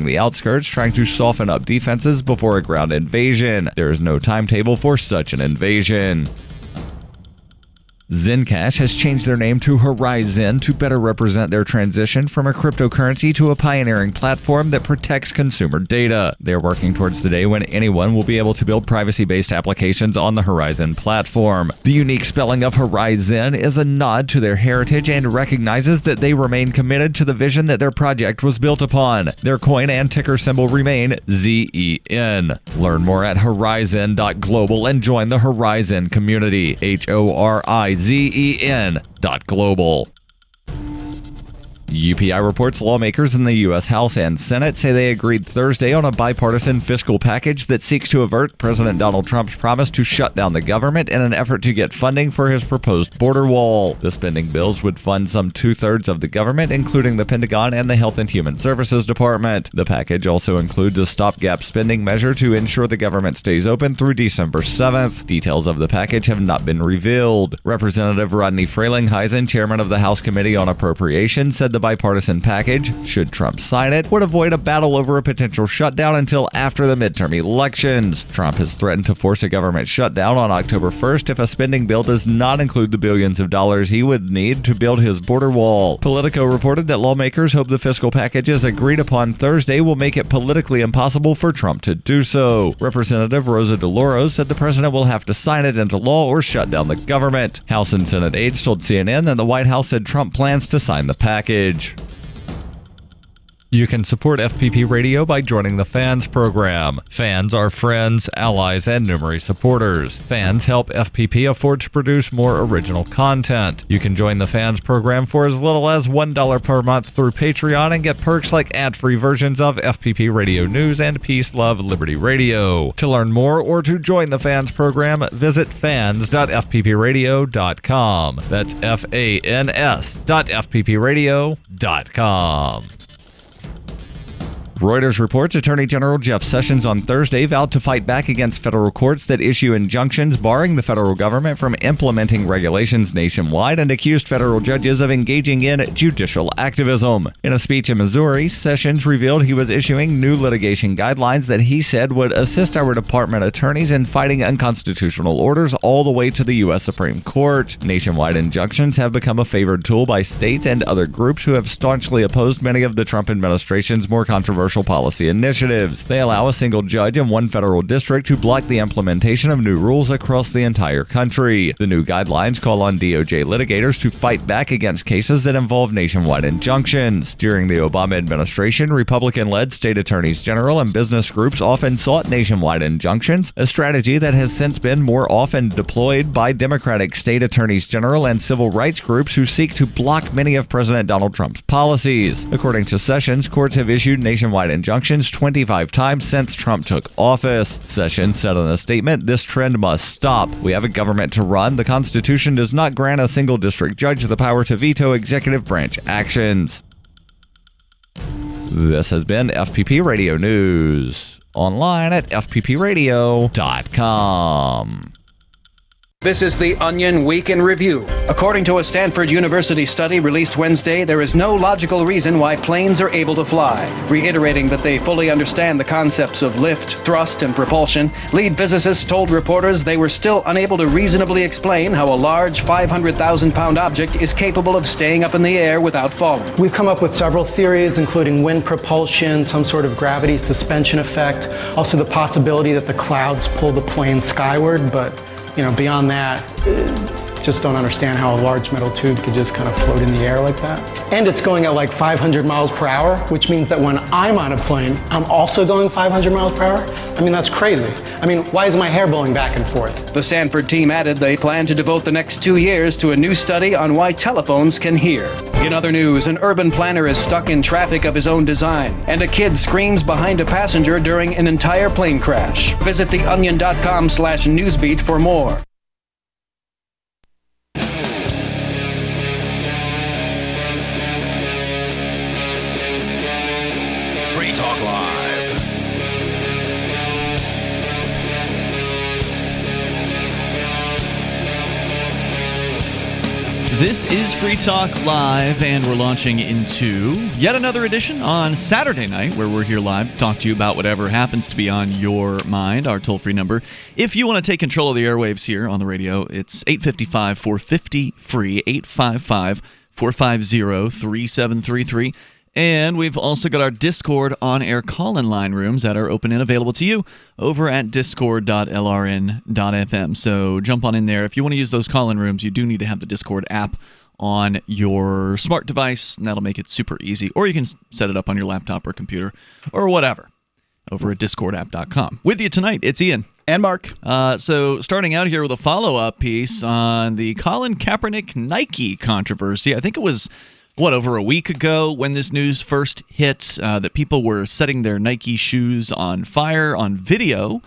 the outskirts, trying to soften up defenses before a ground invasion. There is no timetable for such an invasion. Zencash has changed their name to Horizon to better represent their transition from a cryptocurrency to a pioneering platform that protects consumer data. They are working towards the day when anyone will be able to build privacy-based applications on the Horizon platform. The unique spelling of Horizon is a nod to their heritage and recognizes that they remain committed to the vision that their project was built upon. Their coin and ticker symbol remain ZEN. Learn more at horizon.global and join the Horizon community. HORIZEN.global. UPI reports lawmakers in the U.S. House and Senate say they agreed Thursday on a bipartisan fiscal package that seeks to avert President Donald Trump's promise to shut down the government in an effort to get funding for his proposed border wall. The spending bills would fund some two-thirds of the government, including the Pentagon and the Health and Human Services Department. The package also includes a stopgap spending measure to ensure the government stays open through December 7th. Details of the package have not been revealed. Representative Rodney Frelinghuysen, chairman of the House Committee on Appropriations, said the bipartisan package, should Trump sign it, would avoid a battle over a potential shutdown until after the midterm elections. Trump has threatened to force a government shutdown on October 1st if a spending bill does not include the billions of dollars he would need to build his border wall. Politico reported that lawmakers hope the fiscal packages agreed upon Thursday will make it politically impossible for Trump to do so. Representative Rosa DeLauro said the president will have to sign it into law or shut down the government. House and Senate aides told CNN that the White House said Trump plans to sign the package. You can support FPP Radio by joining the Fans program. Fans are friends, allies, and numerous supporters. Fans help FPP afford to produce more original content. You can join the Fans program for as little as $1 per month through Patreon and get perks like ad-free versions of FPP Radio News and Peace, Love, Liberty Radio. To learn more or to join the Fans program, visit fans.fppradio.com. That's fans.fppradio.com. Reuters reports Attorney General Jeff Sessions on Thursday vowed to fight back against federal courts that issue injunctions barring the federal government from implementing regulations nationwide and accused federal judges of engaging in judicial activism. In a speech in Missouri, Sessions revealed he was issuing new litigation guidelines that he said would assist our department attorneys in fighting unconstitutional orders all the way to the U.S. Supreme Court. Nationwide injunctions have become a favored tool by states and other groups who have staunchly opposed many of the Trump administration's more controversial policy initiatives. They allow a single judge in one federal district to block the implementation of new rules across the entire country. The new guidelines call on DOJ litigators to fight back against cases that involve nationwide injunctions. During the Obama administration, Republican-led state attorneys general and business groups often sought nationwide injunctions, a strategy that has since been more often deployed by Democratic state attorneys general and civil rights groups who seek to block many of President Donald Trump's policies. According to Sessions, courts have issued nationwide injunctions 25 times since Trump took office. Sessions said in a statement, "This trend must stop. We have a government to run. The Constitution does not grant a single district judge the power to veto executive branch actions." This has been FPP Radio News. Online at fppradio.com. This is the Onion Week in Review. According to a Stanford University study released Wednesday, there is no logical reason why planes are able to fly. Reiterating that they fully understand the concepts of lift, thrust, and propulsion, lead physicists told reporters they were still unable to reasonably explain how a large 500,000-pound object is capable of staying up in the air without falling. We've come up with several theories, including wind propulsion, some sort of gravity suspension effect, also the possibility that the clouds pull the plane skyward, but beyond that, just don't understand how a large metal tube could just kind of float in the air like that. And it's going at like 500 miles per hour, which means that when I'm on a plane, I'm also going 500 miles per hour? I mean, that's crazy. I mean, why is my hair blowing back and forth? The Stanford team added they plan to devote the next 2 years to a new study on why telephones can hear. In other news, an urban planner is stuck in traffic of his own design, and a kid screams behind a passenger during an entire plane crash. Visit theonion.com/newsbeat for more. Talk Live. This is Free Talk Live, and we're launching into yet another edition on Saturday night, where we're here live to talk to you about whatever happens to be on your mind. Our toll-free number, if you want to take control of the airwaves here on the radio, it's 855-450-FREE, 855-450-3733. And we've also got our Discord on-air call-in line rooms that are open and available to you over at discord.lrn.fm. So jump on in there. If you want to use those call-in rooms, you do need to have the Discord app on your smart device, and that'll make it super easy. Or you can set it up on your laptop or computer or whatever over at discordapp.com. With you tonight, it's Ian. And Mark. So starting out here with a follow-up piece on the Colin Kaepernick Nike controversy. I think it was over a week ago when this news first hit, that people were setting their Nike shoes on fire on video,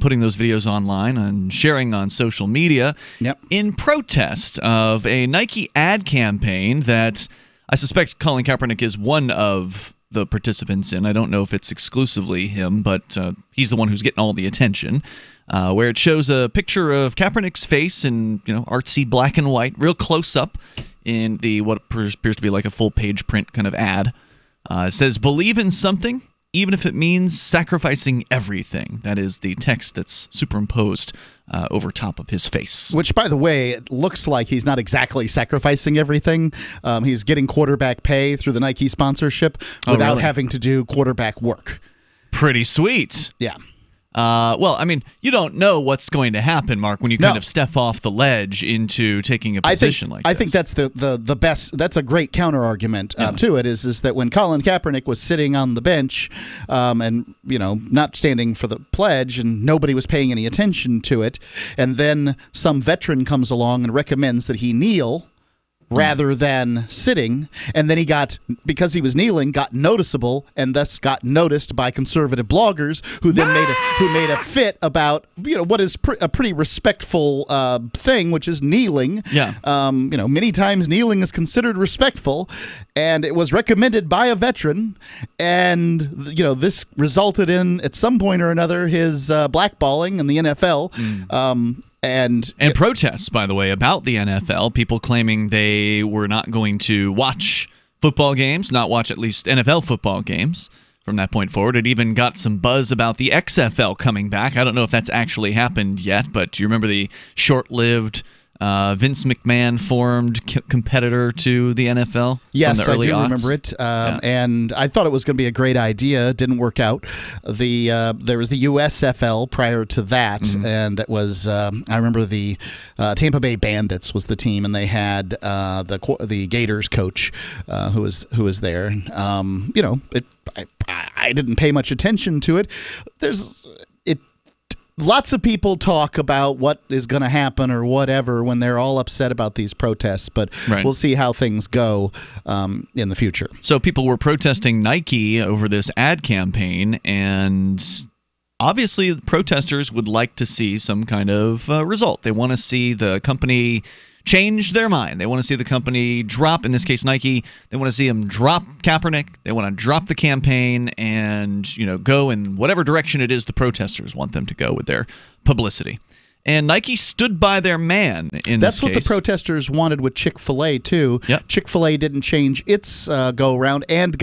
putting those videos online and sharing on social media in protest of a Nike ad campaign that I suspect Colin Kaepernick is one of the participants in. I don't know if it's exclusively him, but he's the one who's getting all the attention, where it shows a picture of Kaepernick's face in artsy black and white, real close up, in the what appears to be like a full page print kind of ad. It says, "Believe in something, even if it means sacrificing everything." That is the text that's superimposed over top of his face. Which, by the way, it looks like he's not exactly sacrificing everything. He's getting quarterback pay through the Nike sponsorship without having to do quarterback work. Pretty sweet. Yeah. Well, I mean, you don't know what's going to happen, Mark, when you kind of step off the ledge into taking a position like this. I think that's the best. That's a great counter argument to it. Is that when Colin Kaepernick was sitting on the bench, and not standing for the pledge, and nobody was paying any attention to it, and then some veteran comes along and recommends that he kneel rather than sitting, and then because he was kneeling, got noticeable, and thus got noticed by conservative bloggers who then made a fit about what is a pretty respectful thing, which is kneeling. Many times kneeling is considered respectful, and it was recommended by a veteran, and this resulted in, at some point or another, his blackballing in the NFL. And protests, by the way, about the NFL, people claiming they were not going to watch football games, not watch at least NFL football games from that point forward. It even got some buzz about the XFL coming back. I don't know if that's actually happened yet, but do you remember the short-lived Vince McMahon formed competitor to the NFL? Yes, from the early I do aughts? remember it, and I thought it was going to be a great idea. It didn't work out. There was the USFL prior to that, and that was I remember the Tampa Bay Bandits was the team, and they had the Gators coach who was there. I didn't pay much attention to it. Lots of people talk about what is going to happen or whatever when they're all upset about these protests, but we'll see how things go in the future. So people were protesting Nike over this ad campaign, and obviously the protesters would like to see some kind of result. They want to see the company change their mind. They want to see the company drop, in this case Nike, they want to see them drop Kaepernick. They want to drop the campaign and, go in whatever direction it is the protesters want them to go with their publicity. And Nike stood by their man in That's this what case. The protesters wanted with Chick-fil-A, too. Yep. Chick-fil-A didn't change its go-around and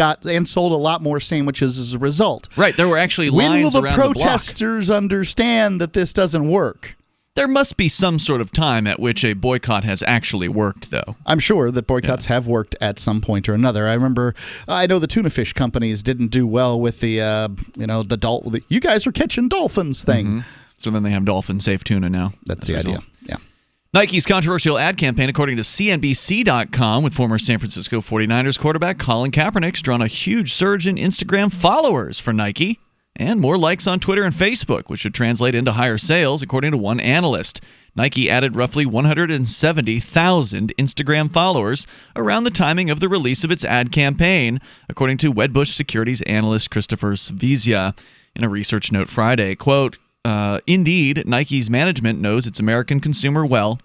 sold a lot more sandwiches as a result. Right. There were actually lines around the block. When will the protesters understand that this doesn't work? There must be some sort of time at which a boycott has actually worked, though. I'm sure that boycotts have worked at some point or another. I know the tuna fish companies didn't do well with the you guys are catching dolphins thing. So then they have dolphin-safe tuna now. That's the idea. Yeah. Nike's controversial ad campaign, according to CNBC.com, with former San Francisco 49ers quarterback Colin Kaepernick's drawn a huge surge in Instagram followers for Nike, and more likes on Twitter and Facebook, which should translate into higher sales, according to one analyst. Nike added roughly 170,000 Instagram followers around the timing of the release of its ad campaign, according to Wedbush Securities analyst Christopher Svezia in a research note Friday. Quote, indeed, Nike's management knows its American consumer well,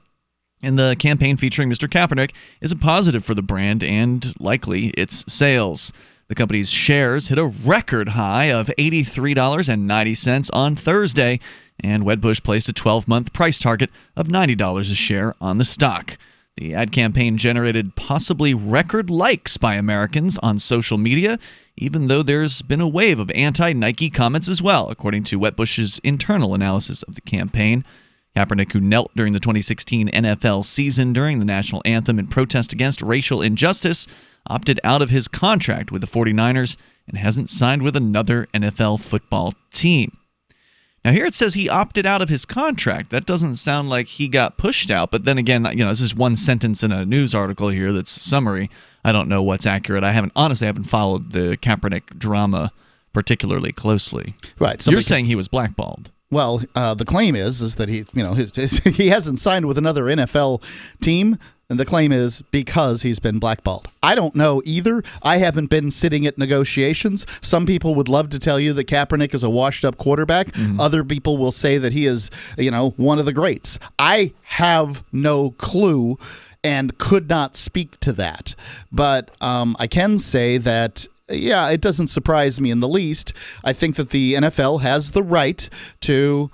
and the campaign featuring Mr. Kaepernick is a positive for the brand and likely its sales. The company's shares hit a record high of $83.90 on Thursday, and Wedbush placed a 12-month price target of $90 a share on the stock. The ad campaign generated possibly record likes by Americans on social media, even though there's been a wave of anti-Nike comments as well, according to Wetbush's internal analysis of the campaign. Kaepernick, who knelt during the 2016 NFL season during the national anthem in protest against racial injustice, opted out of his contract with the 49ers and hasn't signed with another NFL football team. Now, here it says he opted out of his contract. That doesn't sound like he got pushed out. But then again, this is one sentence in a news article here that's summary. I don't know what's accurate. I haven't followed the Kaepernick drama particularly closely. Right. You're saying he was blackballed. Well, the claim is that he, he hasn't signed with another NFL team. And the claim is because he's been blackballed. I don't know either. I haven't been sitting at negotiations. Some people would love to tell you that Kaepernick is a washed-up quarterback. Mm-hmm. Other people will say that he is, one of the greats. I have no clue and could not speak to that. But I can say that, yeah, it doesn't surprise me in the least. I think that the NFL has the right to,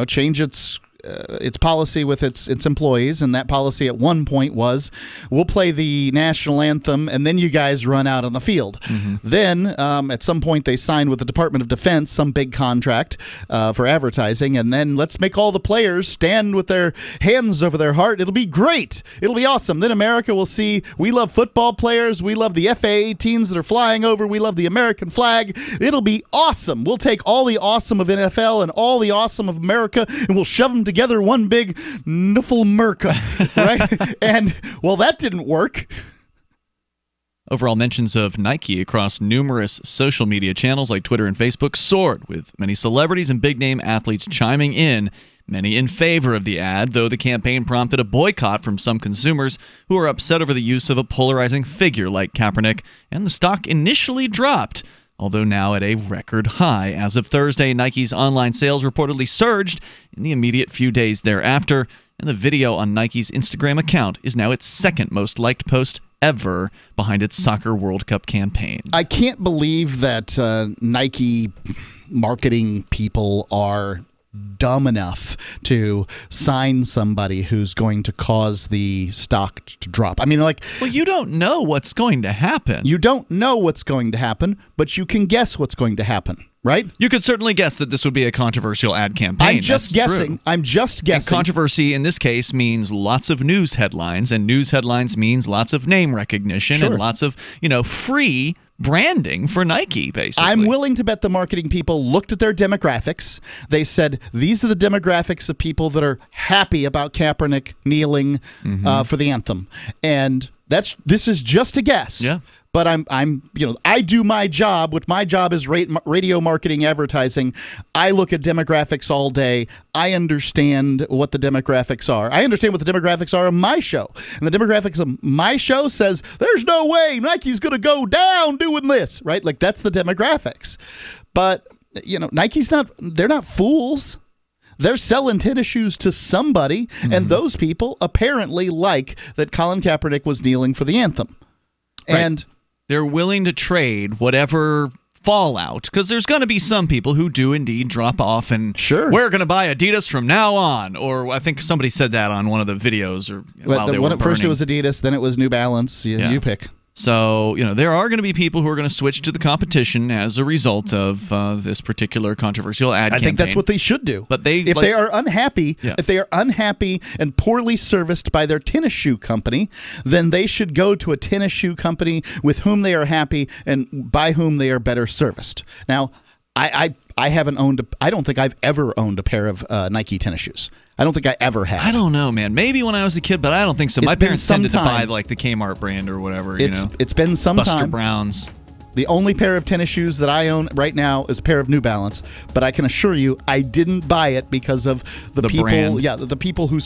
change its policy with its employees, and that policy at one point was, we'll play the national anthem, and then you guys run out on the field. Mm-hmm. Then, at some point, they signed with the Department of Defense some big contract for advertising, and then let's make all the players stand with their hands over their heart. It'll be great. It'll be awesome. Then America will see we love football players. We love the F-A-18s that are flying over. We love the American flag. It'll be awesome. We'll take all the awesome of NFL and all the awesome of America, and we'll shove them together one big nuffle-merca, right? And, well, that didn't work. Overall mentions of Nike across numerous social media channels like Twitter and Facebook soared, with many celebrities and big-name athletes chiming in, many in favor of the ad, though the campaign prompted a boycott from some consumers who are upset over the use of a polarizing figure like Kaepernick, and the stock initially dropped, although now at a record high. As of Thursday, Nike's online sales reportedly surged in the immediate few days thereafter, and the video on Nike's Instagram account is now its second most liked post ever, behind its Soccer World Cup campaign. I can't believe that Nike marketing people are dumb enough to sign somebody who's going to cause the stock to drop. I mean, well, you don't know what's going to happen. You don't know what's going to happen, but you can guess what's going to happen, right? You could certainly guess that this would be a controversial ad campaign. I'm just guessing. I'm just guessing. And controversy in this case means lots of news headlines, and news headlines means lots of name recognition and lots of, free branding for Nike, basically. I'm willing to bet the marketing people looked at their demographics. They said, these are the demographics of people that are happy about Kaepernick kneeling for the anthem. And this is just a guess. Yeah. But I do my job. What my job is radio marketing, advertising. I look at demographics all day. I understand what the demographics are. I understand what the demographics are of my show. And the demographics of my show says, there's no way Nike's going to go down doing this, right? Like, that's the demographics. But, they're not fools. They're selling tennis shoes to somebody, and those people apparently like that Colin Kaepernick was kneeling for the anthem. Right. And they're willing to trade whatever fallout, because there's going to be some people who do indeed drop off and we're going to buy Adidas from now on, or I think somebody said that on one of the videos. Or while they were burning. First it was Adidas, then it was New Balance. You pick. So, there are going to be people who are going to switch to the competition as a result of this particular controversial ad campaign. I think that's what they should do. But if they are unhappy, and poorly serviced by their tennis shoe company, then they should go to a tennis shoe company with whom they are happy and by whom they are better serviced. Now, I haven't owned. I don't think I've ever owned a pair of Nike tennis shoes. I don't think I ever have. I don't know, man. Maybe when I was a kid, but I don't think so. My parents tended to buy like the Kmart brand or whatever. It's been some time. Buster Browns. The only pair of tennis shoes that I own right now is a pair of New Balance, but I can assure you I didn't buy it because of the people. Brand. Yeah, the people who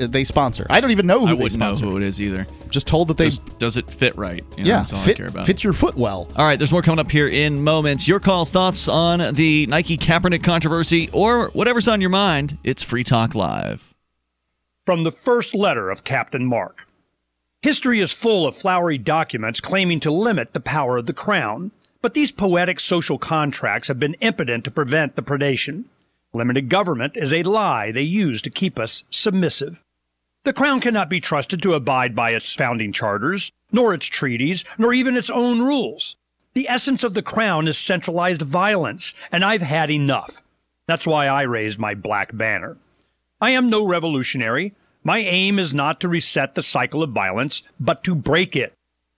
they sponsor. I don't even know who they sponsor. I wouldn't know who it is either. Just told that they does it fit right? That's all I care about. Fit your foot well. All right, there's more coming up here in moments. Your calls, thoughts on the Nike Kaepernick controversy, or whatever's on your mind. It's Free Talk Live. From the first letter of Captain Mark. History is full of flowery documents claiming to limit the power of the crown, but these poetic social contracts have been impotent to prevent the predation. Limited government is a lie they use to keep us submissive. The Crown cannot be trusted to abide by its founding charters, nor its treaties, nor even its own rules. The essence of the Crown is centralized violence, and I've had enough. That's why I raised my black banner. I am no revolutionary. My aim is not to reset the cycle of violence, but to break it.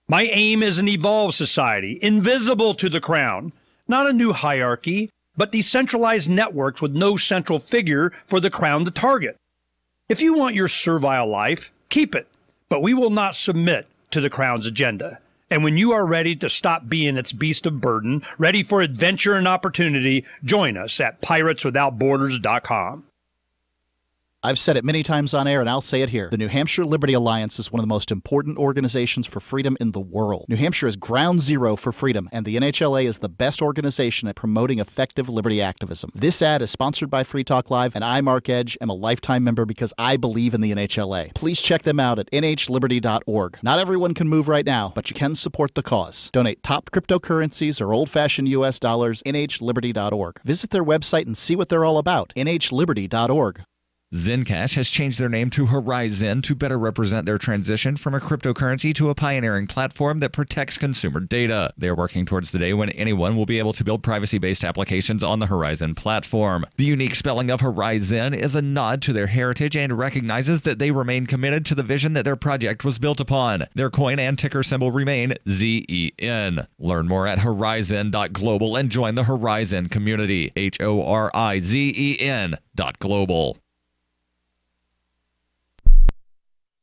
My aim is an evolved society, invisible to the Crown, not a new hierarchy, but decentralized networks with no central figure for the Crown to target. If you want your servile life, keep it, but we will not submit to the Crown's agenda. And when you are ready to stop being its beast of burden, ready for adventure and opportunity, join us at pirateswithoutborders.com. I've said it many times on air, and I'll say it here. The New Hampshire Liberty Alliance is one of the most important organizations for freedom in the world. New Hampshire is ground zero for freedom, and the NHLA is the best organization at promoting effective liberty activism. This ad is sponsored by Free Talk Live, and I, Mark Edge, am a lifetime member because I believe in the NHLA. Please check them out at nhliberty.org. Not everyone can move right now, but you can support the cause. Donate top cryptocurrencies or old-fashioned U.S. dollars, nhliberty.org. Visit their website and see what they're all about, nhliberty.org. Zencash has changed their name to Horizon to better represent their transition from a cryptocurrency to a pioneering platform that protects consumer data. They are working towards the day when anyone will be able to build privacy-based applications on the Horizon platform. The unique spelling of Horizon is a nod to their heritage and recognizes that they remain committed to the vision that their project was built upon. Their coin and ticker symbol remain ZEN. Learn more at horizon.global and join the Horizon community. HORIZEN.global.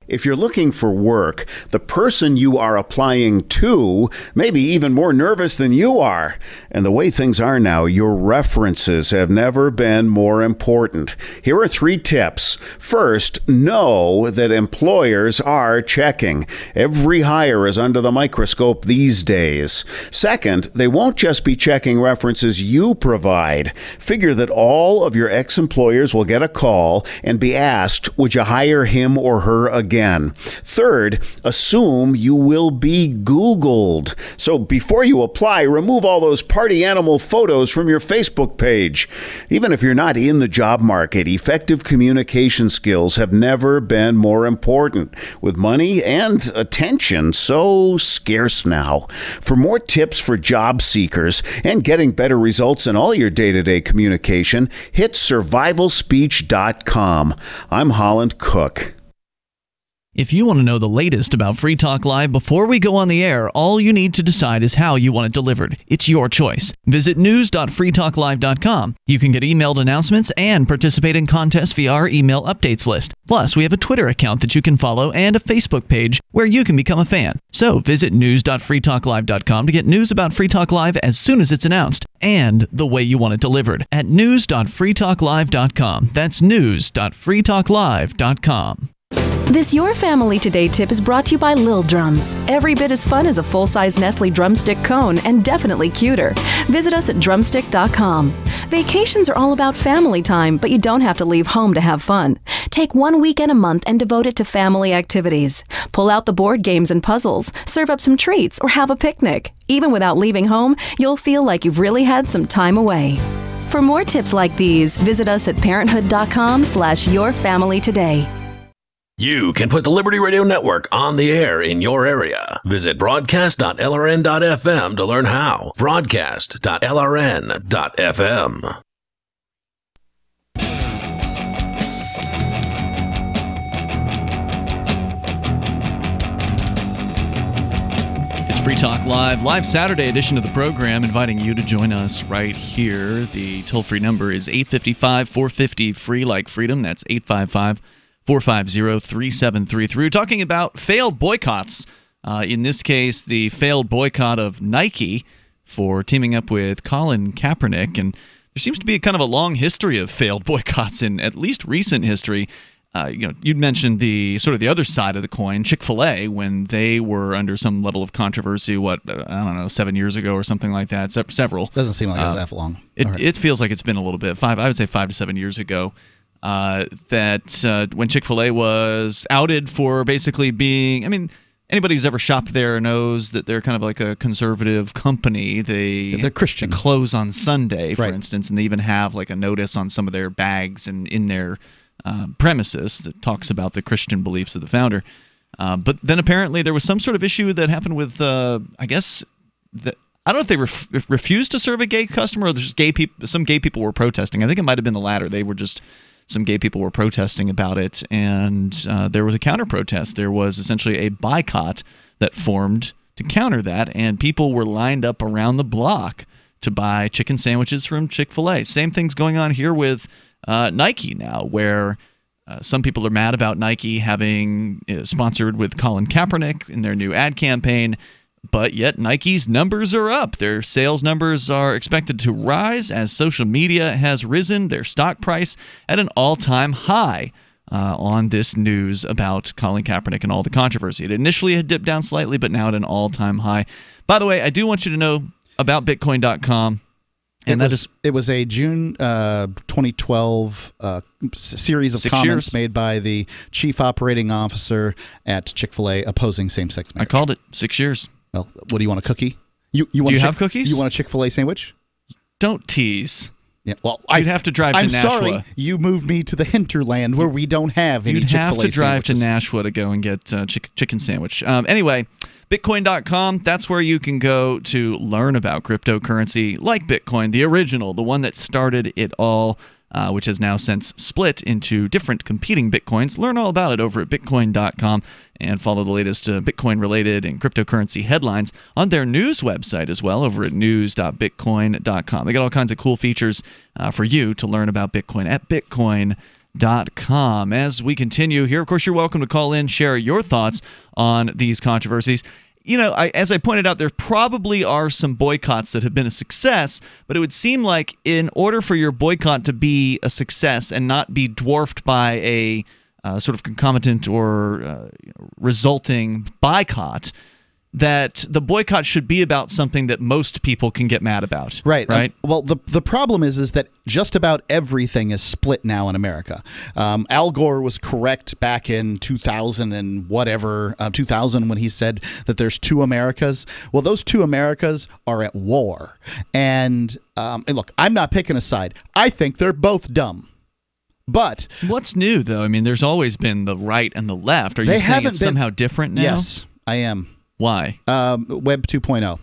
If you're looking for work, the person you are applying to may be even more nervous than you are. And the way things are now, your references have never been more important. Here are 3 tips. First, know that employers are checking. Every hire is under the microscope these days. Second, they won't just be checking references you provide. Figure that all of your ex-employers will get a call and be asked, would you hire him or her again? Third, assume you will be Googled. So before you apply, remove all those party animal photos from your Facebook page. Even if you're not in the job market, effective communication skills have never been more important, with money and attention so scarce now. For more tips for job seekers and getting better results in all your day-to-day communication, hit survivalspeech.com. I'm Holland Cook. If you want to know the latest about Free Talk Live before we go on the air, all you need to decide is how you want it delivered. It's your choice. Visit news.freetalklive.com. You can get emailed announcements and participate in contests via our email updates list. Plus, we have a Twitter account that you can follow and a Facebook page where you can become a fan. So visit news.freetalklive.com to get news about Free Talk Live as soon as it's announced and the way you want it delivered at news.freetalklive.com. That's news.freetalklive.com. This Your Family Today tip is brought to you by Lil Drums. Every bit as fun as a full-size Nestle drumstick cone and definitely cuter. Visit us at drumstick.com. Vacations are all about family time, but you don't have to leave home to have fun. Take 1 weekend a month and devote it to family activities. Pull out the board games and puzzles, serve up some treats, or have a picnic. Even without leaving home, you'll feel like you've really had some time away. For more tips like these, visit us at parenthood.com/yourfamilytoday. You can put the Liberty Radio Network on the air in your area. Visit broadcast.lrn.fm to learn how. Broadcast.lrn.fm. It's Free Talk Live Saturday edition of the program, inviting you to join us right here. The toll-free number is 855-450-FREE like freedom. That's 855-450-3733. We're talking about failed boycotts. In this case, the failed boycott of Nike for teaming up with Colin Kaepernick. And there seems to be kind of a long history of failed boycotts in at least recent history. You'd mentioned the sort of the other side of the coin, Chick-fil-A, when they were under some level of controversy, 7 years ago or something like that, several. Doesn't seem like it was that long. It feels like it's been a little bit, I would say 5 to 7 years ago, that when Chick-fil-A was outed for basically being, anybody who's ever shopped there knows that they're kind of like a conservative company. They're Christian. They close on Sunday, for right. instance, and they even have like a notice on some of their bags and in their premises that talks about the Christian beliefs of the founder. But then apparently there was some sort of issue that happened with, I guess, I don't know if they refused to serve a gay customer or just some gay people were protesting. I think it might have been the latter. Some gay people were protesting about it, and there was a counter-protest. There was essentially a boycott that formed to counter that, and people were lined up around the block to buy chicken sandwiches from Chick-fil-A. Same thing's going on here with Nike now, where some people are mad about Nike having sponsored with Colin Kaepernick in their new ad campaign, but yet Nike's numbers are up. Their sales numbers are expected to rise as social media has risen their stock price at an all-time high on this news about Colin Kaepernick and all the controversy. It initially had dipped down slightly, but now at an all-time high. By the way, I do want you to know about Bitcoin.com. And it was a June 2012 series of comments made by the chief operating officer at Chick-fil-A opposing same-sex marriage. I called it 6 years. Well, what do you want, a cookie? Do you have cookies? You want a Chick-fil-A sandwich? Don't tease. Yeah, well, I'd have to drive to Nashua. I'm sorry, you moved me to the hinterland where we don't have any Chick-fil-A sandwiches. You'd have to drive to Nashua to go and get chicken sandwich. Anyway, Bitcoin.com, that's where you can go to learn about cryptocurrency like Bitcoin, the original, the one that started it all, which has now since split into different competing Bitcoins. Learn all about it over at Bitcoin.com and follow the latest Bitcoin-related and cryptocurrency headlines on their news website as well over at news.bitcoin.com. They got all kinds of cool features for you to learn about Bitcoin at Bitcoin.com. As we continue here, of course, you're welcome to call in, share your thoughts on these controversies. You know, as I pointed out, there probably are some boycotts that have been a success, but it would seem like in order for your boycott to be a success and not be dwarfed by a sort of concomitant or resulting boycott, that the boycott should be about something that most people can get mad about. Right. Right. Well, the problem is that just about everything is split now in America. Al Gore was correct back in 2000 and whatever, 2000 when he said that there's two Americas. Well, those two Americas are at war. And look, I'm not picking a side. I think they're both dumb. But what's new, though? I mean, there's always been the right and the left. Are you saying it's somehow different now? Yes, I am. Why? Web 2.0.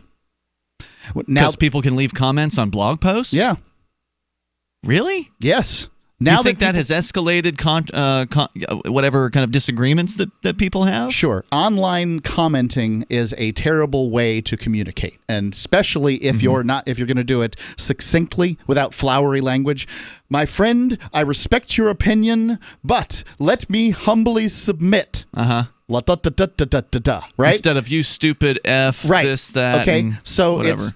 Because people can leave comments on blog posts? Yeah. Really? Yes. Now you think that has escalated whatever kind of disagreements that people have? Sure. Online commenting is a terrible way to communicate, and especially if you're going to do it succinctly without flowery language. My friend, I respect your opinion, but let me humbly submit. Right? Instead of you stupid F, right. This, that, okay. So whatever. It's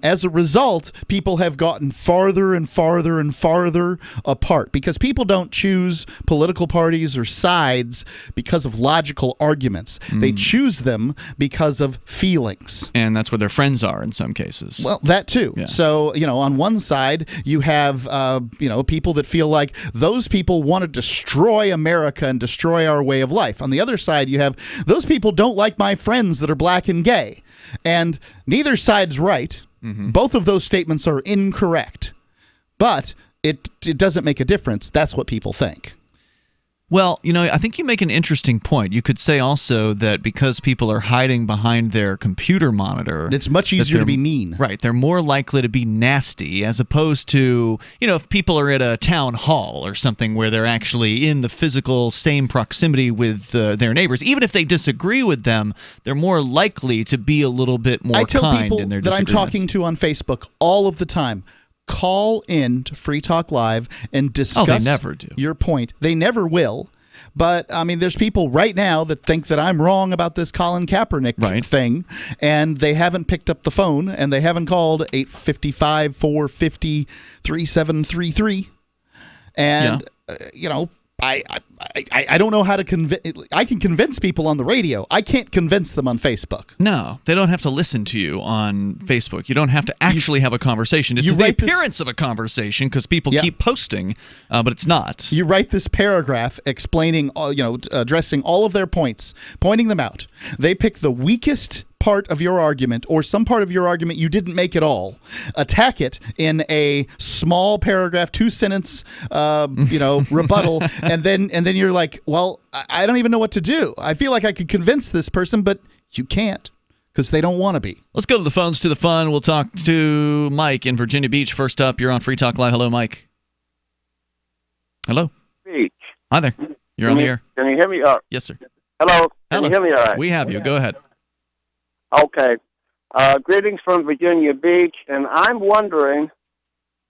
as a result, people have gotten farther and farther and farther apart because people don't choose political parties or sides because of logical arguments. They choose them because of feelings. And that's where their friends are in some cases. Well, that too. Yeah. So, on one side, you have, people that feel like those people want to destroy America and destroy our way of life. On the other side, you have those people don't like my friends that are black and gay. And neither side's right. Both of those statements are incorrect. But it doesn't make a difference. That's what people think. Well, I think you make an interesting point. You could say also that because people are hiding behind their computer monitor, it's much easier to be mean. Right. They're more likely to be nasty as opposed to, if people are at a town hall or something where they're actually in the physical same proximity with their neighbors. Even if they disagree with them, they're more likely to be a little bit more kind in their disagreements. I tell people that I'm talking to on Facebook all of the time, call in to Free Talk Live and discuss they never do. Your point. They never will. But, there's people right now that think that I'm wrong about this Colin Kaepernick thing, and they haven't picked up the phone, and they haven't called 855-450-3733. And, I don't know how to convince. I can convince people on the radio. I can't convince them on Facebook. No, they don't have to listen to you on Facebook. You don't have to actually have a conversation. It's the appearance of a conversation because people keep posting, but it's not. You write this paragraph explaining, addressing all of their points, pointing them out. They pick the weakest part of your argument or some part of your argument you didn't make at all, attack it in a small paragraph, 2-sentence, rebuttal, and then you're like, well, I don't even know what to do. I feel like I could convince this person, but you can't because they don't want to be. Let's go to the phones to the fun. We'll talk to Mike in Virginia Beach. First up, you're on Free Talk Live. Hello, Mike. Hello. Beach. Hi there. You're on the air. Can you hear me? Yes, sir. Hello. Can you hear me all right? We have you. Go ahead. Okay. Greetings from Virginia Beach, and I'm wondering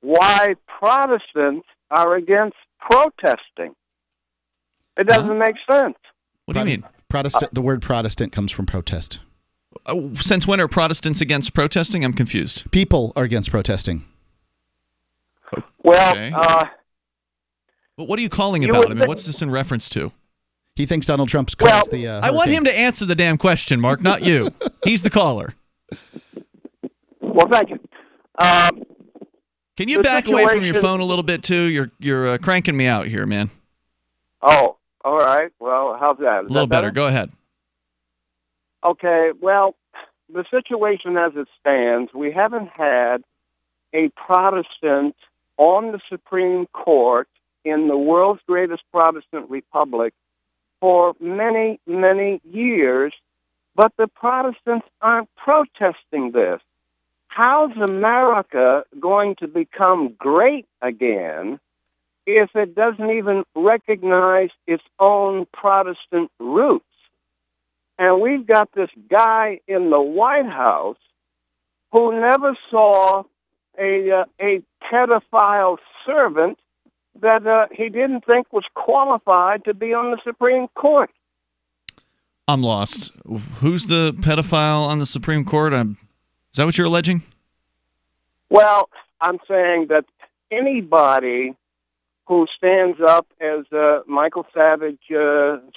why Protestants are against protesting. It doesn't make sense. What do you mean? Protestant. The word Protestant comes from protest. Since when are Protestants against protesting? I'm confused. People are against protesting. Well, okay. But what are you calling about? I mean, what's this in reference to? He thinks Donald Trump's caused the I want him to answer the damn question, Mark, not you. He's the caller. Well, thank you. Can you back away from your phone a little bit, too? You're cranking me out here, man. Oh, all right. Well, how's that? A little better. Go ahead. Okay. Well, the situation as it stands, we haven't had a Protestant on the Supreme Court in the world's greatest Protestant republic for many, many years, but the Protestants aren't protesting this. How's America going to become great again if it doesn't even recognize its own Protestant roots? And we've got this guy in the White House who never saw a pedophile servant that he didn't think was qualified to be on the Supreme Court. I'm lost. Who's the pedophile on the Supreme Court? Is that what you're alleging? Well, I'm saying that anybody who stands up, as Michael Savage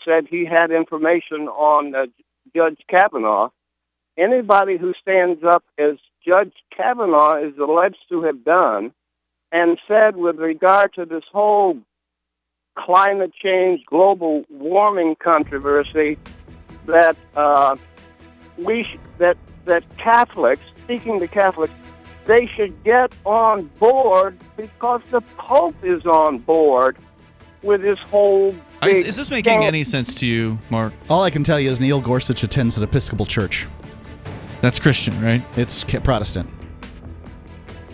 said he had information on Judge Kavanaugh, anybody who stands up as Judge Kavanaugh is alleged to have done, and said with regard to this whole climate change, global warming controversy, that that Catholics, speaking to Catholics, they should get on board because the Pope is on board with this whole big Is this making any sense to you, Mark? All I can tell you is Neil Gorsuch attends an Episcopal church. That's Christian, right? It's Protestant.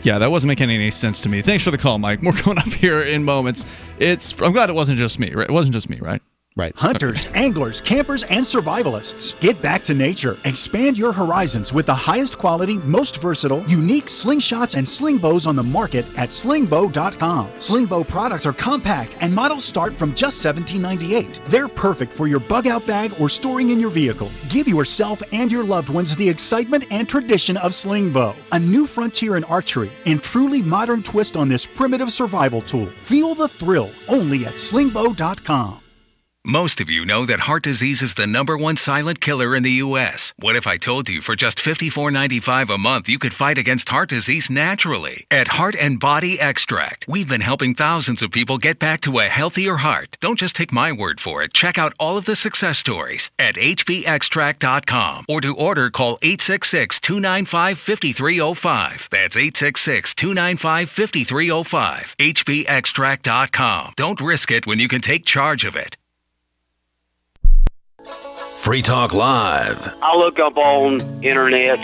Yeah, that wasn't making any sense to me. Thanks for the call, Mike. More coming up here in moments. I'm glad it wasn't just me, right? It wasn't just me, right? Right. Hunters, anglers, campers, and survivalists. Get back to nature. Expand your horizons with the highest quality, most versatile, unique slingshots and sling bows on the market at slingbow.com. Slingbow products are compact and models start from just $17.98. They're perfect for your bug out bag or storing in your vehicle. Give yourself and your loved ones the excitement and tradition of Slingbow, a new frontier in archery and truly modern twist on this primitive survival tool. Feel the thrill only at slingbow.com. Most of you know that heart disease is the #1 silent killer in the U.S. What if I told you for just $54.95 a month you could fight against heart disease naturally? At Heart and Body Extract, we've been helping thousands of people get back to a healthier heart. Don't just take my word for it. Check out all of the success stories at hbextract.com, or to order, call 866-295-5305. That's 866-295-5305. hbextract.com. Don't risk it when you can take charge of it. Free Talk Live. I look up on internet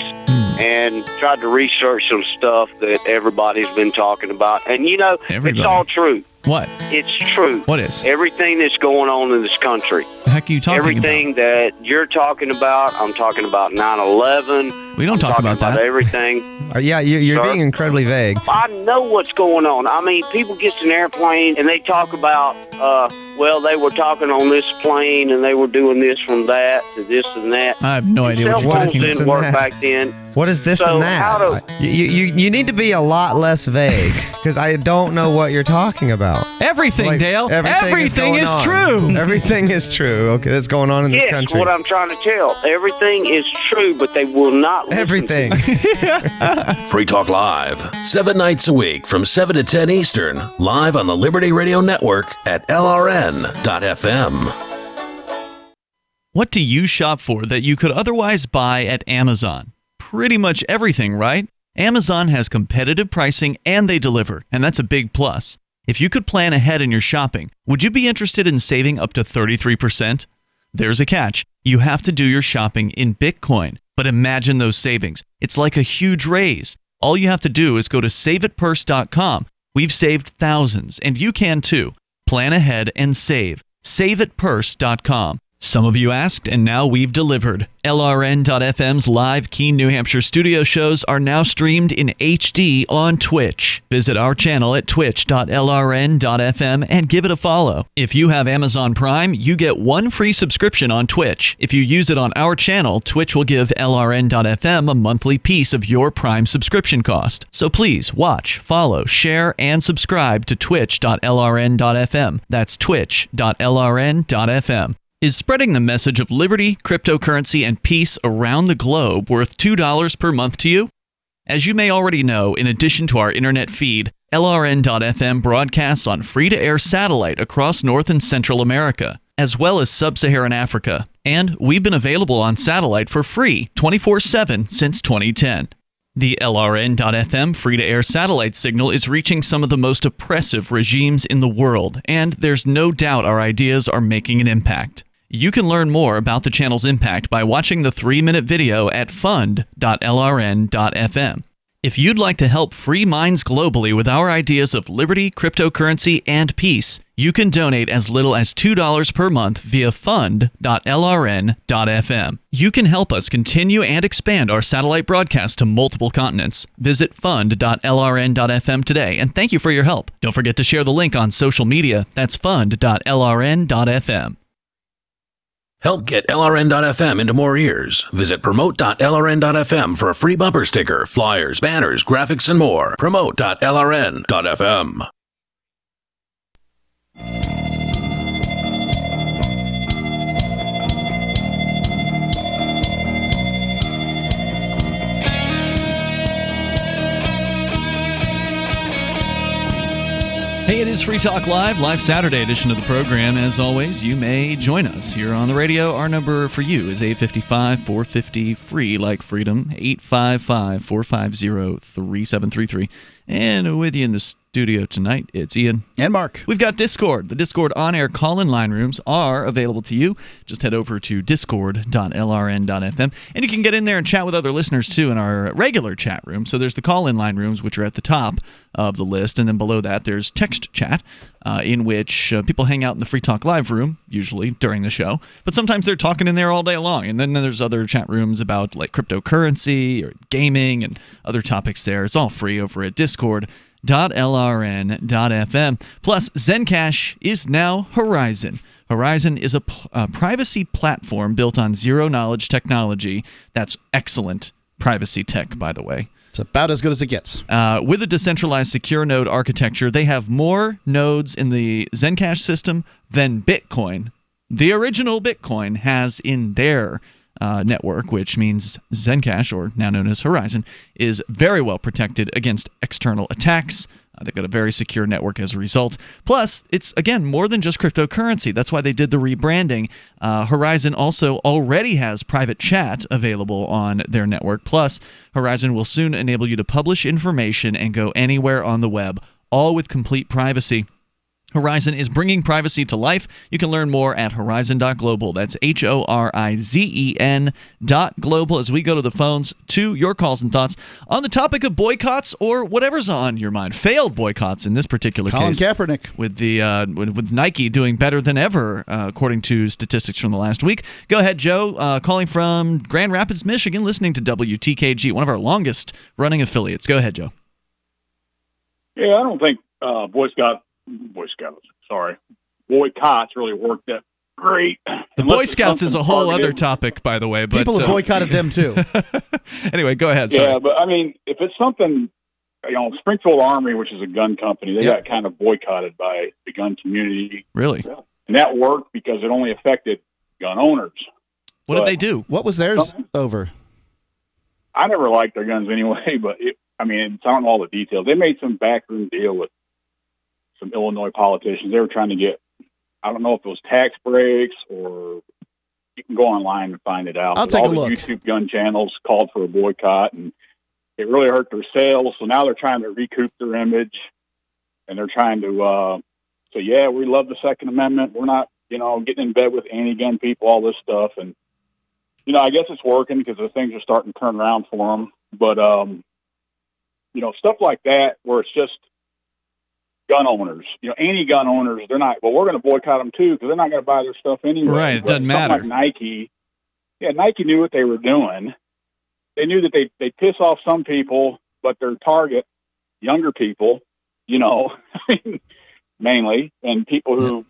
and tried to research some stuff that everybody's been talking about. And, it's all true. What? It's true. What is? Everything that's going on in this country. The heck are you talking Everything about? that you're talking about, I'm talking about 9/11. We don't talk about that. Everything. Yeah, you're being incredibly vague. I know what's going on. I mean, people get in an airplane and they talk about, they were talking on this plane and they were doing this from that to this and that. I have no idea what you're talking about. Didn't work back then. What is this and that? You need to be a lot less vague, because I don't know what you're talking about. Everything, Dale. Everything is true. Everything is true. Okay, that's going on in this country. Yes, what I'm trying to tell. Everything is true, but they will not listen. Everything. Free Talk Live, 7 nights a week from 7 to 10 Eastern, live on the Liberty Radio Network at LRN.FM. What do you shop for that you could otherwise buy at Amazon? Pretty much everything, right? Amazon has competitive pricing and they deliver, and that's a big plus. If you could plan ahead in your shopping, would you be interested in saving up to 33%? There's a catch. You have to do your shopping in Bitcoin. But imagine those savings. It's like a huge raise. All you have to do is go to saveatpurse.com. We've saved thousands, and you can too. Plan ahead and save. Saveatpurse.com. Some of you asked, and now we've delivered. LRN.FM's live Keene, New Hampshire studio shows are now streamed in HD on Twitch. Visit our channel at twitch.lrn.fm and give it a follow. If you have Amazon Prime, you get one free subscription on Twitch. If you use it on our channel, Twitch will give LRN.FM a monthly piece of your Prime subscription cost. So please watch, follow, share, and subscribe to twitch.lrn.fm. That's twitch.lrn.fm. Is spreading the message of liberty, cryptocurrency, and peace around the globe worth $2 per month to you? As you may already know, in addition to our internet feed, LRN.FM broadcasts on free-to-air satellite across North and Central America, as well as Sub-Saharan Africa. And we've been available on satellite for free 24/7 since 2010. The LRN.FM free-to-air satellite signal is reaching some of the most oppressive regimes in the world, and there's no doubt our ideas are making an impact. You can learn more about the channel's impact by watching the 3-minute video at fund.lrn.fm. If you'd like to help free minds globally with our ideas of liberty, cryptocurrency, and peace, you can donate as little as $2 per month via fund.lrn.fm. You can help us continue and expand our satellite broadcast to multiple continents. Visit fund.lrn.fm today, and thank you for your help. Don't forget to share the link on social media. That's fund.lrn.fm. Help get LRN.FM into more ears. Visit promote.lrn.fm for a free bumper sticker, flyers, banners, graphics, and more. Promote.lrn.fm. Hey, it is Free Talk Live Saturday edition of the program. As always, you may join us here on the radio. Our number for you is 855-450-FREE, like freedom, 855-450-3733. And with you in the studio tonight, it's Ian. And Mark. We've got Discord. The Discord on-air call-in line rooms are available to you. Just head over to discord.lrn.fm, and you can get in there and chat with other listeners, too, in our regular chat room. So there's the call-in line rooms, which are at the top of the list, and then below that there's text chat, in which people hang out in the Free Talk Live room, usually during the show, but sometimes they're talking in there all day long. And then there's other chat rooms about like cryptocurrency or gaming and other topics there. It's all free over at discord.lrn.fm. Plus, Zencash is now Horizon. Horizon is a privacy platform built on zero-knowledge technology. That's excellent privacy tech, by the way. It's about as good as it gets. With a decentralized secure node architecture, they have more nodes in the Zencash system than Bitcoin, the original Bitcoin, has in their network, which means Zencash, or now known as Horizon, is very well protected against external attacks. They've got a very secure network as a result. Plus, it's, again, more than just cryptocurrency. That's why they did the rebranding. Horizon also already has private chat available on their network. Plus, Horizon will soon enable you to publish information and go anywhere on the web, all with complete privacy. Horizon is bringing privacy to life. You can learn more at horizon.global. That's HORIZEN.global as we go to the phones to your calls and thoughts on the topic of boycotts or whatever's on your mind. Failed boycotts in this particular case. Colin Kaepernick. With with Nike doing better than ever, according to statistics from the last week. Go ahead, Joe, calling from Grand Rapids, Michigan, listening to WTKG, one of our longest running affiliates. Go ahead, Joe. Yeah, I don't think boycotts really worked that great. The Boy Scouts is a whole other topic, by the way. But people have boycotted them too. Anyway, go ahead. Sorry. Yeah, but I mean, if it's something, Springfield Armory, which is a gun company, they got kind of boycotted by the gun community. Really? And that worked because it only affected gun owners. What did they do? What was theirs over? I never liked their guns anyway, but I don't know all the details. They made some backroom deal with some Illinois politicians. They were trying to get, I don't know if it was tax breaks or You can go online and find it out. I'll take all a look. The YouTube gun channels called for a boycott, and it really hurt their sales. So now they're trying to recoup their image, and they're trying to say, yeah, we love the Second Amendment. We're not, getting in bed with anti-gun people, all this stuff. And, I guess it's working because the things are starting to turn around for them. But, stuff like that where it's just gun owners, anti-gun owners, they're not, well, we're going to boycott them too because they're not going to buy their stuff anyway. Right, it doesn't matter. Like Nike, Nike knew what they were doing. They knew that they piss off some people, but their target, younger people, mainly, and people who,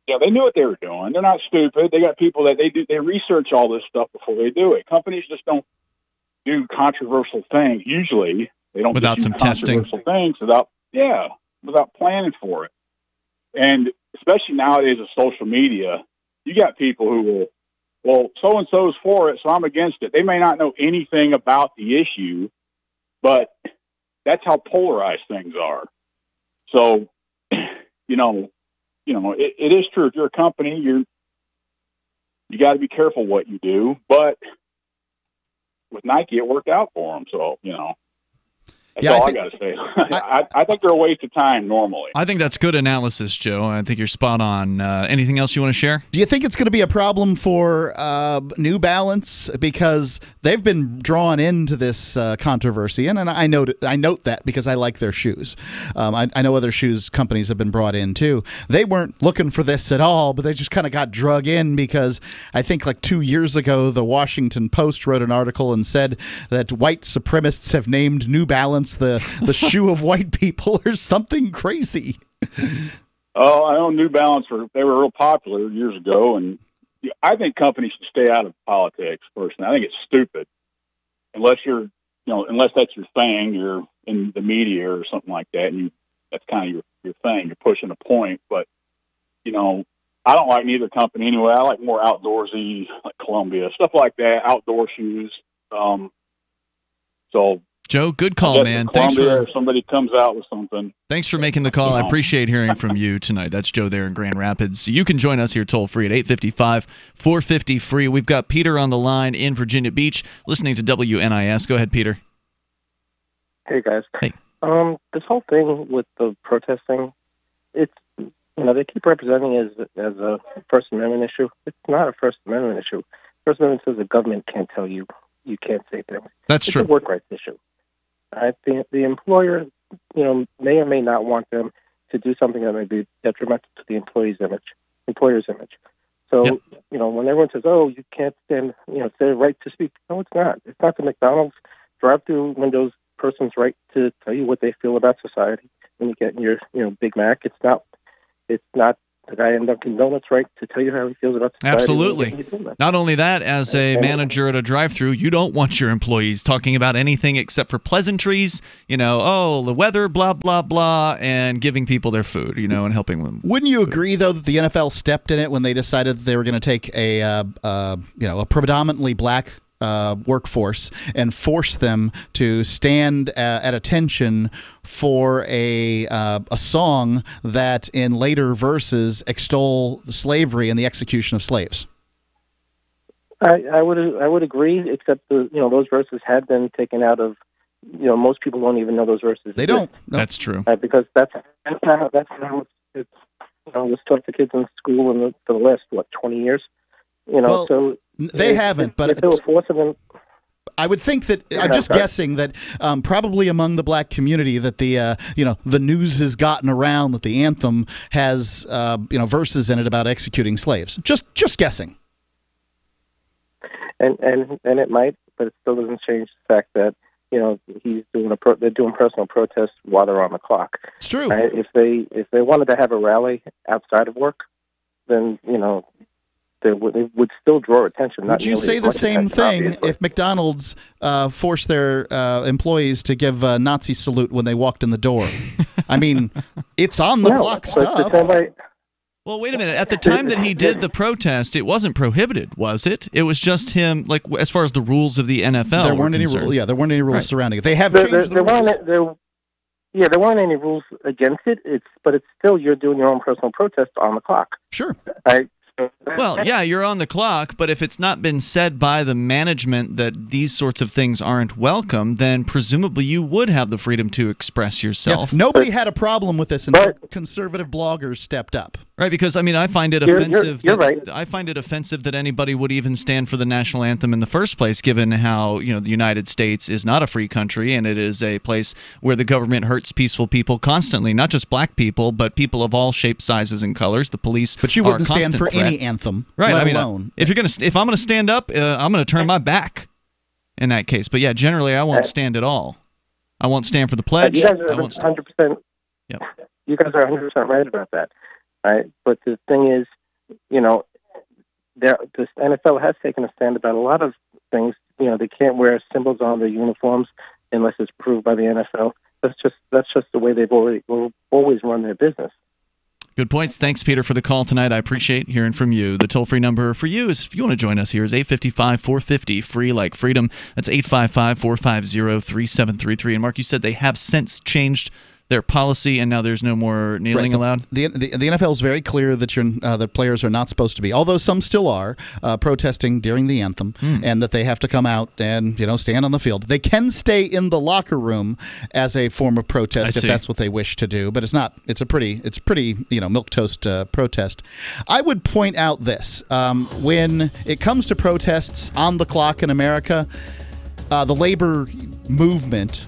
they knew what they were doing. They're not stupid. They got people that they research all this stuff before they do it. Companies just don't do controversial things. Usually, they don't without some testing things without planning for it. And especially nowadays with social media, you got people who will, well, so-and-so's for it, so I'm against it. They may not know anything about the issue, but that's how polarized things are. So, it is true. If you're a company, you got to be careful what you do. But with Nike, it worked out for them. So, that's all I got to say. I think they're a waste of time normally. I think that's good analysis, Joe. I think you're spot on. Anything else you want to share? Do you think it's going to be a problem for New Balance because they've been drawn into this controversy? And I note that because I like their shoes. I know other shoes companies have been brought in too. They weren't looking for this at all, but they just kind of got drug in because I think like 2 years ago, the Washington Post wrote an article and said that white supremacists have named New Balance the shoe of white people or something crazy. Oh, I know New Balance they were real popular years ago, and I think companies should stay out of politics. Personally, I think it's stupid unless unless that's your thing. You're in the media or something like that, and that's kind of your thing. You're pushing a point, but I don't like neither company anyway. I like more outdoorsy, like Columbia stuff like that, outdoor shoes. So. Joe, good call, man. Thanks for somebody comes out with something. Thanks for making the call. I appreciate hearing from you tonight. That's Joe there in Grand Rapids. You can join us here toll free at 855-450-FREE. We've got Peter on the line in Virginia Beach listening to WNIS. Go ahead, Peter. Hey, guys. Hey. This whole thing with the protesting, it's they keep representing it as a First Amendment issue. It's not a First Amendment issue. First Amendment says the government can't tell you can't say things. That's true. It's a work rights issue. The employer, may or may not want them to do something that may be detrimental to the employer's image. So, when everyone says, "Oh, you can't stand, say right to speak," no, it's not. It's not the McDonald's drive-through windows person's right to tell you what they feel about society when you get your, Big Mac. It's not the guy in Dunkin' Donuts right to tell you how he feels about society. Absolutely. Not only that, as a manager at a drive-thru, you don't want your employees talking about anything except for pleasantries, the weather, blah, blah, blah, and giving people their food, and helping them. Wouldn't you agree, though, that the NFL stepped in it when they decided they were going to take a predominantly black workforce and force them to stand at attention for a song that in later verses extol slavery and the execution of slaves? I would agree, except those verses had been taken out of. Most people don't even know those verses. They don't. No. That's true. Because that's how it's was taught to kids in school for the last 20 years. So they haven't, but I would think that I'm just guessing that probably among the black community that the news has gotten around that the anthem has verses in it about executing slaves. Just guessing. And it might, but it still doesn't change the fact that they're doing personal protests while they're on the clock. It's true. Right? If they wanted to have a rally outside of work, then they would still draw attention. Would you say the same thing obviously if McDonald's forced their employees to give a Nazi salute when they walked in the door? I mean, it's on the clock stuff. Well, wait a minute. At the time that he did the protest, it wasn't prohibited, was it? It was just him, like, as far as the rules of the NFL. There weren't any rules. Yeah, there weren't any rules surrounding it. They have changed the rules. There weren't any rules against it. But it's still you're doing your own personal protest on the clock. Sure. Well, yeah, you're on the clock, but if it's not been said by the management that these sorts of things aren't welcome, then presumably you would have the freedom to express yourself. Yeah, nobody had a problem with this until conservative bloggers stepped up. Right, because, I mean, I find it offensive. You're right. I find it offensive that anybody would even stand for the national anthem in the first place, given how, the United States is not a free country, and it is a place where the government hurts peaceful people constantly, not just black people, but people of all shapes, sizes, and colors. The police But you are a wouldn't stand constant for threat. any anthem, right? let I mean, alone. if I'm gonna stand up, I'm gonna turn my back in that case. But yeah, generally, I won't stand at all. I won't stand for the pledge. You guys are I won't 100%. Yep. You guys are 100% right about that, right? But the thing is, the NFL has taken a stand about a lot of things. They can't wear symbols on their uniforms unless it's approved by the NFL. That's just the way they've always run their business. Good points. Thanks, Peter, for the call tonight. I appreciate hearing from you. The toll-free number for you is, if you want to join us here, is 855-450, free like freedom. That's 855-450-3733. And Mark, you said they have since changed their policy, and now there's no more kneeling allowed? The NFL is very clear that the players are not supposed to be, although some still are, protesting during the anthem, and that they have to come out and stand on the field. They can stay in the locker room as a form of protest if that's what they wish to do, but it's not. It's pretty milquetoast protest. I would point out this: when it comes to protests on the clock in America, the labor movement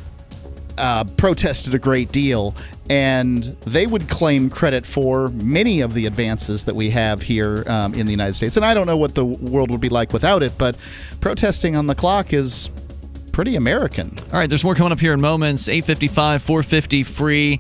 protested a great deal, and they would claim credit for many of the advances that we have here in the United States. And I don't know what the world would be like without it, but protesting on the clock is pretty American. All right, there's more coming up here in moments. 855-450, free.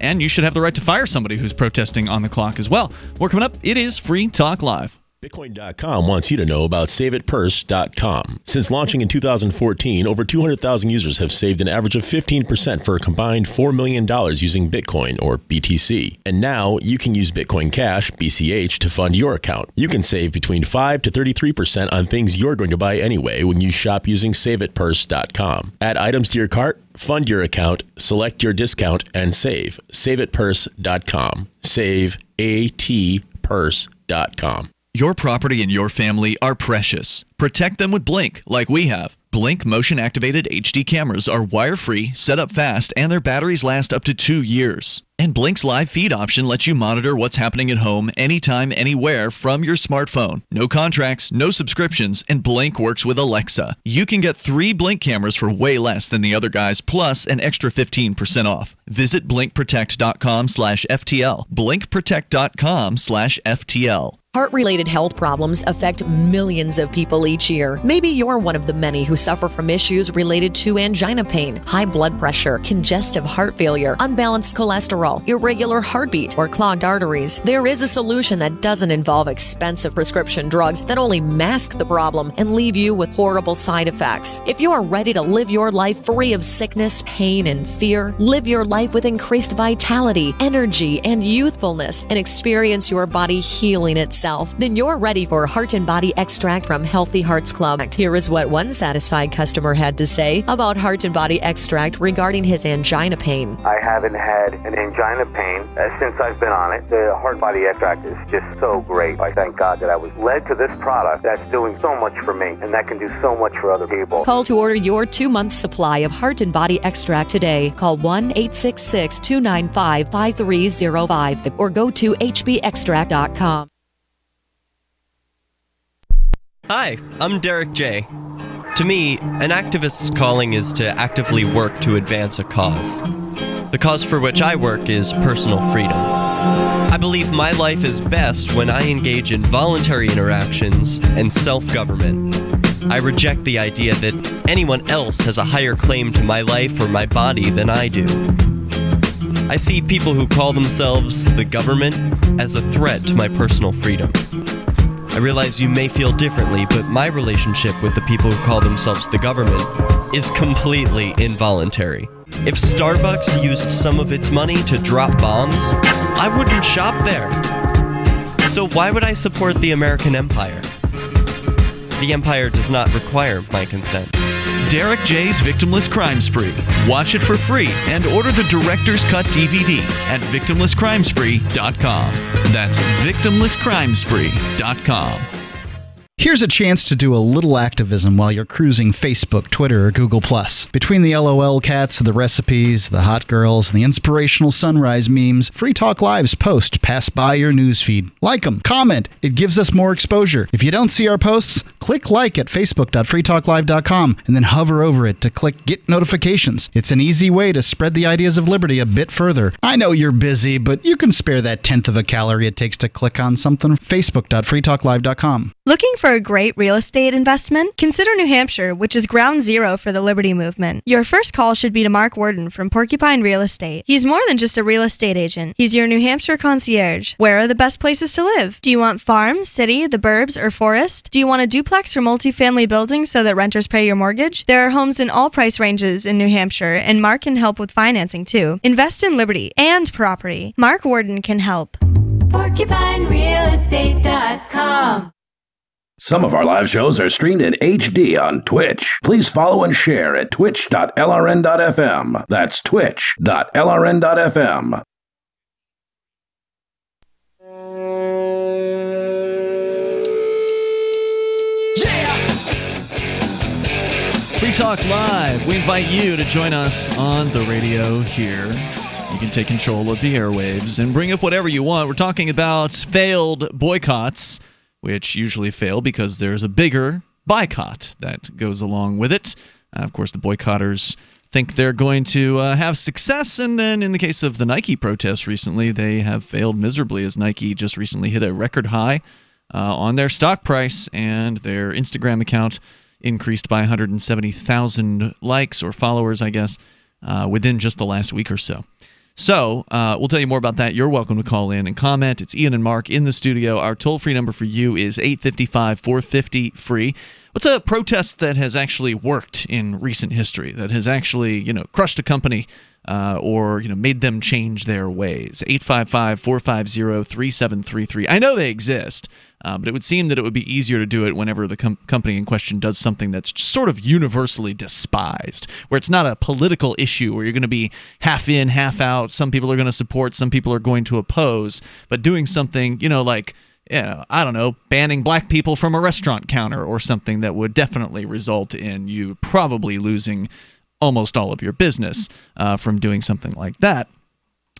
And you should have the right to fire somebody who's protesting on the clock as well. More coming up. It is Free Talk Live. Bitcoin.com wants you to know about SaveItPurse.com. Since launching in 2014, over 200,000 users have saved an average of 15% for a combined $4 million using Bitcoin, or BTC. And now you can use Bitcoin Cash, BCH, to fund your account. You can save between 5 to 33% on things you're going to buy anyway when you shop using SaveItPurse.com. Add items to your cart, fund your account, select your discount, and save. SaveItPurse.com. Save ATPurse.com. Your property and your family are precious. Protect them with Blink, like we have. Blink motion-activated HD cameras are wire-free, set up fast, and their batteries last up to 2 years. And Blink's live feed option lets you monitor what's happening at home, anytime, anywhere, from your smartphone. No contracts, no subscriptions, and Blink works with Alexa. You can get 3 Blink cameras for way less than the other guys, plus an extra 15% off. Visit blinkprotect.com/FTL. blinkprotect.com/FTL. Heart-related health problems affect millions of people each year. Maybe you're one of the many who suffer from issues related to angina pain, high blood pressure, congestive heart failure, unbalanced cholesterol, irregular heartbeat, or clogged arteries. There is a solution that doesn't involve expensive prescription drugs that only mask the problem and leave you with horrible side effects. If you are ready to live your life free of sickness, pain, and fear, live your life with increased vitality, energy, and youthfulness, and experience your body healing itself, then you're ready for Heart and Body Extract from Healthy Hearts Club. Here is what one satisfied customer had to say about Heart and Body Extract regarding his angina pain. I haven't had an angina pain since I've been on it. The Heart Body Extract is just so great. I thank God that I was led to this product that's doing so much for me and that can do so much for other people. Call to order your 2-month supply of Heart and Body Extract today. Call 1-866-295-5305 or go to hbextract.com. Hi, I'm Derek J. To me, an activist's calling is to actively work to advance a cause. The cause for which I work is personal freedom. I believe my life is best when I engage in voluntary interactions and self-government. I reject the idea that anyone else has a higher claim to my life or my body than I do. I see people who call themselves the government as a threat to my personal freedom. I realize you may feel differently, but my relationship with the people who call themselves the government is completely involuntary. If Starbucks used some of its money to drop bombs, I wouldn't shop there. So why would I support the American empire? The empire does not require my consent. Derek J's Victimless Crime Spree. Watch it for free and order the Director's Cut DVD at victimlesscrimespree.com. That's victimlesscrimespree.com. Here's a chance to do a little activism while you're cruising Facebook, Twitter, or Google+. Between the LOL cats, the recipes, the hot girls, and the inspirational sunrise memes, Free Talk Live's posts pass by your newsfeed. Like them, comment. It gives us more exposure. If you don't see our posts, click like at facebook.freetalklive.com and then hover over it to click Get Notifications. It's an easy way to spread the ideas of liberty a bit further. I know you're busy, but you can spare that 1/10 of a calorie it takes to click on something. facebook.freetalklive.com. Looking for a great real estate investment? Consider New Hampshire, which is ground zero for the Liberty Movement. Your first call should be to Mark Worden from Porcupine Real Estate. He's more than just a real estate agent. He's your New Hampshire concierge. Where are the best places to live? Do you want farm, city, the burbs, or forest? Do you want a duplex or multifamily building so that renters pay your mortgage? There are homes in all price ranges in New Hampshire, and Mark can help with financing too. Invest in liberty and property. Mark Worden can help. PorcupineRealEstate.com. Some of our live shows are streamed in HD on Twitch. Please follow and share at twitch.lrn.fm. That's twitch.lrn.fm. Free Talk Live. We invite you to join us on the radio here. You can take control of the airwaves and bring up whatever you want. We're talking about failed boycotts, which usually fail because there's a bigger boycott that goes along with it. Of course, the boycotters think they're going to have success, and then in the case of the Nike protests recently, they have failed miserably as Nike just recently hit a record high on their stock price, and their Instagram account increased by 170,000 likes or followers, I guess, within just the last week or so. So we'll tell you more about that. You're welcome to call in and comment. It's Ian and Mark in the studio. Our toll-free number for you is 855-450-FREE. What's a protest that has actually worked in recent history, that has actually, crushed a company or, made them change their ways? 855-450-3733. I know they exist, but it would seem that it would be easier to do it whenever the company in question does something that's just sort of universally despised, where it's not a political issue where you're going to be half in, half out. Some people are going to support, some people are going to oppose, but doing something, I don't know, banning black people from a restaurant counter or something that would definitely result in you probably losing almost all of your business from doing something like that.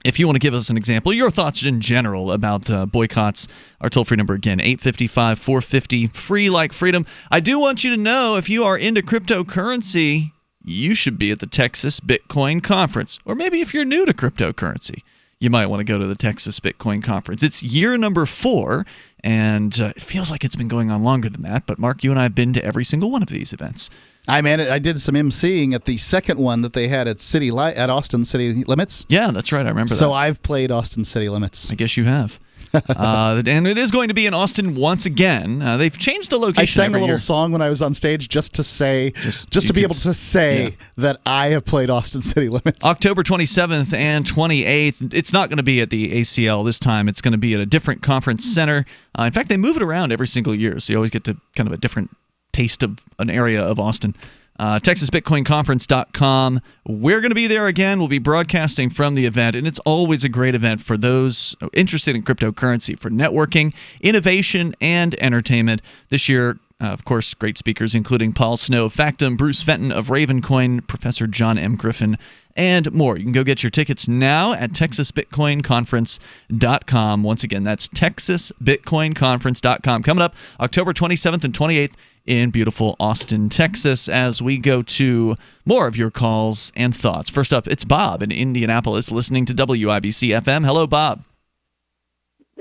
If you want to give us an example, your thoughts in general about boycotts, our toll-free number again, 855-450-FREE like freedom. I do want you to know, if you are into cryptocurrency, you should be at the Texas Bitcoin Conference. Or maybe if you're new to cryptocurrency, you might want to go to the Texas Bitcoin Conference. It's year number 4, and it feels like it's been going on longer than that. But Mark, you and I have been to every single one of these events. I did some emceeing at the second one that they had at at Austin City Limits. Yeah, that's right. I remember that. So I've played Austin City Limits. I guess you have. And it is going to be in Austin once again. They've changed the location. I sang every a little year. song when I was on stage just to say, just to be able to say that I have played Austin City Limits. October 27th and 28th. It's not going to be at the ACL this time. It's going to be at a different conference center. In fact, they move it around every single year, so you always get to kind of a different taste of an area of Austin. TexasBitcoinConference.com. We're going to be there again. We'll be broadcasting from the event, and it's always a great event for those interested in cryptocurrency, for networking, innovation, and entertainment. This year, of course, great speakers including Paul Snow of Factum, Bruce Fenton of Ravencoin, Professor John M. Griffin, and more. You can go get your tickets now at TexasBitcoinConference.com. Once again, that's TexasBitcoinConference.com. Coming up October 27th and 28th in beautiful Austin, Texas, as we go to more of your calls and thoughts. First up, it's Bob in Indianapolis listening to WIBC FM. Hello, Bob.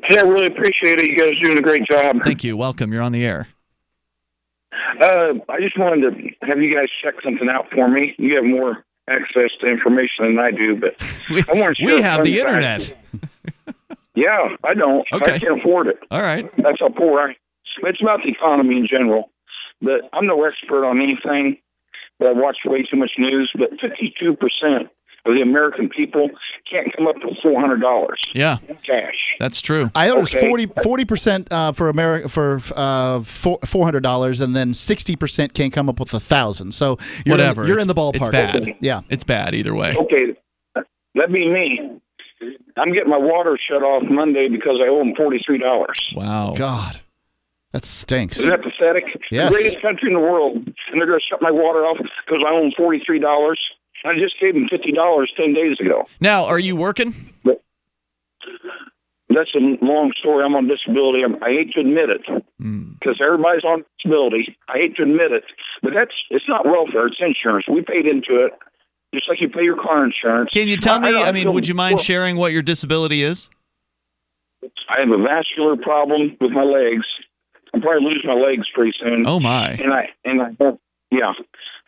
Yeah, I really appreciate it. You guys are doing a great job. Thank you. Welcome. You're on the air. I just wanted to have you guys check something out for me. You have more access to information than I do, but I want to share. We have the internet. Yeah, I don't. Okay. I can't afford it. All right. That's how poor I am. It's about the economy in general. But I'm no expert on anything. But I watch way too much news. But 52% of the American people can't come up with $400. Yeah, cash. That's true. I heard it's 40% for America for $400, and then 60% can't come up with $1,000. So you're in the ballpark. It's bad. Okay. Yeah, it's bad either way. Okay, that'd be me. I'm getting my water shut off Monday because I owe them $43. Wow. God, that stinks. Isn't that pathetic? Yes. The greatest country in the world, and they're going to shut my water off because I owe them $43. I just gave them $50 10 days ago. Now, are you working? That's a long story. I'm on disability. I hate to admit it because everybody's on disability. I hate to admit it, but it's not welfare. It's insurance. We paid into it, just like you pay your car insurance. Can you tell me? I mean, would you mind sharing what your disability is? I have a vascular problem with my legs. I'm probably losing my legs pretty soon. Oh my! And I yeah,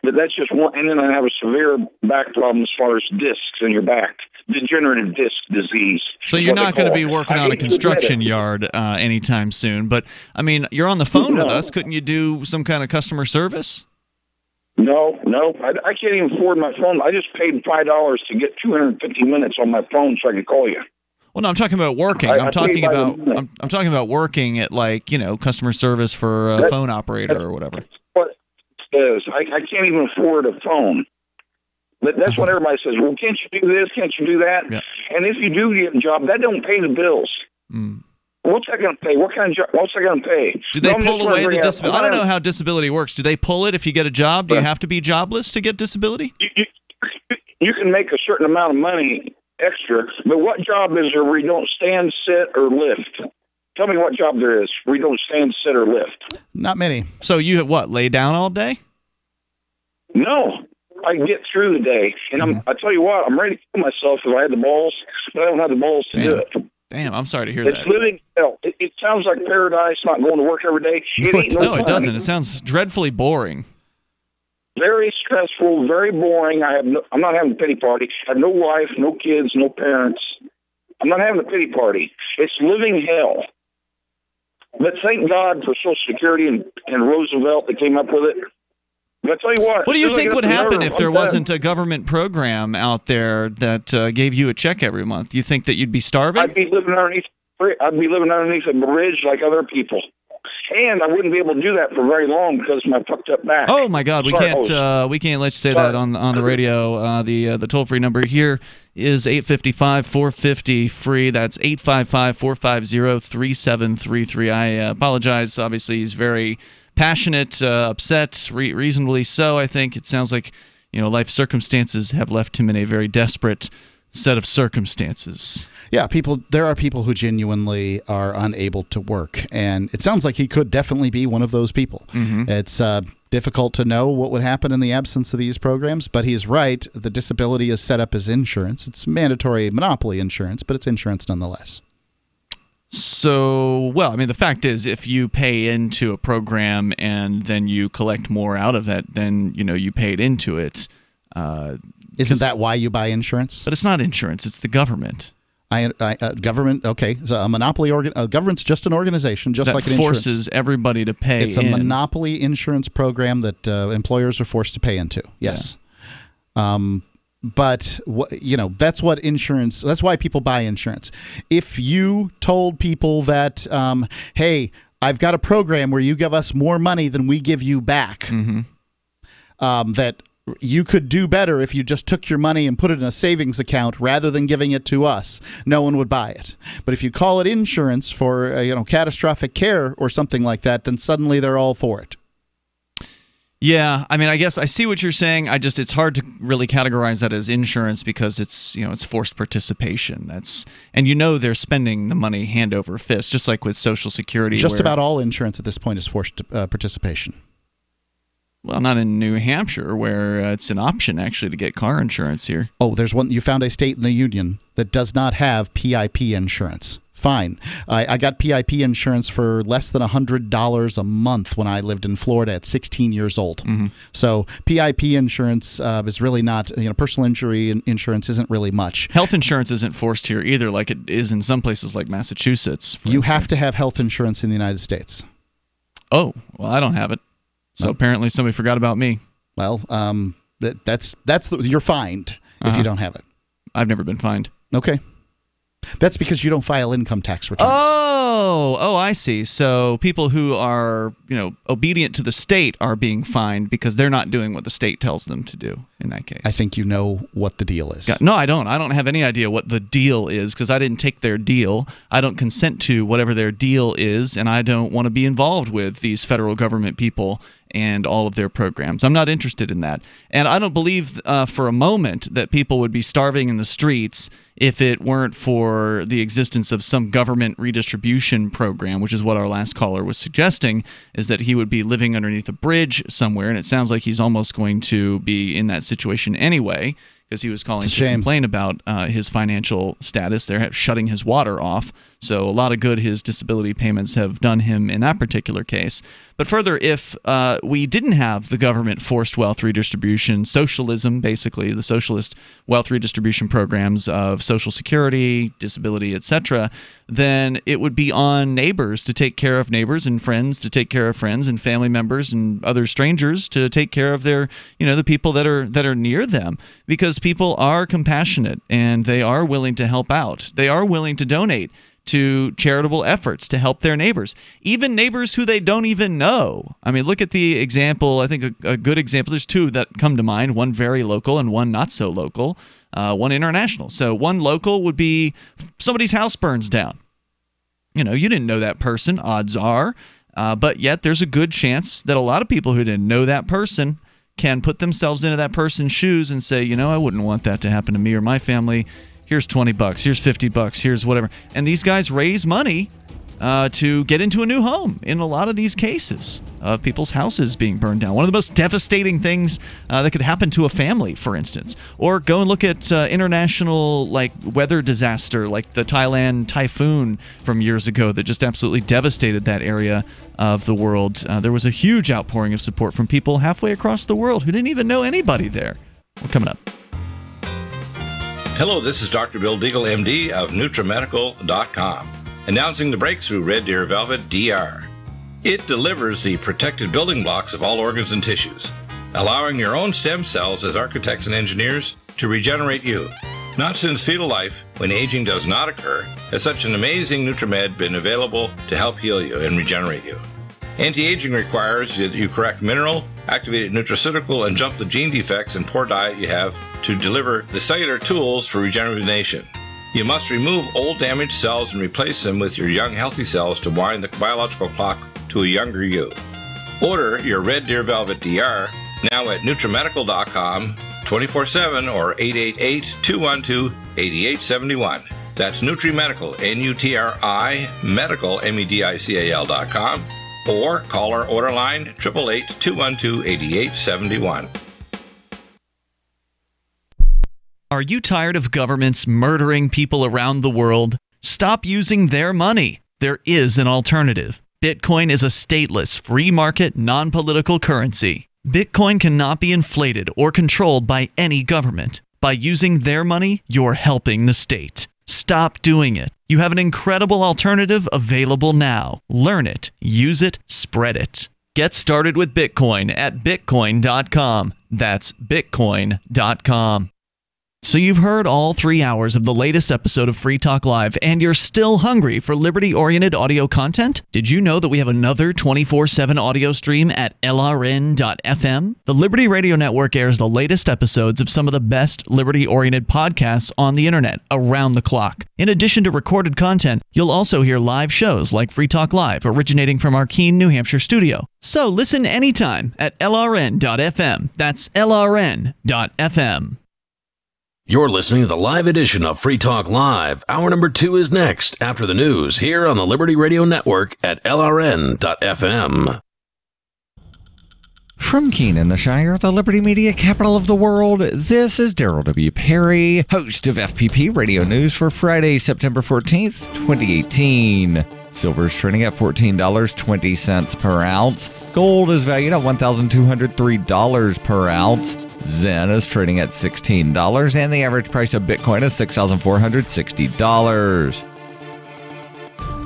but that's just one. And then I have a severe back problem as far as discs in your back, degenerative disc disease. So you're not going to be working on a construction yard anytime soon. But I mean, you're on the phone with us. Couldn't you do some kind of customer service? No, I can't even afford my phone. I just paid $5 to get 250 minutes on my phone so I could call you. Well, no, I'm talking about working. I'm talking about working at, like, customer service for a phone operator or whatever. What it is. I can't even afford a phone. But that's what everybody says. Well, can't you do this? Can't you do that? Yeah. And if you do get a job, that don't pay the bills. What's that going to pay? What kind of job? What's that going to pay? Do they pull away the disability? I don't know how disability works. Do they pull it if you get a job? Do you have to be jobless to get disability? You can make a certain amount of money extra, but what job is there where you don't stand, sit, or lift? Tell me what job there is where you don't stand, sit, or lift. Not many. So you have what? Lay down all day? No, I can get through the day, and I tell you what, I'm ready to kill myself if I had the balls, but I don't have the balls to do it. Damn, I'm sorry to hear it's that. Living hell. It sounds like paradise. Not going to work every day. No, it doesn't. It sounds dreadfully boring. Very stressful, very boring. I'm not having a pity party. I have no wife, no kids, no parents. I'm not having a pity party. It's living hell. But thank God for Social Security and Roosevelt that came up with it. But I tell you what. What do you think would happen if there wasn't a government program out there that gave you a check every month? You think that you'd be starving? I'd be living underneath a bridge like other people. And I wouldn't be able to do that for very long because of my fucked up back. Oh my God, we can't let you say that on the radio. The toll free number here is 855-450-FREE. That's 855-450-3733. I apologize. Obviously, he's very passionate, upset, reasonably so. I think it sounds like life circumstances have left him in a very desperate set of circumstances. Yeah, there are people who genuinely are unable to work, and it sounds like he could definitely be one of those people. It's difficult to know what would happen in the absence of these programs, but he's right. The disability is set up as insurance. It's mandatory monopoly insurance, but it's insurance nonetheless. So, well, I mean, the fact is, if you pay into a program and then you collect more out of it, then you paid into it. Isn't that why you buy insurance? But it's not insurance; it's the government. Government. Okay, so a monopoly government's just an organization, just like an insurance. Forces everybody to pay. It's a monopoly insurance program that employers are forced to pay into. Yes. Yeah. But that's what insurance. That's why people buy insurance. If you told people that, hey, I've got a program where you give us more money than we give you back, that you could do better if you just took your money and put it in a savings account rather than giving it to us, no one would buy it. But if you call it insurance for catastrophic care or something like that, then suddenly they're all for it. Yeah, I mean, I guess I see what you're saying. It's hard to really categorize that as insurance because it's it's forced participation. And they're spending the money hand over fist, just like with Social Security. Just about all insurance at this point is forced participation. Well, not in New Hampshire, where it's an option actually to get car insurance here. Oh, there's one. You found a state in the union that does not have PIP insurance. Fine. I got PIP insurance for less than $100 a month when I lived in Florida at 16 years old. So PIP insurance is really not, personal injury insurance isn't really much. Health insurance isn't forced here either, like it is in some places like Massachusetts. You have to have health insurance in the United States. Oh, well, I don't have it. So apparently somebody forgot about me. Well, you're fined if you don't have it. I've never been fined. Okay. That's because you don't file income tax returns. Oh, I see. So people who are, obedient to the state are being fined because they're not doing what the state tells them to do in that case. I think you know what the deal is. No, I don't. I don't have any idea what the deal is because I didn't take their deal. I don't consent to whatever their deal is, and I don't want to be involved with these federal government people and all of their programs. I'm not interested in that. And I don't believe for a moment that people would be starving in the streets if it weren't for the existence of some government redistribution program, which is what our last caller was suggesting, is that he would be living underneath a bridge somewhere. And it sounds like he's almost going to be in that situation anyway, because he was calling to complain about his financial status. They're shutting his water off. So a lot of good his disability payments have done him in that particular case. But further, if we didn't have the government forced wealth redistribution, socialism, basically, the socialist wealth redistribution programs of Social Security, disability, etc., then it would be on neighbors to take care of neighbors and friends to take care of friends and family members and other strangers to take care of their, the people that are near them, because people are compassionate and they are willing to help out. They are willing to donate to charitable efforts to help their neighbors, even neighbors who they don't even know. I mean, look at the example. I think a good example, there's two that come to mind, one very local and one not so local, one international. So one local would be somebody's house burns down. You didn't know that person, odds are, but yet there's a good chance that a lot of people who didn't know that person can put themselves into that person's shoes and say, I wouldn't want that to happen to me or my family. Here's $20, here's $50, here's whatever. And these guys raise money to get into a new home in a lot of these cases of people's houses being burned down. One of the most devastating things that could happen to a family, for instance. Or go and look at international weather disaster like the Thailand typhoon from years ago that just absolutely devastated that area of the world. There was a huge outpouring of support from people halfway across the world who didn't even know anybody there. We're coming up. Hello, this is Dr. Bill Deagle, MD of NutriMedical.com, announcing the breakthrough Red Deer Velvet DR. It delivers the protected building blocks of all organs and tissues, allowing your own stem cells as architects and engineers to regenerate you. Not since fetal life, when aging does not occur, has such an amazing NutriMed been available to help heal you and regenerate you. Anti-aging requires that you correct mineral, activated nutraceutical, and jump the gene defects and poor diet you have to deliver the cellular tools for regeneration. You must remove old damaged cells and replace them with your young healthy cells to wind the biological clock to a younger you. Order your Red Deer Velvet DR now at NutriMedical.com 24/7 or 888-212-8871. That's NutriMedical, N-U-T-R-I, Medical, MEDICAL.com. Or call our order line 888-212-8871. Are you tired of governments murdering people around the world? Stop using their money. There is an alternative. Bitcoin is a stateless, free market, non-political currency. Bitcoin cannot be inflated or controlled by any government. By using their money, you're helping the state. Stop doing it. You have an incredible alternative available now. Learn it, use it, spread it. Get started with Bitcoin at Bitcoin.com. That's Bitcoin.com. So you've heard all 3 hours of the latest episode of Free Talk Live, and you're still hungry for liberty-oriented audio content? Did you know that we have another 24/7 audio stream at LRN.FM? The Liberty Radio Network airs the latest episodes of some of the best liberty-oriented podcasts on the internet around the clock. In addition to recorded content, you'll also hear live shows like Free Talk Live, originating from our Keene, New Hampshire studio. So listen anytime at LRN.FM. That's LRN.FM. You're listening to the live edition of Free Talk Live. Hour number 2 is next, after the news, here on the Liberty Radio Network at LRN.FM. From Keene in the Shire, the Liberty Media capital of the world, this is Darryl W. Perry, host of FPP Radio News for Friday, September 14th, 2018. Silver is trading at $14.20 per ounce. Gold is valued at $1,203 per ounce. Zen is trading at $16, and the average price of Bitcoin is $6,460.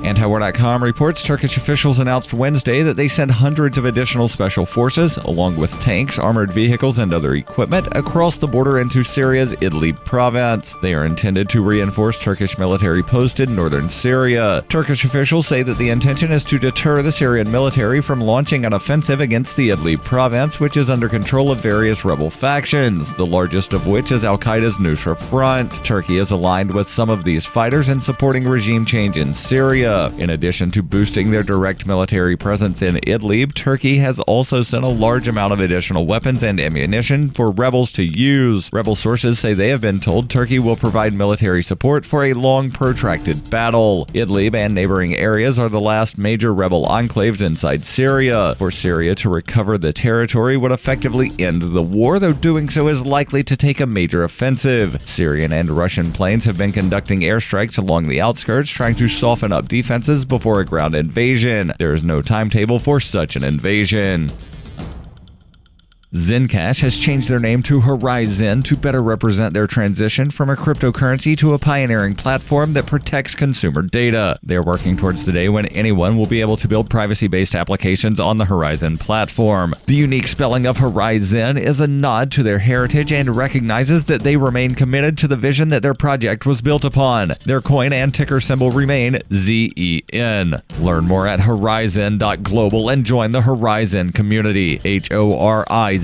Antiwar.com reports Turkish officials announced Wednesday that they sent hundreds of additional special forces, along with tanks, armored vehicles, and other equipment, across the border into Syria's Idlib province. They are intended to reinforce Turkish military posts in northern Syria. Turkish officials say that the intention is to deter the Syrian military from launching an offensive against the Idlib province, which is under control of various rebel factions, the largest of which is Al-Qaeda's Nusra Front. Turkey is aligned with some of these fighters in supporting regime change in Syria. In addition to boosting their direct military presence in Idlib, Turkey has also sent a large amount of additional weapons and ammunition for rebels to use. Rebel sources say they have been told Turkey will provide military support for a long, protracted battle. Idlib and neighboring areas are the last major rebel enclaves inside Syria. For Syria to recover the territory would effectively end the war, though doing so is likely to take a major offensive. Syrian and Russian planes have been conducting airstrikes along the outskirts, trying to soften up defenses before a ground invasion. There is no timetable for such an invasion. Zencash has changed their name to Horizon to better represent their transition from a cryptocurrency to a pioneering platform that protects consumer data. They're working towards the day when anyone will be able to build privacy-based applications on the Horizon platform. The unique spelling of Horizon is a nod to their heritage and recognizes that they remain committed to the vision that their project was built upon. Their coin and ticker symbol remain ZEN. Learn more at horizon.global and join the Horizon community. HORIZEN.global.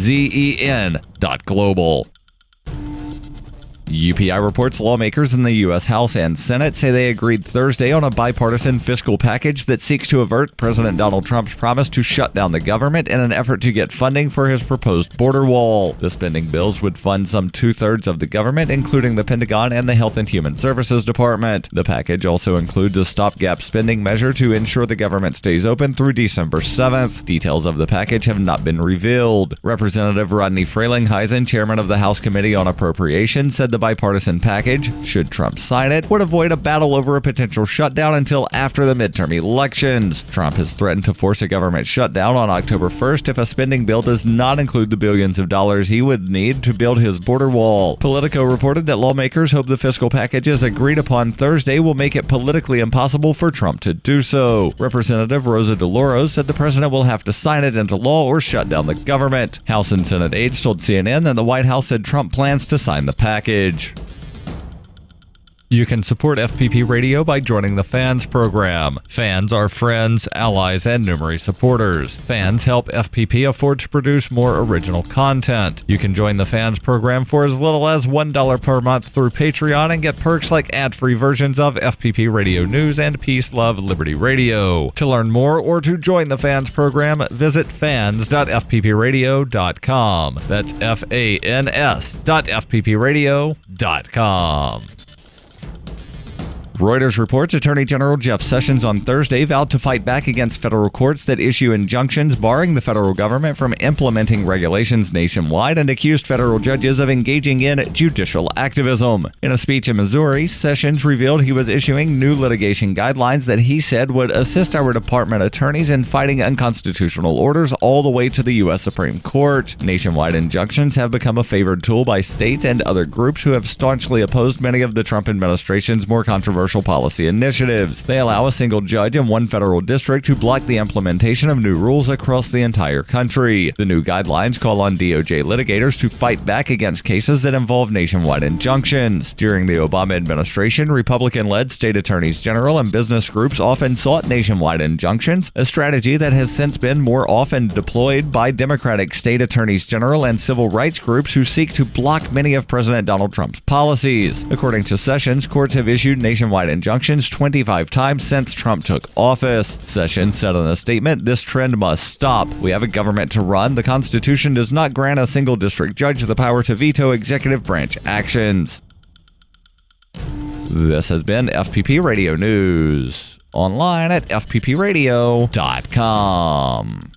UPI reports lawmakers in the U.S. House and Senate say they agreed Thursday on a bipartisan fiscal package that seeks to avert President Donald Trump's promise to shut down the government in an effort to get funding for his proposed border wall. The spending bills would fund some two-thirds of the government, including the Pentagon and the Health and Human Services Department. The package also includes a stopgap spending measure to ensure the government stays open through December 7th. Details of the package have not been revealed. Representative Rodney Frelinghuysen, chairman of the House Committee on Appropriations, said the bipartisan package, should Trump sign it, would avoid a battle over a potential shutdown until after the midterm elections. Trump has threatened to force a government shutdown on October 1st if a spending bill does not include the billions of dollars he would need to build his border wall. Politico reported that lawmakers hope the fiscal packages agreed upon Thursday will make it politically impossible for Trump to do so. Representative Rosa DeLauro said the president will have to sign it into law or shut down the government. House and Senate aides told CNN that the White House said Trump plans to sign the package. You can support FPP Radio by joining the Fans program. Fans are friends, allies, and numerous supporters. Fans help FPP afford to produce more original content. You can join the Fans program for as little as $1 per month through Patreon and get perks like ad-free versions of FPP Radio News and Peace, Love, Liberty Radio. To learn more or to join the Fans program, visit fans.fppradio.com. That's fans.fppradio.com. Reuters reports Attorney General Jeff Sessions on Thursday vowed to fight back against federal courts that issue injunctions barring the federal government from implementing regulations nationwide and accused federal judges of engaging in judicial activism. In a speech in Missouri, Sessions revealed he was issuing new litigation guidelines that he said would assist our department attorneys in fighting unconstitutional orders all the way to the U.S. Supreme Court. Nationwide injunctions have become a favored tool by states and other groups who have staunchly opposed many of the Trump administration's more controversial policy initiatives. They allow a single judge in one federal district to block the implementation of new rules across the entire country. The new guidelines call on DOJ litigators to fight back against cases that involve nationwide injunctions. During the Obama administration, Republican-led state attorneys general and business groups often sought nationwide injunctions, a strategy that has since been more often deployed by Democratic state attorneys general and civil rights groups who seek to block many of President Donald Trump's policies. According to Sessions, courts have issued nationwide injunctions 25 times since Trump took office. Sessions said in a statement, "This trend must stop. We have a government to run. The Constitution does not grant a single district judge the power to veto executive branch actions." This has been FPP Radio News. Online at fppradio.com.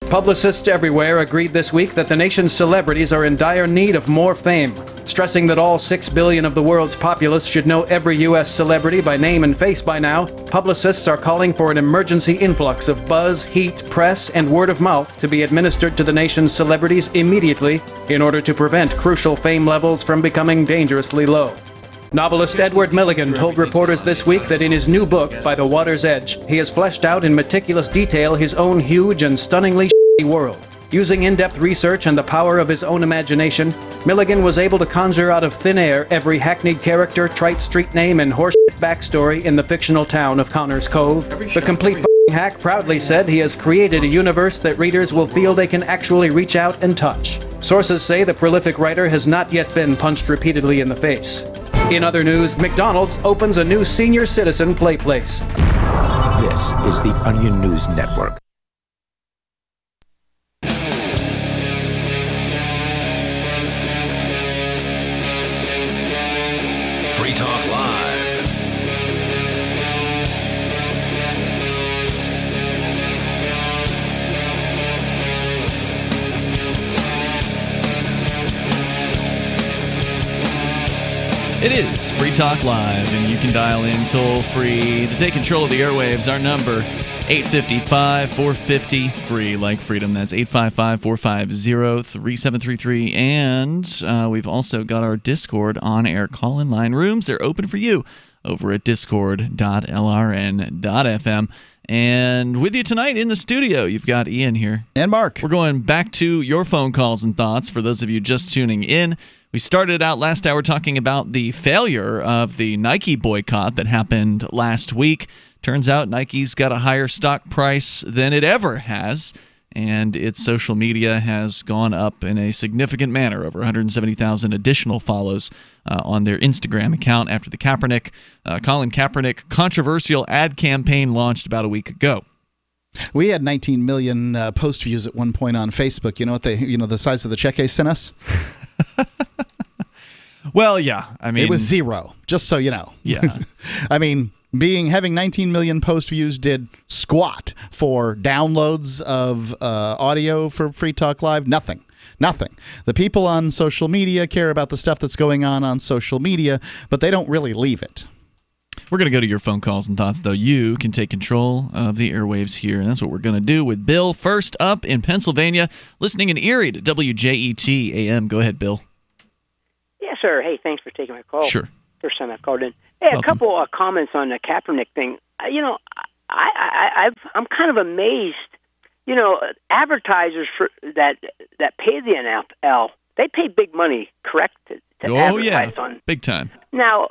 Publicists everywhere agreed this week that the nation's celebrities are in dire need of more fame, stressing that all 6 billion of the world's populace should know every U.S. celebrity by name and face by now. Publicists are calling for an emergency influx of buzz, heat, press, and word of mouth to be administered to the nation's celebrities immediately in order to prevent crucial fame levels from becoming dangerously low. Novelist Edward Milligan told reporters this week that in his new book, By the Water's Edge, he has fleshed out in meticulous detail his own huge and stunningly shitty world. Using in-depth research and the power of his own imagination, Milligan was able to conjure out of thin air every hackneyed character, trite street name, and horseshit backstory in the fictional town of Connors Cove. The complete hack proudly said he has created a universe that readers will feel they can actually reach out and touch. Sources say the prolific writer has not yet been punched repeatedly in the face. In other news, McDonald's opens a new senior citizen play place. This is the Onion News Network. Free Talk Live. It is Free Talk Live, and you can dial in toll-free to take control of the airwaves. Our number, 855-450-FREE, like freedom. That's 855-450-3733. And we've also got our Discord on-air call-in line rooms. They're open for you over at discord.lrn.fm. And with you tonight in the studio, you've got Ian here. And Mark. We're going back to your phone calls and thoughts for those of you just tuning in. We started out last hour talking about the failure of the Nike boycott that happened last week. Turns out Nike's got a higher stock price than it ever has, and its social media has gone up in a significant manner, over 170,000 additional follows on their Instagram account after the Colin Kaepernick controversial ad campaign launched about a week ago. We had 19 million post views at one point on Facebook. You know what the size of the check they sent us? Well, yeah. I mean, it was 0, just so you know. Yeah. I mean, having 19 million post views did squat for downloads of audio for Free Talk Live. Nothing. The people on social media care about the stuff that's going on social media, but they don't really leave it. We're going to go to your phone calls and thoughts, though. You can take control of the airwaves here, and that's what we're going to do with Bill. First up in Pennsylvania, listening in Erie to WJET AM. Go ahead, Bill. Yes, sir. Hey, thanks for taking my call. Sure. First time I've called in. Hey, a couple of comments on the Kaepernick thing. I'm kind of amazed. Advertisers that pay the NFL, they pay big money, correct? To advertise on. Big time. Now,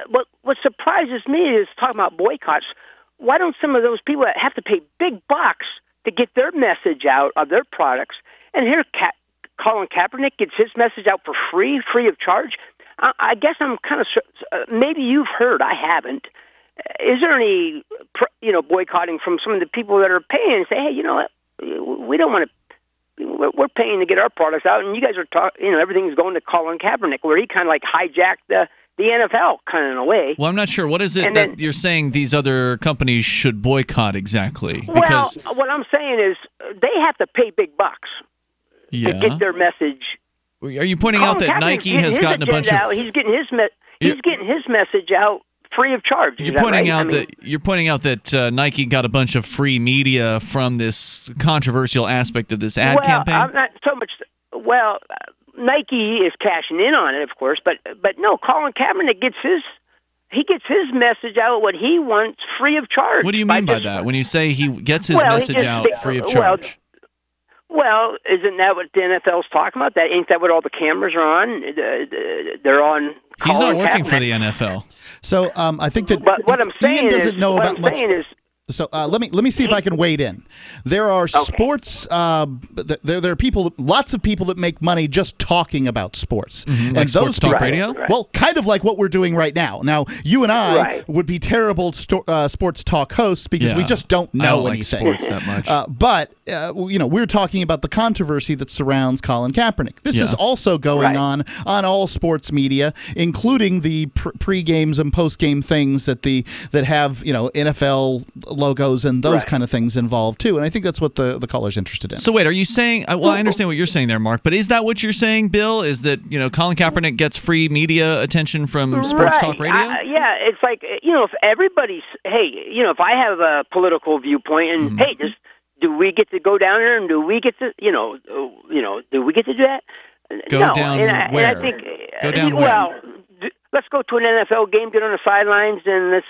what surprises me is talking about boycotts. Why don't some of those people that have to pay big bucks to get their message out of their products, and here Colin Kaepernick gets his message out for free of charge? I guess I'm kind of maybe you've heard. I haven't. Is there any boycotting from some of the people that are paying and say, hey, you know what, we don't want to. We're paying to get our products out, and you guys are talking. Everything's going to Colin Kaepernick, where he kind of like hijacked the NFL kind of in a way. Well, I'm not sure. What is it that you're saying these other companies should boycott exactly? Because what I'm saying is they have to pay big bucks to get their message. Are you pointing out that Nike has gotten a bunch of? He's getting his message out free of charge. You're pointing out that Nike got a bunch of free media from this controversial aspect of this ad campaign. I'm not so much. Well, Nike is cashing in on it, of course, but no, Colin Kaepernick gets his message out what he wants free of charge. What do you mean by that? When you say he gets his message out free of charge? Well, isn't that what the NFL's talking about? Ain't that what all the cameras are on? They're on. He's not working for the NFL. So I think that but what I'm saying Ian doesn't know about much. So let me see if I can wade in. There are sports. There are people, lots of people that make money just talking about sports. Mm-hmm. Like sports talk radio. Well, kind of like what we're doing right now. Now, you and I would be terrible sports talk hosts because we just don't know anything. Like sports that much. But we're talking about the controversy that surrounds Colin Kaepernick. This is also going on all sports media, including the pre-games and post-game things that have NFL logos and those kind of things involved too, and I think that's what the caller's interested in. So wait, are you saying? Well, I understand what you're saying there, Mark, but is that what you're saying, Bill? Is that Colin Kaepernick gets free media attention from sports talk radio? Yeah, it's like if everybody's if I have a political viewpoint and just do we get to go down there and do we get to do we get to do that? Go down where? And I think go down well. where? let's go to an NFL game, get on the sidelines, and let's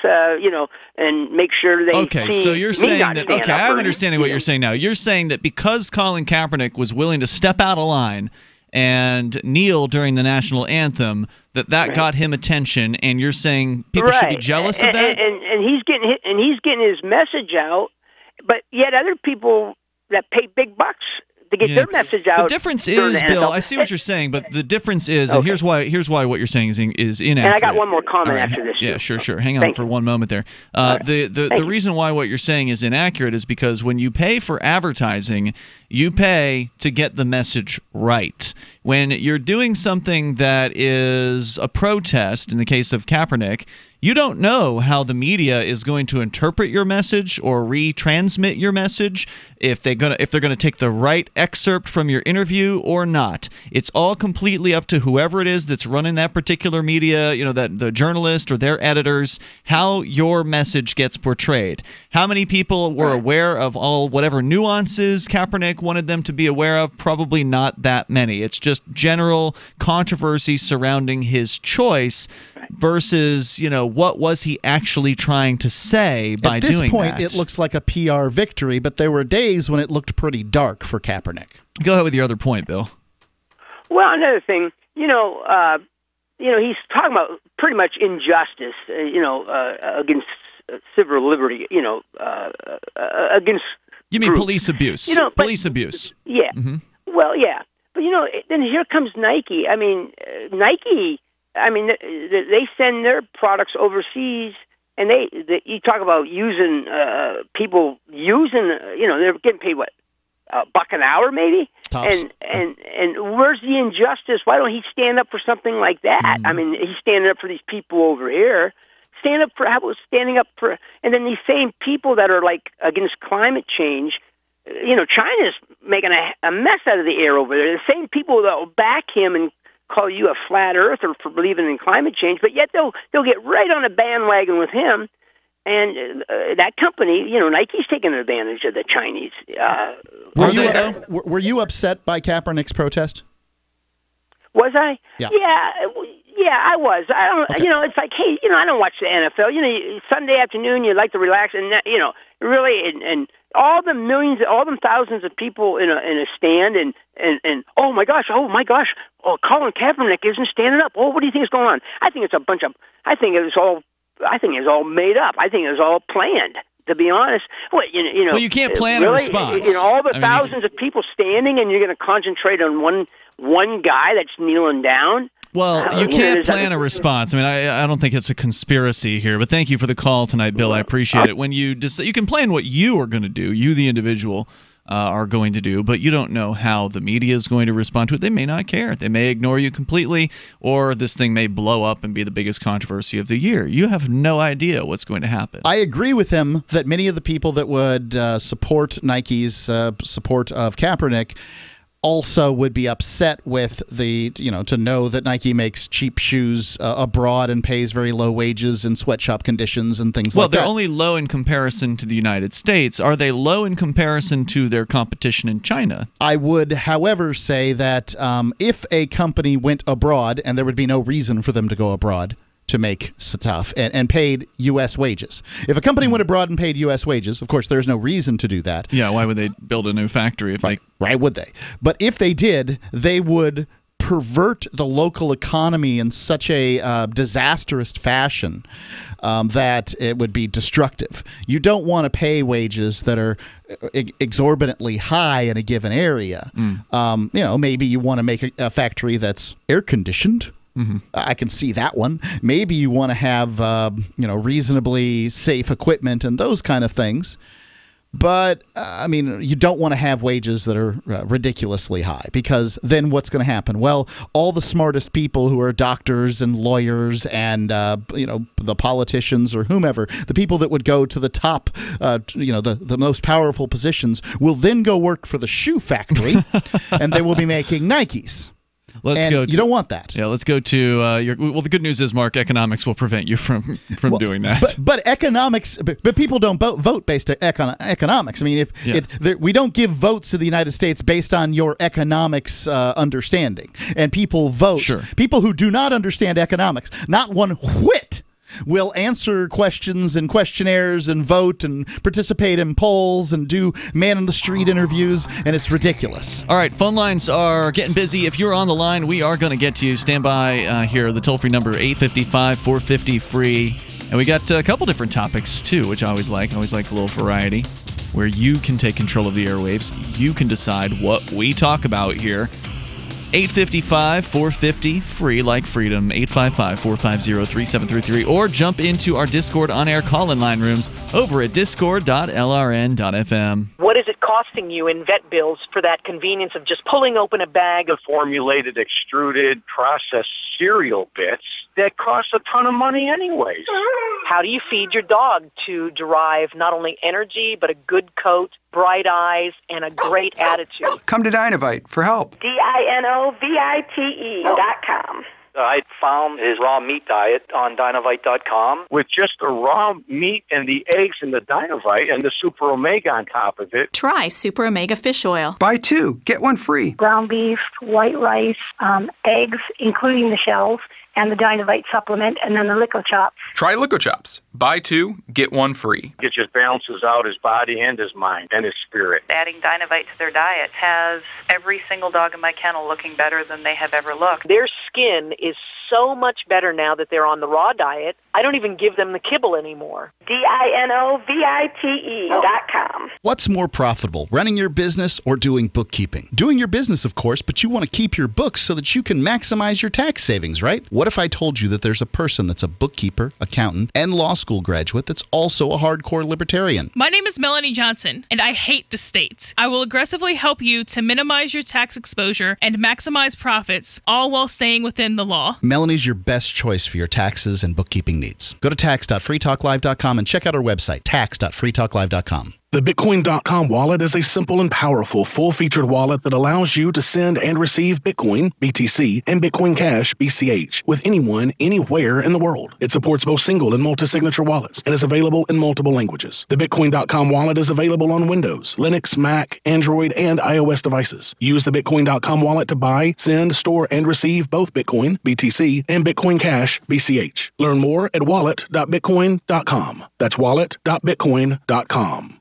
and make sure they see so you're saying that. Okay, I'm understanding what you're saying now. You're saying that because Colin Kaepernick was willing to step out of line and kneel during the national anthem, that got him attention, and you're saying people should be jealous of that. And he's getting his message out, but yet other people that pay big bucks to get their message out. The difference is, Bill, I see what you're saying, but the difference is, and here's why what you're saying is inaccurate. And I got one more comment after this. Yeah, sure. Hang on for one moment there. The reason why what you're saying is inaccurate is because when you pay for advertising, you pay to get the message right. When you're doing something that is a protest, in the case of Kaepernick, you don't know how the media is going to interpret your message or retransmit your message, if they're going to take the right excerpt from your interview or not. It's all completely up to whoever it is that's running that particular media, that the journalist or their editors, how your message gets portrayed. How many people were aware of whatever nuances Kaepernick wanted them to be aware of? Probably not that many. It's just general controversy surrounding his choice versus, what was he actually trying to say by doing that? At this point, it looks like a PR victory, but there were days when it looked pretty dark for Kaepernick. Go ahead with your other point, Bill. Well, another thing, he's talking about pretty much injustice, against civil liberty, against You mean groups. Police abuse. Police abuse. Yeah. Mm-hmm. Well, yeah. But, then here comes Nike. I mean, Nike... they send their products overseas, and you talk about using people using. They're getting paid what, $1 an hour maybe. Tops. And where's the injustice? Why don't he stand up for something like that? I mean, he's standing up for these people over here. How about standing up for? And then these same people that are like against climate change. China's making a mess out of the air over there. The same people that will back him and call you a flat earther for believing in climate change, but yet they'll get right on a bandwagon with him, and that company, Nike's taking advantage of the Chinese. Were you upset by Kaepernick's protest? Was I? Yeah. Yeah, I was. I don't. Okay. It's like, hey, I don't watch the NFL. Sunday afternoon, you like to relax, and really, and all them thousands of people in a stand, and oh my gosh, Colin Kaepernick isn't standing up. Oh, what do you think is going on? I think it's a bunch of. I think it's all made up. I think it was all planned. To be honest, well, you can't plan a response. All the thousands of people standing, and you're going to concentrate on one guy that's kneeling down. Well, you can't plan a response. I mean, I don't think it's a conspiracy here, but thank you for the call tonight, Bill. I appreciate it. When you can plan what you are going to do, you the individual are going to do, but you don't know how the media is going to respond to it. They may not care. They may ignore you completely, or this thing may blow up and be the biggest controversy of the year. You have no idea what's going to happen. I agree with him that many of the people that would support Nike's support of Kaepernick also would be upset with to know that Nike makes cheap shoes abroad and pays very low wages in sweatshop conditions and things like that. Well, they're only low in comparison to the United States. Are they low in comparison to their competition in China? I would, however, say that if a company went abroad, and there would be no reason for them to go abroad to make stuff and paid U.S. wages. If a company went abroad and paid U.S. wages, of course, there's no reason to do that. Yeah, why would they build a new factory if Why would they? But if they did, they would pervert the local economy in such a disastrous fashion that it would be destructive. You don't want to pay wages that are exorbitantly high in a given area. Maybe you want to make a factory that's air-conditioned. Mm-hmm. I can see that one. Maybe you want to have reasonably safe equipment and those kind of things. But, you don't want to have wages that are ridiculously high, because then what's going to happen? Well, all the smartest people who are doctors and lawyers and, the politicians or whomever, the people that would go to the top, the most powerful positions, will then go work for the shoe factory, and they will be making Nikes. You don't want that. Yeah, let's go to well, the good news is, Mark, economics will prevent you from doing that. But economics, but people don't vote based on economics. I mean, we don't give votes to the United States based on your economics understanding. And people vote. Sure. People who do not understand economics, not one whit, will answer questions and questionnaires and vote and participate in polls and do man-on-the-street interviews, and it's ridiculous. All right, phone lines are getting busy. If you're on the line, we are going to get to you. Stand by here. The toll-free number, 855-450-FREE. And we got a couple different topics, too, which I always like. I always like a little variety, where you can take control of the airwaves. You can decide what we talk about here. 855-450-FREE, like freedom, 855-450-3733, or jump into our Discord on-air call-in line rooms over at discord.lrn.fm. What is it costing you in vet bills for that convenience of just pulling open a bag of formulated, extruded, processed cereal bits that cost a ton of money anyways? How do you feed your dog to derive not only energy, but a good coat, bright eyes, and a great attitude? Come to Dynovite for help. DINOVITE.com. I found his raw meat diet on Dynovite.com with just the raw meat and the eggs and the Dynovite and the Super Omega on top of it. Try Super Omega Fish Oil. Buy 2, get 1 free. Ground beef, white rice, eggs, including the shells, and the Dynovite supplement, and then the Lico Chops. Try Lico Chops. Buy 2, get 1 free. It just balances out his body and his mind and his spirit. Adding Dynovite to their diet has every single dog in my kennel looking better than they have ever looked. Their skin is so much better now that they're on the raw diet. I don't even give them the kibble anymore. DINOVITE.com. What's more profitable, running your business or doing bookkeeping? Doing your business, of course, but you want to keep your books so that you can maximize your tax savings, right? What if I told you that there's a person that's a bookkeeper, accountant, and law school graduate that's also a hardcore libertarian? My name is Melanie Johnson, and I hate the state. I will aggressively help you to minimize your tax exposure and maximize profits, all while staying within the law. Melanie's your best choice for your taxes and bookkeeping needs. Go to tax.freetalklive.com and check out our website, tax.freetalklive.com. The Bitcoin.com wallet is a simple and powerful full-featured wallet that allows you to send and receive Bitcoin, BTC, and Bitcoin Cash, BCH, with anyone, anywhere in the world. It supports both single and multi-signature wallets and is available in multiple languages. The Bitcoin.com wallet is available on Windows, Linux, Mac, Android, and iOS devices. Use the Bitcoin.com wallet to buy, send, store, and receive both Bitcoin, BTC, and Bitcoin Cash, BCH. Learn more at wallet.bitcoin.com. That's wallet.bitcoin.com.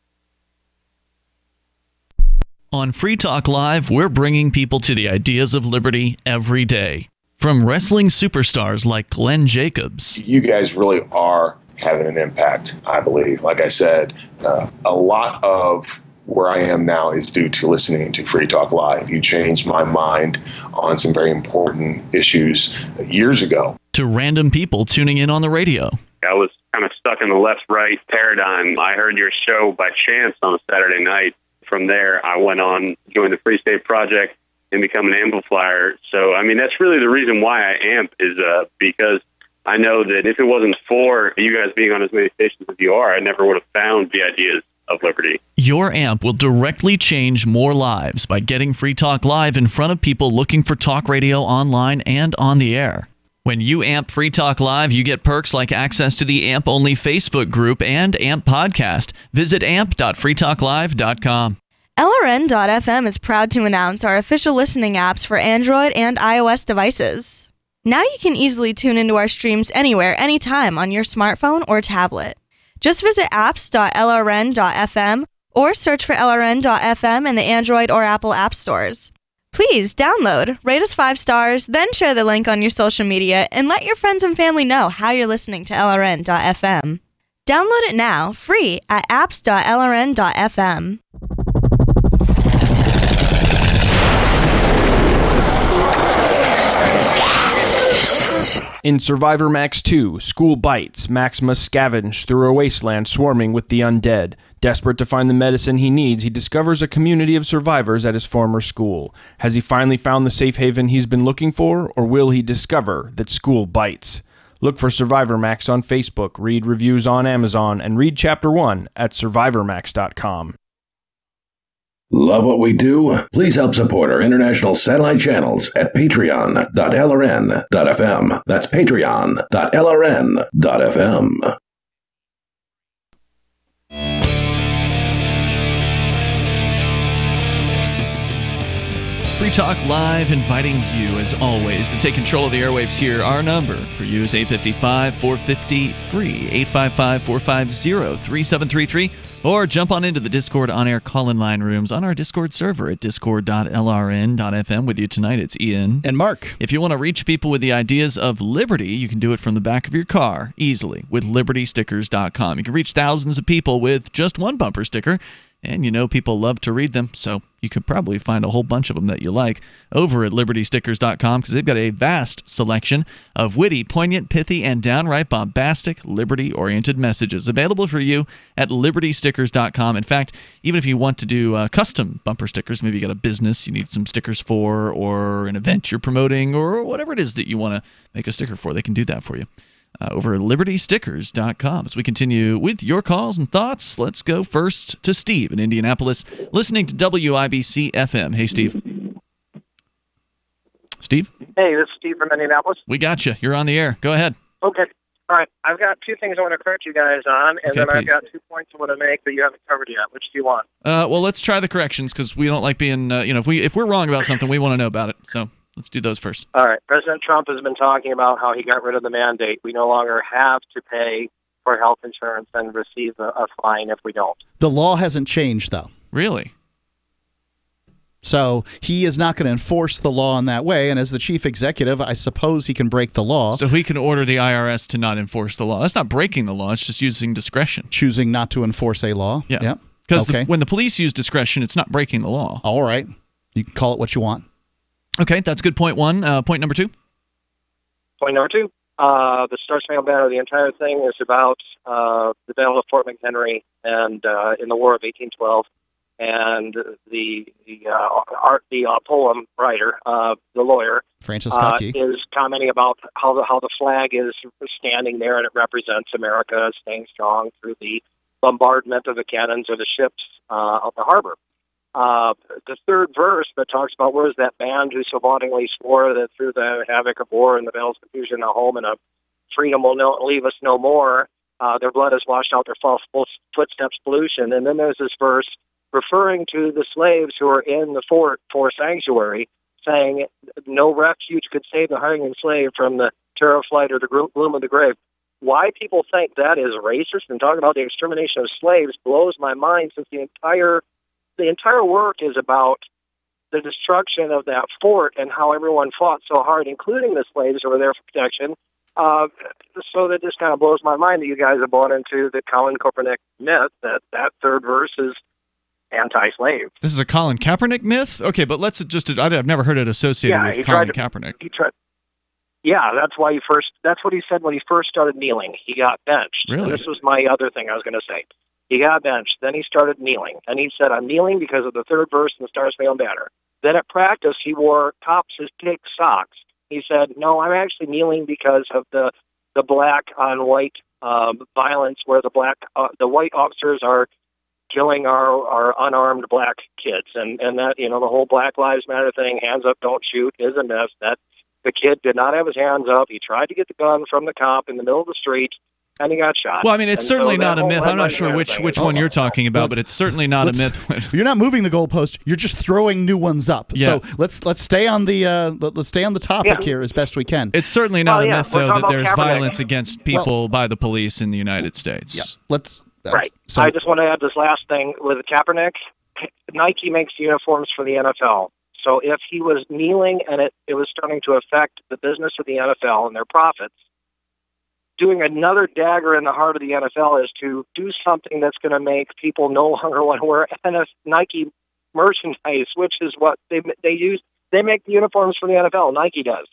On Free Talk Live, we're bringing people to the ideas of liberty every day. From wrestling superstars like Glenn Jacobs. You guys really are having an impact, I believe. Like I said, a lot of where I am now is due to listening to Free Talk Live. You changed my mind on some very important issues years ago. To random people tuning in on the radio. I was kind of stuck in the left-right paradigm. I heard your show by chance on a Saturday night. From there, I went on, joined the Free State Project, and become an amplifier. So, I mean, that's really the reason why I amp is because I know that if it wasn't for you guys being on as many stations as you are, I never would have found the ideas of liberty. Your amp will directly change more lives by getting Free Talk Live in front of people looking for talk radio online and on the air. When you amp Free Talk Live, you get perks like access to the AMP-only Facebook group and AMP podcast. Visit amp.freetalklive.com. LRN.FM is proud to announce our official listening apps for Android and iOS devices. Now you can easily tune into our streams anywhere, anytime on your smartphone or tablet. Just visit apps.lrn.fm or search for LRN.FM in the Android or Apple app stores. Please download, rate us 5 stars, then share the link on your social media and let your friends and family know how you're listening to LRN.FM. Download it now, free at apps.lrn.fm. In Survivor Max 2, School Bites, Max must scavenge through a wasteland swarming with the undead. Desperate to find the medicine he needs, he discovers a community of survivors at his former school. Has he finally found the safe haven he's been looking for, or will he discover that school bites? Look for Survivor Max on Facebook, read reviews on Amazon, and read Chapter 1 at survivormax.com. Love what we do? Please help support our international satellite channels at patreon.lrn.fm. That's patreon.lrn.fm. Free Talk Live, inviting you, as always, to take control of the airwaves here. Our number for you is 855-450-FREE, 855-450-3733, or jump on into the Discord on-air call-in line rooms on our Discord server at discord.lrn.fm. With you tonight, it's Ian. And Mark. If you want to reach people with the ideas of liberty, you can do it from the back of your car, easily, with libertystickers.com. You can reach thousands of people with just one bumper sticker, and you know people love to read them, so you could probably find a whole bunch of them that you like over at libertystickers.com, because they've got a vast selection of witty, poignant, pithy, and downright bombastic, liberty-oriented messages available for you at libertystickers.com. In fact, even if you want to do custom bumper stickers, maybe you got a business you need some stickers for, or an event you're promoting, or whatever it is that you want to make a sticker for, they can do that for you. Over at libertystickers.com. As we continue with your calls and thoughts, let's go first to Steve in Indianapolis, listening to WIBC FM. Hey, Steve. Steve? Hey, this is Steve from Indianapolis. We got you. You're on the air. Go ahead. Okay. All right. I've got two things I want to correct you guys on, and then I've got 2 points I want to make that you haven't covered yet. Which do you want? Well, let's try the corrections, because we don't like being, if we're wrong about something, we want to know about it. So let's do those first. All right. President Trump has been talking about how he got rid of the mandate. We no longer have to pay for health insurance and receive a fine if we don't. The law hasn't changed, though. Really? So he is not going to enforce the law in that way, and as the chief executive, I suppose he can break the law. So he can order the IRS to not enforce the law. That's not breaking the law. It's just using discretion. Choosing not to enforce a law. Yeah. Because when the police use discretion, it's not breaking the law. All right. You can call it what you want. Okay, that's good. Point one. Point number two? Point number two. The Star-Spangled Banner, the entire thing is about the Battle of Fort McHenry and in the War of 1812. And the poem writer, the lawyer, Francis Scott Key, is commenting about how the flag is standing there, and it represents America staying strong through the bombardment of the cannons of the ships of the harbor. The third verse that talks about where is that band who so vauntingly swore that through the havoc of war and the battle's confusion, a home and a freedom will leave us no more. Their blood has washed out their false footsteps pollution. And then there's this verse referring to the slaves who are in the fort for sanctuary, saying no refuge could save the hiding enslaved from the terror of flight or the gloom of the grave. Why people think that is racist and talking about the extermination of slaves blows my mind, since the entire work is about the destruction of that fort and how everyone fought so hard, including the slaves who were there for protection. So that just kind of blows my mind that you guys have bought into the Colin Kaepernick myth that third verse is anti-slave. This is a Colin Kaepernick myth? Okay, but let's just, I've never heard it associated with Colin Kaepernick. Yeah, that's what he said when he first started kneeling. He got benched. Really? And this was my other thing I was going to say. He got benched. Then he started kneeling. And he said, I'm kneeling because of the third verse in the Star-Spangled Banner. Then at practice, he wore his pink socks. He said, no, I'm actually kneeling because of the black on white violence, where the white officers are killing our unarmed black kids. And that, the whole Black Lives Matter thing, hands up, don't shoot, is a myth. That the kid did not have his hands up. He tried to get the gun from the cop in the middle of the street, and he got shot. Well, I mean, it's certainly not a myth. I'm not sure which one you're talking about, but it's certainly not a myth. You're not moving the goalpost. You're just throwing new ones up. Yeah. So let's stay on the topic here as best we can. It's certainly not a myth, though, that there's violence against people by the police in the United States. Yeah. Right. So I just want to add this last thing with Kaepernick. Nike makes uniforms for the NFL. So if he was kneeling and it was starting to affect the business of the NFL and their profits, doing another dagger in the heart of the NFL is to do something that's going to make people no longer want to wear Nike merchandise, which is what they use. They make the uniforms for the NFL. Nike does.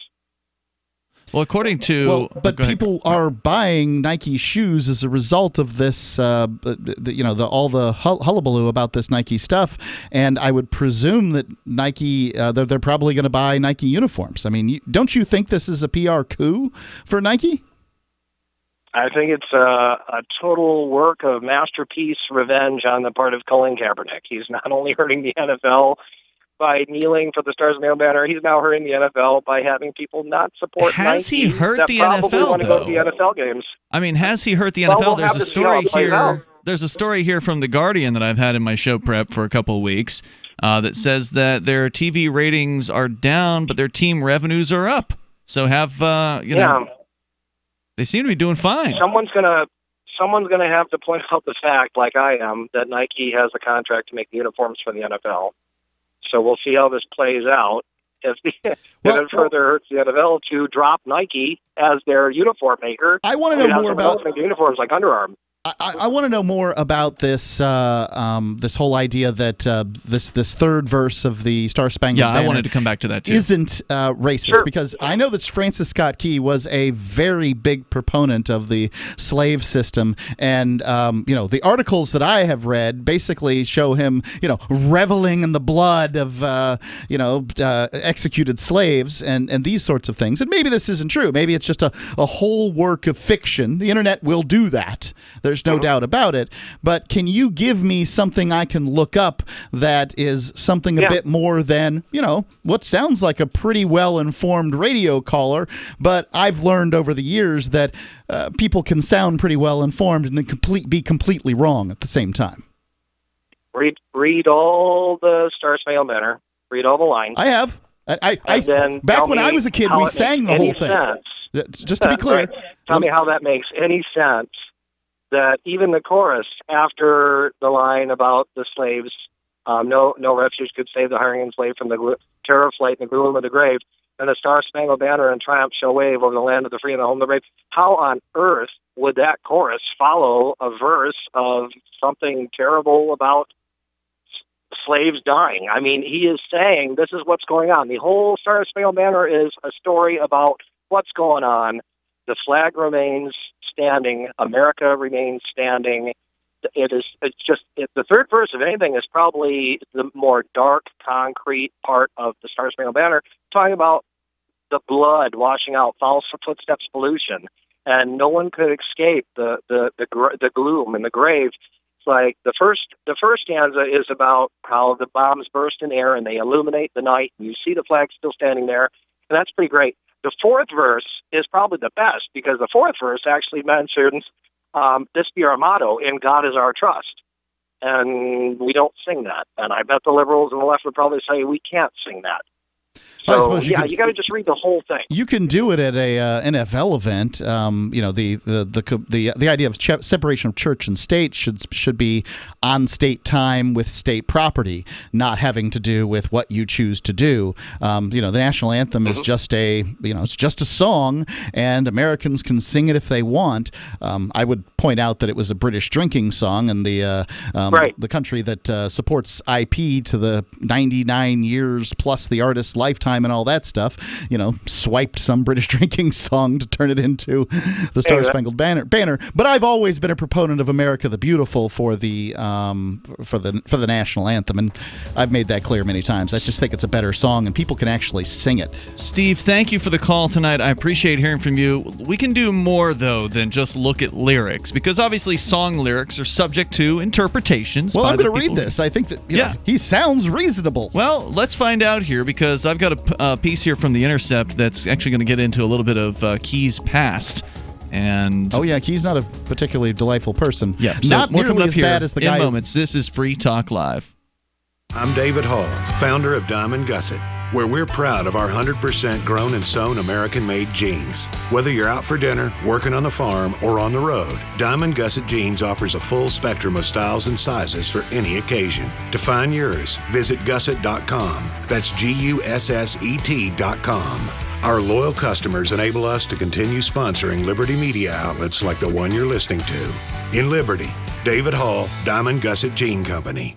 Well, according to... but people are buying Nike shoes as a result of this, all the hullabaloo about this Nike stuff, and I would presume that Nike, they're probably going to buy Nike uniforms. I mean, don't you think this is a PR coup for Nike? I think it's a total work of masterpiece revenge on the part of Colin Kaepernick. He's not only hurting the NFL by kneeling for the Stars and Mail banner, he's now hurting the NFL by having people not support Has Nike he hurt that the probably NFL, want to go to though? the NFL games. I mean, has he hurt the Well, NFL? we'll There's have a to see how story it plays here. out. There's a story here from The Guardian that I've had in my show prep for a couple of weeks that says that their TV ratings are down, but their team revenues are up. So have know, they seem to be doing fine. Someone's gonna have to point out the fact, like I am, that Nike has a contract to make uniforms for the NFL. So we'll see how this plays out. If it further hurts the NFL to drop Nike as their uniform maker, I want to know more about uniforms like Under Armour. I want to know more about this this whole idea that this third verse of the Star Spangled Banner. Yeah, I wanted to come back to that too. Isn't racist, because I know that Francis Scott Key was a very big proponent of the slave system, and the articles that I have read basically show him reveling in the blood of executed slaves and these sorts of things. And maybe this isn't true. Maybe it's just a whole work of fiction. The internet will do that. There's no doubt about it. But can you give me something I can look up that is something a bit more than, what sounds like a pretty well-informed radio caller, but I've learned over the years that people can sound pretty well-informed and be completely wrong at the same time. Read all the Star Spangled Banner. Read all the lines. I have. Back when I was a kid, we sang the whole thing. Just to be clear. Right. Tell me how that makes any sense. That even the chorus after the line about the slaves, no refuge could save the hiring enslaved from the terror of flight and the gloom of the grave, and the Star Spangled Banner and triumph shall wave over the land of the free and the home of the brave. How on earth would that chorus follow a verse of something terrible about slaves dying? I mean, he is saying this is what's going on. The whole Star Spangled Banner is a story about what's going on. The flag remains standing. America remains standing. The third verse of anything is probably the more dark, concrete part of the Star Spangled Banner, talking about the blood washing out, false footsteps pollution, and no one could escape the gloom and the grave. It's like the first stanza is about how the bombs burst in air and they illuminate the night, and you see the flag still standing there, and that's pretty great. The fourth verse is probably the best, because the fourth verse actually mentions this be our motto, in God is our trust. And we don't sing that. And I bet the liberals and the left would probably say we can't sing that. So, you got to just read the whole thing. You can do it at a NFL event. The idea of separation of church and state should be on state time with state property, not having to do with what you choose to do. The national anthem is just it's just a song, and Americans can sing it if they want. I would point out that it was a British drinking song, and the country that supports IP to the 99 years plus the artist's lifetime and all that stuff, swiped some British drinking song to turn it into the Star Spangled Banner. But I've always been a proponent of America the Beautiful for the national anthem, and I've made that clear many times. I just think it's a better song, and people can actually sing it. Steve, thank you for the call tonight. I appreciate hearing from you. We can do more, though, than just look at lyrics, because obviously song lyrics are subject to interpretations. Well, I'm going to read this. I think that he sounds reasonable. Well, let's find out here, because I've got a piece here from The Intercept that's actually going to get into a little bit of Key's past. And Key's not a particularly delightful person. Yeah, so not nearly as bad as the guy. In moments, this is Free Talk Live. I'm David Hall, founder of Diamond Gusset, where we're proud of our 100% grown and sewn American-made jeans. Whether you're out for dinner, working on the farm, or on the road, Diamond Gusset Jeans offers a full spectrum of styles and sizes for any occasion. To find yours, visit gusset.com. That's GUSSET.com. Our loyal customers enable us to continue sponsoring Liberty media outlets like the one you're listening to. In Liberty, David Hall, Diamond Gusset Jean Company.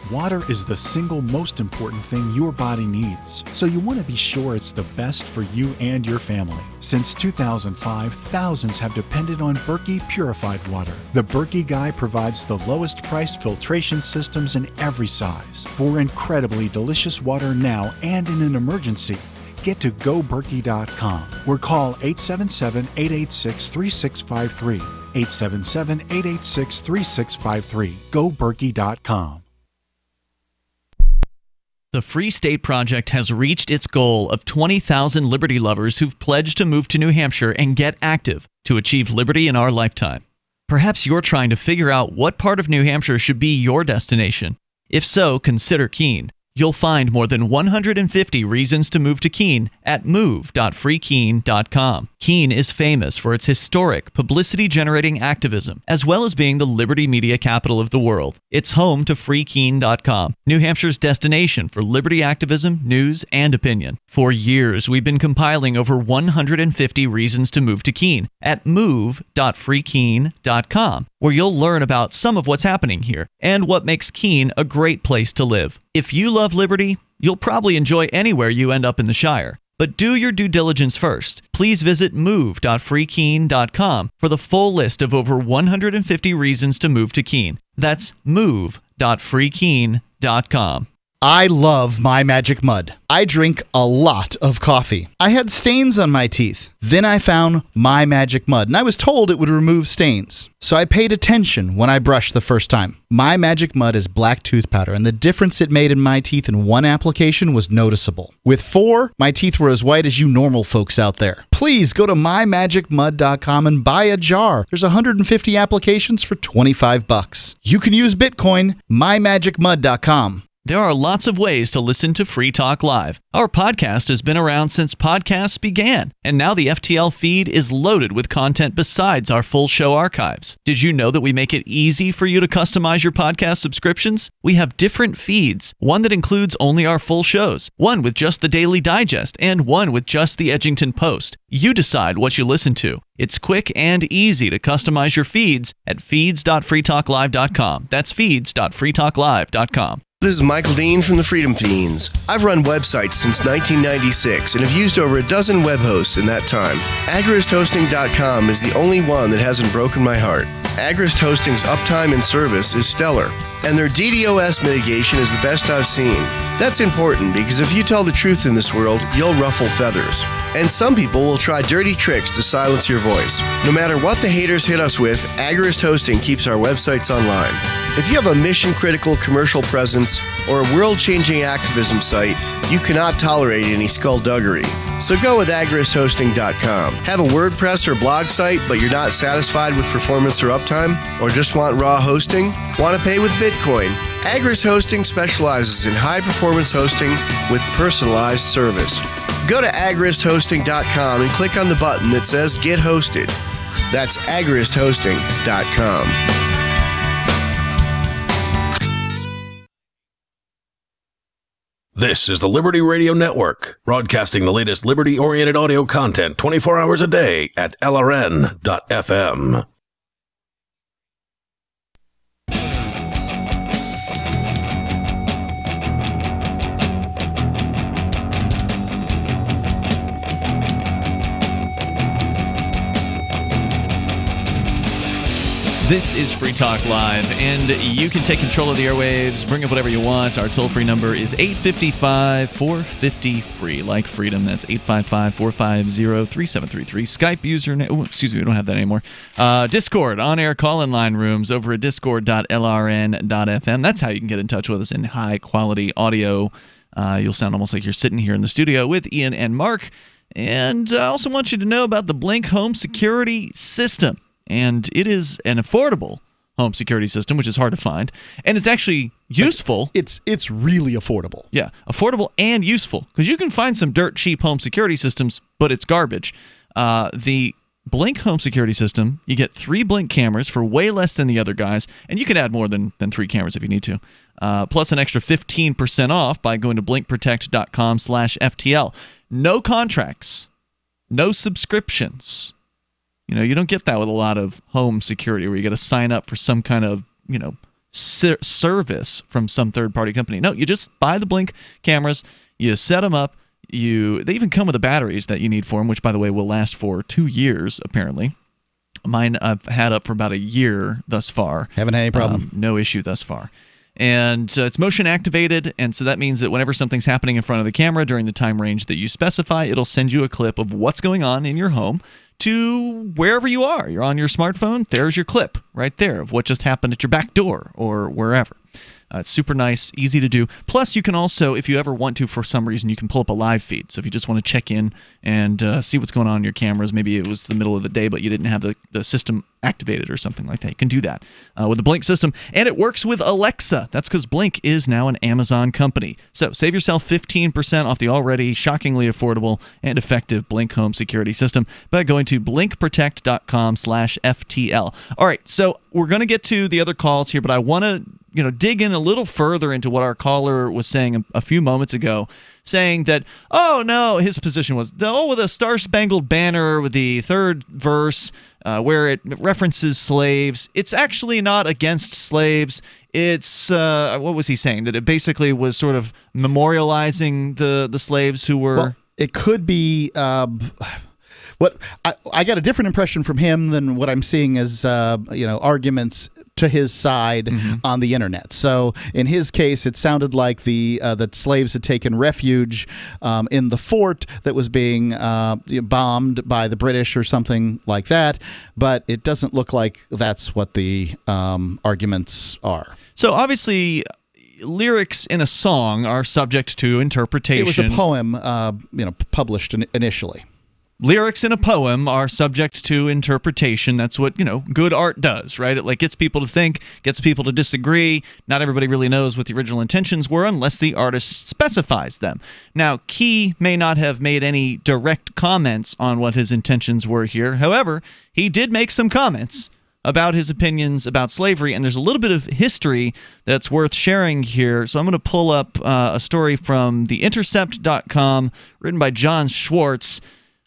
Water is the single most important thing your body needs, so you want to be sure it's the best for you and your family. Since 2005, thousands have depended on Berkey purified water. The Berkey Guy provides the lowest priced filtration systems in every size. For incredibly delicious water now and in an emergency, get to GoBerkey.com or call 877-886-3653. 877-886-3653. GoBerkey.com. The Free State Project has reached its goal of 20,000 liberty lovers who've pledged to move to New Hampshire and get active to achieve liberty in our lifetime. Perhaps you're trying to figure out what part of New Hampshire should be your destination. If so, consider Keene. You'll find more than 150 reasons to move to Keene at move.freekeene.com. Keene is famous for its historic, publicity-generating activism, as well as being the liberty media capital of the world. It's home to freekeene.com, New Hampshire's destination for liberty activism, news, and opinion. For years, we've been compiling over 150 reasons to move to Keene at move.freekeene.com, where you'll learn about some of what's happening here and what makes Keene a great place to live. If you love liberty, you'll probably enjoy anywhere you end up in the Shire. But do your due diligence first. Please visit move.freekeene.com for the full list of over 150 reasons to move to Keene. That's move.freekeene.com. I love My Magic Mud. I drink a lot of coffee. I had stains on my teeth. Then I found My Magic Mud, and I was told it would remove stains. So I paid attention when I brushed the first time. My Magic Mud is black tooth powder, and the difference it made in my teeth in one application was noticeable. With 4, my teeth were as white as you normal folks out there. Please go to mymagicmud.com and buy a jar. There's 150 applications for $25. You can use Bitcoin, mymagicmud.com. There are lots of ways to listen to Free Talk Live. Our podcast has been around since podcasts began, and now the FTL feed is loaded with content besides our full show archives. Did you know that we make it easy for you to customize your podcast subscriptions? We have different feeds, one that includes only our full shows, one with just the Daily Digest, and one with just the Edgington Post. You decide what you listen to. It's quick and easy to customize your feeds at feeds.freetalklive.com. That's feeds.freetalklive.com. This is Michael Dean from the Freedom Fiends. I've run websites since 1996 and have used over a dozen web hosts in that time. AgristHosting.com is the only one that hasn't broken my heart. Agrist Hosting's uptime and service is stellar, and their DDoS mitigation is the best I've seen. That's important because if you tell the truth in this world, you'll ruffle feathers. And some people will try dirty tricks to silence your voice. No matter what the haters hit us with, Agrist Hosting keeps our websites online. If you have a mission-critical commercial presence or a world-changing activism site, you cannot tolerate any skullduggery. So go with agristhosting.com. Have a WordPress or blog site, but you're not satisfied with performance or uptime? Or just want raw hosting? Want to pay with Bitcoin? Agrist Hosting specializes in high-performance hosting with personalized service. Go to agristhosting.com and click on the button that says Get Hosted. That's agristhosting.com. This is the Liberty Radio Network, broadcasting the latest liberty-oriented audio content 24 hours a day at LRN.FM. This is Free Talk Live, and you can take control of the airwaves, bring up whatever you want. Our toll-free number is 855-450-FREE, like freedom. That's 855-450-3733. Skype username, excuse me, we don't have that anymore. Discord, on-air call-in line rooms over at discord.lrn.fm. That's how you can get in touch with us in high-quality audio. You'll sound almost like you're sitting here in the studio with Ian and Mark. And I also want you to know about the Blink home security system. And it is an affordable home security system, which is hard to find. And it's actually useful. It's really affordable. Yeah, affordable and useful. Because you can find some dirt cheap home security systems, but it's garbage. The Blink home security system, you get 3 Blink cameras for way less than the other guys. And you can add more than 3 cameras if you need to. Plus an extra 15% off by going to blinkprotect.com/FTL. No contracts. No subscriptions. You know, you don't get that with a lot of home security where you got to sign up for some kind of, service from some third-party company. No, you just buy the Blink cameras, you set them up, they even come with the batteries that you need for them, which, by the way, will last for 2 years, apparently. Mine I've had up for about a year thus far. Haven't had any problem. No issue thus far. And it's motion activated, and so that means that whenever something's happening in front of the camera during the time range that you specify, it'll send you a clip of what's going on in your home to wherever you are. You're on your smartphone, there's your clip right there of what just happened at your back door or wherever. It's super nice, easy to do. Plus, you can also, if you ever want to, for some reason, you can pull up a live feed. So if you just want to check in and see what's going on in your cameras, maybe it was the middle of the day, but you didn't have the system activated or something like that, you can do that with the Blink system. And it works with Alexa. That's because Blink is now an Amazon company. So save yourself 15% off the already shockingly affordable and effective Blink home security system by going to blinkprotect.com/FTL. All right, so we're going to get to the other calls here, but I want to dig in a little further into what our caller was saying a few moments ago, saying that, oh, no, his position was, the Star-Spangled Banner with the third verse where it references slaves, it's actually not against slaves. It's, what was he saying? That it basically was sort of memorializing the slaves who were... Well, it could be... What I got a different impression from him than what I'm seeing as arguments to his side on the internet. So in his case, it sounded like that slaves had taken refuge in the fort that was being bombed by the British or something like that. But it doesn't look like that's what the arguments are. So obviously, lyrics in a song are subject to interpretation. It was a poem, published initially. Lyrics in a poem are subject to interpretation. That's what, good art does, right? It gets people to think, gets people to disagree. Not everybody really knows what the original intentions were unless the artist specifies them. Now, Key may not have made any direct comments on what his intentions were here. However, he did make some comments about his opinions about slavery, and there's a little bit of history that's worth sharing here. So I'm going to pull up a story from theintercept.com written by John Schwartz.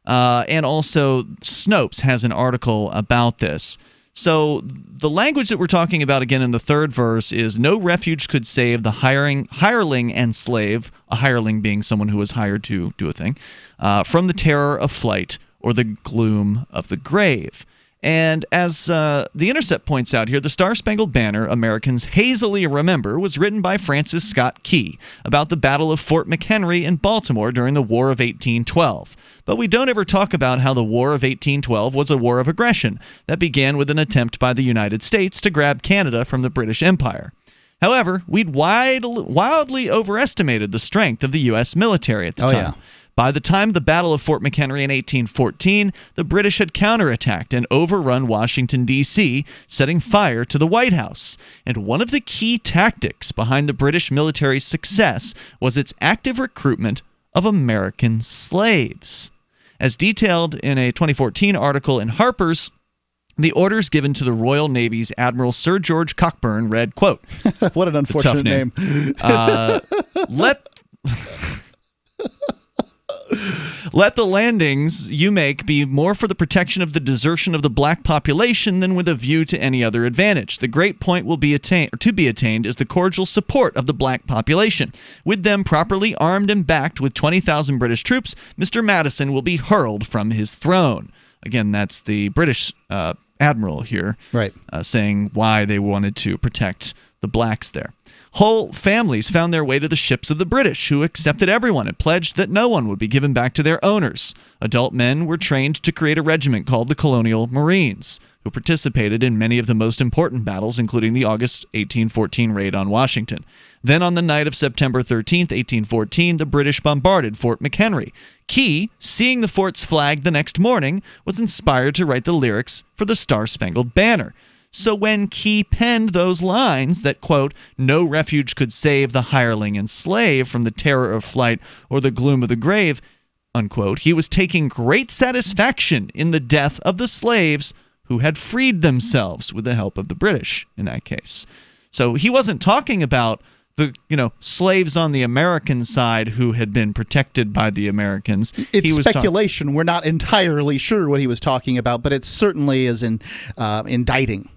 And also Snopes has an article about this. So the language that we're talking about again in the third verse is no refuge could save the hireling and slave, a hireling being someone who was hired to do a thing, from the terror of flight or the gloom of the grave. And as The Intercept points out here, the Star-Spangled Banner Americans hazily remember was written by Francis Scott Key about the Battle of Fort McHenry in Baltimore during the War of 1812. But we don't ever talk about how the War of 1812 was a war of aggression that began with an attempt by the United States to grab Canada from the British Empire. However, we'd wildly overestimated the strength of the U.S. military at the time. Yeah. By the time of the Battle of Fort McHenry in 1814, the British had counterattacked and overrun Washington, D.C., setting fire to the White House. And one of the key tactics behind the British military's success was its active recruitment of American slaves. As detailed in a 2014 article in Harper's, the orders given to the Royal Navy's Admiral Sir George Cockburn read, quote... What an unfortunate name. Let the landings you make be more for the protection of the desertion of the black population than with a view to any other advantage. The great point will be to be attained is the cordial support of the black population. With them properly armed and backed with 20,000 British troops, Mr. Madison will be hurled from his throne. Again, that's the British admiral here, right? Saying why they wanted to protect the blacks there. Whole families found their way to the ships of the British, who accepted everyone and pledged that no one would be given back to their owners. Adult men were trained to create a regiment called the Colonial Marines, who participated in many of the most important battles, including the August 1814 raid on Washington. Then on the night of September 13th, 1814, the British bombarded Fort McHenry. Key, seeing the fort's flag the next morning, was inspired to write the lyrics for the Star-Spangled Banner. So when Key penned those lines that, quote, no refuge could save the hireling and slave from the terror of flight or the gloom of the grave, unquote, he was taking great satisfaction in the death of the slaves who had freed themselves with the help of the British in that case. So he wasn't talking about the, slaves on the American side who had been protected by the Americans. It's speculation. We're not entirely sure what he was talking about, but it certainly is indicting.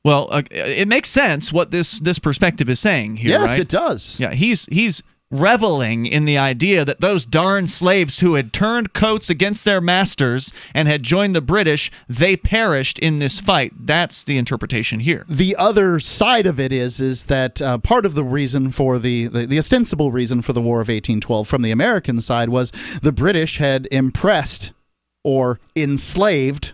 Well, it makes sense what this perspective is saying here, yes, right? Yes, it does. Yeah, he's reveling in the idea that those darn slaves who had turned coats against their masters and had joined the British, they perished in this fight. That's the interpretation here. The other side of it is that part of the reason for the ostensible reason for the War of 1812 from the American side was the British had impressed or enslaved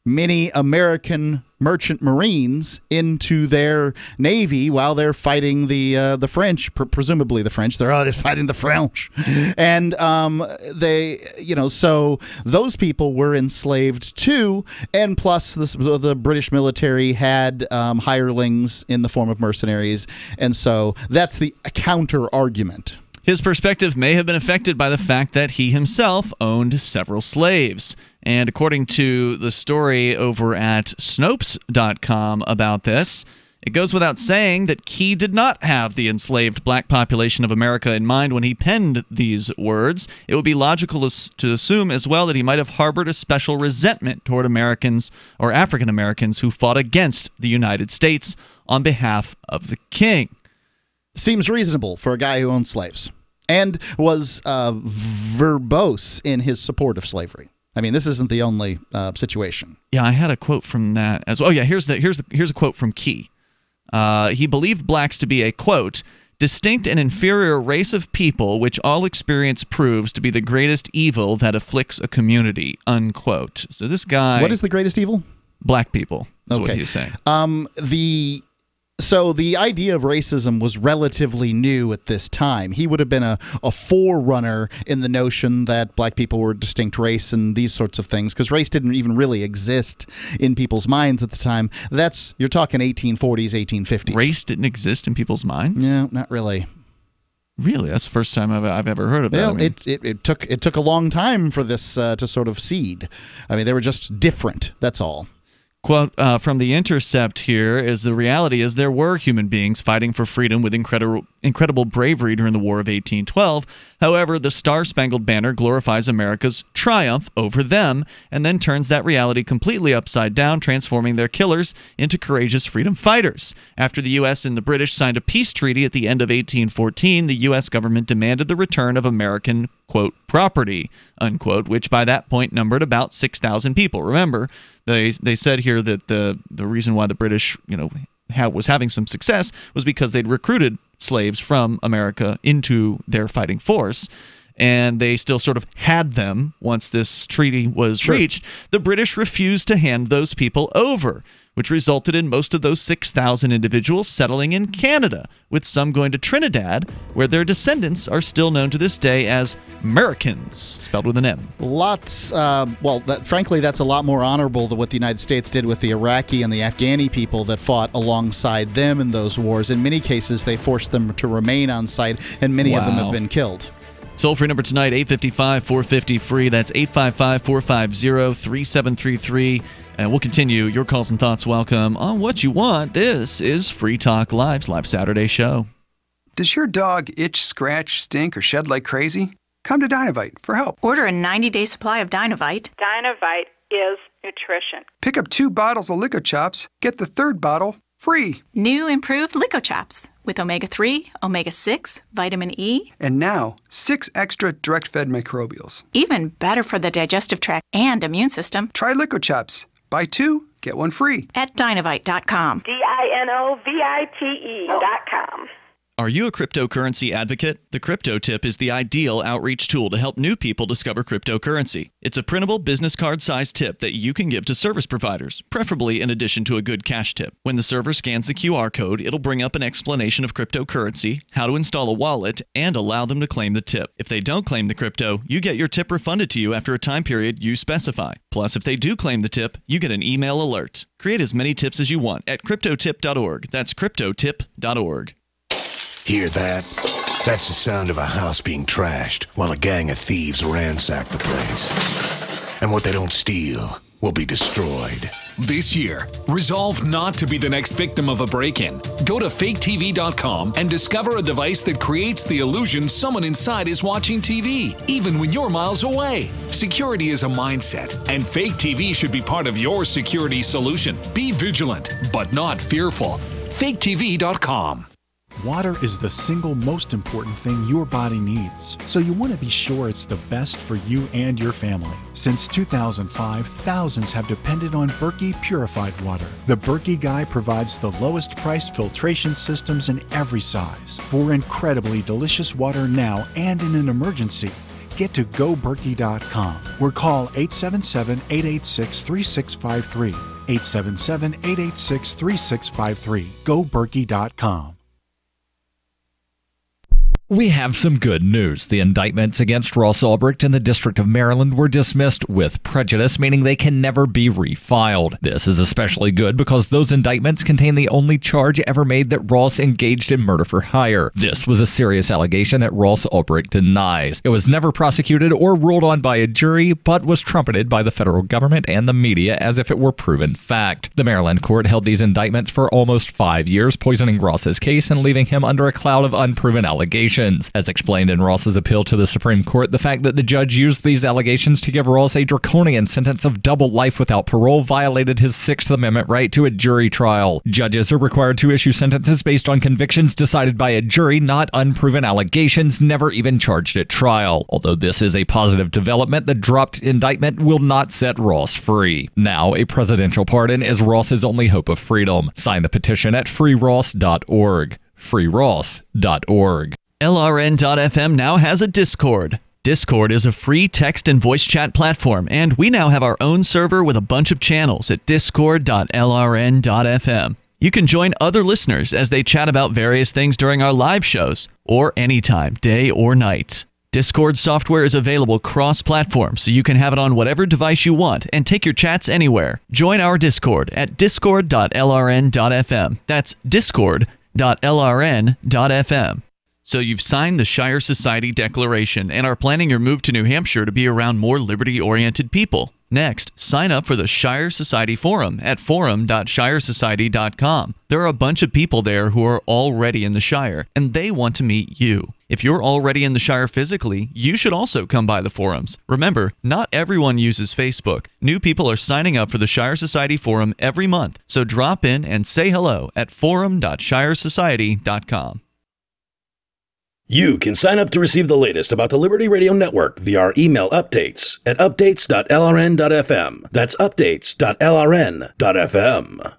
many American merchant marines into their navy while they're fighting the French, presumably the French. They're out fighting the French, and so those people were enslaved too. And plus, the British military had hirelings in the form of mercenaries, and so that's the counter argument. His perspective may have been affected by the fact that he himself owned several slaves. And according to the story over at Snopes.com about this, it goes without saying that Key did not have the enslaved black population of America in mind when he penned these words. It would be logical to assume as well that he might have harbored a special resentment toward Americans or African Americans who fought against the United States on behalf of the king. Seems reasonable for a guy who owned slaves and was verbose in his support of slavery. I mean, this isn't the only situation. Yeah, I had a quote from that as well. Oh, yeah, here's a quote from Key. He believed blacks to be a, quote, distinct and inferior race of people which all experience proves to be the greatest evil that afflicts a community, unquote. So this guy... What is the greatest evil? Black people, is what he's saying. So the idea of racism was relatively new at this time. He would have been a forerunner in the notion that black people were a distinct race and these sorts of things, because race didn't even really exist in people's minds at the time. You're talking 1840s, 1850s. Race didn't exist in people's minds? No, not really. Really? That's the first time I've ever heard of that. Well, it took a long time for this to sort of seed. I mean, they were just different, that's all. Quote from The Intercept here is, the reality is there were human beings fighting for freedom with incredible bravery during the War of 1812. However, the Star-Spangled Banner glorifies America's triumph over them and then turns that reality completely upside down, transforming their killers into courageous freedom fighters. After the U.S. and the British signed a peace treaty at the end of 1814, the U.S. government demanded the return of American, quote, property, unquote, which by that point numbered about 6,000 people. Remember, they said here that the reason why the British, was having some success was because they'd recruited slaves from America into their fighting force, and they still sort of had them once this treaty was reached. The British refused to hand those people over, which resulted in most of those 6,000 individuals settling in Canada, with some going to Trinidad, where their descendants are still known to this day as Americans, spelled with an M. Frankly, that's a lot more honorable than what the United States did with the Iraqi and the Afghani people that fought alongside them in those wars. In many cases, they forced them to remain on site, and many of them have been killed. Toll-free number tonight, 855-450-FREE. That's 855-450-3733. And we'll continue your calls and thoughts. Welcome on What You Want. This is Free Talk Live's live Saturday show. Does your dog itch, scratch, stink, or shed like crazy? Come to Dynavite for help. Order a 90-day supply of Dynavite. Dynavite is nutrition. Pick up 2 bottles of Lico Chops. Get the 3rd bottle free. New improved Lico Chops with omega-3, omega-6, vitamin E. And now, 6 extra direct-fed microbials. Even better for the digestive tract and immune system. Try Lico Chops. Buy 2, get 1 free. At Dynavite.com. DINOVITE.com. Are you a cryptocurrency advocate? The Crypto Tip is the ideal outreach tool to help new people discover cryptocurrency. It's a printable business card-sized tip that you can give to service providers, preferably in addition to a good cash tip. When the server scans the QR code, it'll bring up an explanation of cryptocurrency, how to install a wallet, and allow them to claim the tip. If they don't claim the crypto, you get your tip refunded to you after a time period you specify. Plus, if they do claim the tip, you get an email alert. Create as many tips as you want at cryptotip.org. That's cryptotip.org. Hear that? That's the sound of a house being trashed while a gang of thieves ransack the place. And what they don't steal will be destroyed. This year, resolve not to be the next victim of a break-in. Go to faketv.com and discover a device that creates the illusion someone inside is watching TV, even when you're miles away. Security is a mindset, and Fake TV should be part of your security solution. Be vigilant, but not fearful. faketv.com. Water is the single most important thing your body needs, so you want to be sure it's the best for you and your family. Since 2005, thousands have depended on Berkey purified water. The Berkey Guy provides the lowest priced filtration systems in every size for incredibly delicious water now and in an emergency. Get to GoBerkey.com or call 877-886-3653. 877-886-3653. GoBerkey.com. We have some good news. The indictments against Ross Ulbricht in the District of Maryland were dismissed with prejudice, meaning they can never be refiled. This is especially good because those indictments contain the only charge ever made that Ross engaged in murder for hire. This was a serious allegation that Ross Ulbricht denies. It was never prosecuted or ruled on by a jury, but was trumpeted by the federal government and the media as if it were proven fact. The Maryland court held these indictments for almost 5 years, poisoning Ross's case and leaving him under a cloud of unproven allegations. As explained in Ross's appeal to the Supreme Court, the fact that the judge used these allegations to give Ross a draconian sentence of double life without parole violated his Sixth Amendment right to a jury trial. Judges are required to issue sentences based on convictions decided by a jury, not unproven allegations never even charged at trial. Although this is a positive development, the dropped indictment will not set Ross free. Now, a presidential pardon is Ross's only hope of freedom. Sign the petition at freeross.org. freeross.org. LRN.FM now has a Discord. Discord is a free text and voice chat platform, and we now have our own server with a bunch of channels at discord.lrn.fm. You can join other listeners as they chat about various things during our live shows, or anytime, day or night. Discord software is available cross-platform, so you can have it on whatever device you want and take your chats anywhere. Join our Discord at discord.lrn.fm. That's discord.lrn.fm. So you've signed the Shire Society Declaration and are planning your move to New Hampshire to be around more liberty-oriented people. Next, sign up for the Shire Society Forum at forum.shiresociety.com. There are a bunch of people there who are already in the Shire, and they want to meet you. If you're already in the Shire physically, you should also come by the forums. Remember, not everyone uses Facebook. New people are signing up for the Shire Society Forum every month, so drop in and say hello at forum.shiresociety.com. You can sign up to receive the latest about the Liberty Radio Network via our email updates at updates.lrn.fm. That's updates.lrn.fm.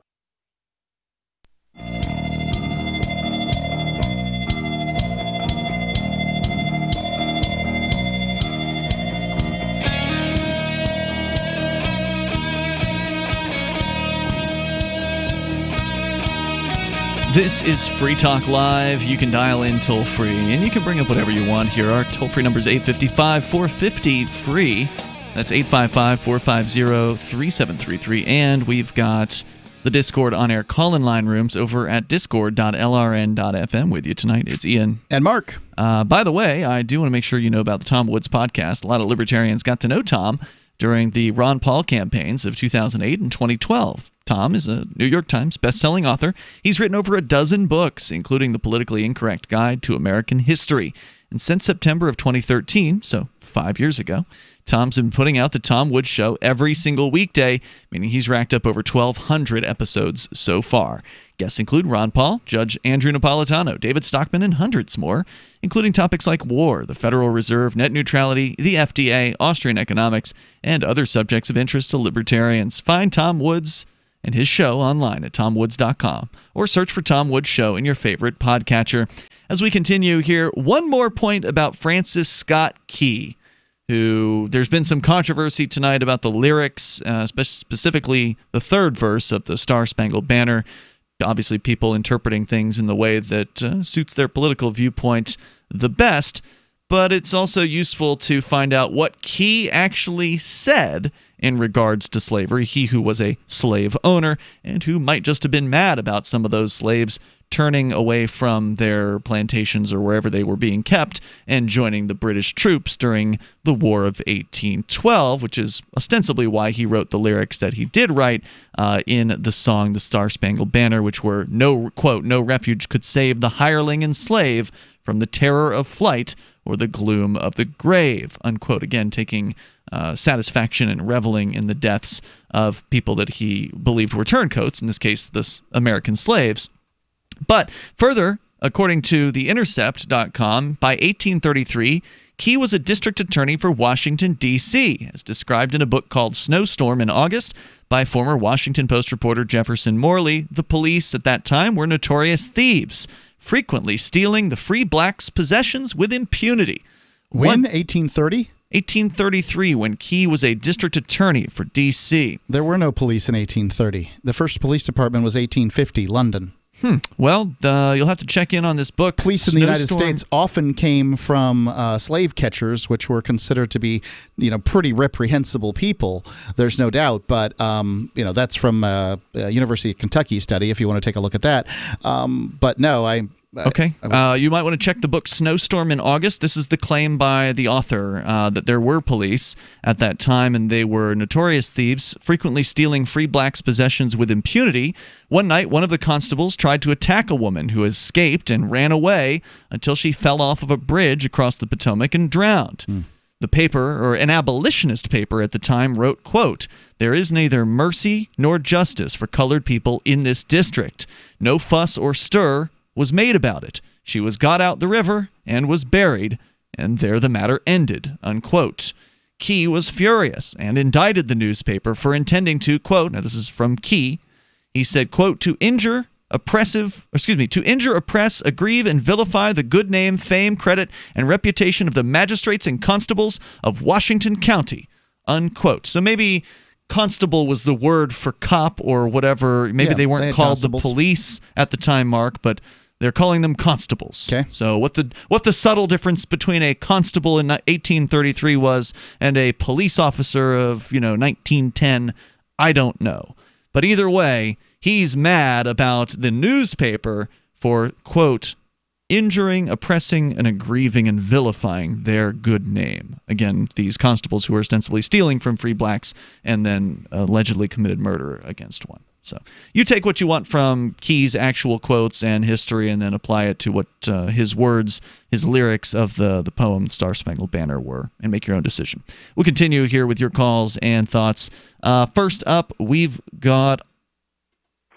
This is Free Talk Live. You can dial in toll-free, and you can bring up whatever you want here. Our toll-free number is 855-450-FREE. That's 855-450-3733. And we've got the Discord on-air call-in line rooms over at discord.lrn.fm. With you tonight, it's Ian. And Mark. By the way, I do want to make sure you know about the Tom Woods podcast. A lot of libertarians got to know Tom during the Ron Paul campaigns of 2008 and 2012. Tom is a New York Times best-selling author. He's written over a dozen books, including The Politically Incorrect Guide to American History. And since September of 2013, so 5 years ago, Tom's been putting out the Tom Woods Show every single weekday, meaning he's racked up over 1,200 episodes so far. Guests include Ron Paul, Judge Andrew Napolitano, David Stockman, and hundreds more, including topics like war, the Federal Reserve, net neutrality, the FDA, Austrian economics, and other subjects of interest to libertarians. Find Tom Woods and his show online at tomwoods.com, or search for Tom Woods Show in your favorite podcatcher. As we continue here, one more point about Francis Scott Key, who there's been some controversy tonight about the lyrics, specifically the third verse of the Star-Spangled Banner. Obviously, people interpreting things in the way that suits their political viewpoint the best, but it's also useful to find out what Key actually said in regards to slavery, he who was a slave owner and who might just have been mad about some of those slaves turning away from their plantations or wherever they were being kept and joining the British troops during the War of 1812, which is ostensibly why he wrote the lyrics that he did write in the song The Star-Spangled Banner, which were, no, quote, "No refuge could save the hireling and slave from the terror of flight or the gloom of the grave," unquote. Again, taking satisfaction and reveling in the deaths of people that he believed were turncoats, in this case, the American slaves. But further, According to TheIntercept.com, by 1833, Key was a district attorney for Washington, D.C., as described in a book called Snowstorm in August by former Washington Post reporter Jefferson Morley. The police at that time were notorious thieves, frequently stealing the free blacks' possessions with impunity. When? 1830? 1833, when Key was a district attorney for D.C. There were no police in 1830. The first police department was 1850, London. Well, you'll have to check in on this book. Police in the United States often came from slave catchers, which were considered to be, pretty reprehensible people. There's no doubt, but that's from University of Kentucky study. If you want to take a look at that, but no, Okay. You might want to check the book Snowstorm in August. This is the claim by the author that there were police at that time, and they were notorious thieves, frequently stealing free blacks' possessions with impunity. One night, one of the constables tried to attack a woman who escaped and ran away until she fell off of a bridge across the Potomac and drowned. The paper, or an abolitionist paper at the time, wrote, quote, "There is neither mercy nor justice for colored people in this district. No fuss or stir was made about it. She was got out the river and was buried, and there the matter ended," unquote. Key was furious and indicted the newspaper for intending to, quote, now this is from Key, he said, quote, to injure, oppress, aggrieve, and vilify the good name, fame, credit, and reputation of the magistrates and constables of Washington County, unquote. So maybe constable was the word for cop or whatever. Maybe they weren't called constables. The police at the time, Mark, but they're calling them constables. Okay. So what the subtle difference between a constable in 1833 was and a police officer of 1910, I don't know. But either way, he's mad about the newspaper for, quote, injuring, oppressing, and aggrieving and vilifying their good name. Again, these constables who were ostensibly stealing from free blacks and then allegedly committed murder against one. So you take what you want from Key's actual quotes and history and then apply it to what his words, his lyrics of the poem Star Spangled Banner were, and make your own decision. We'll continue here with your calls and thoughts. First up, we've got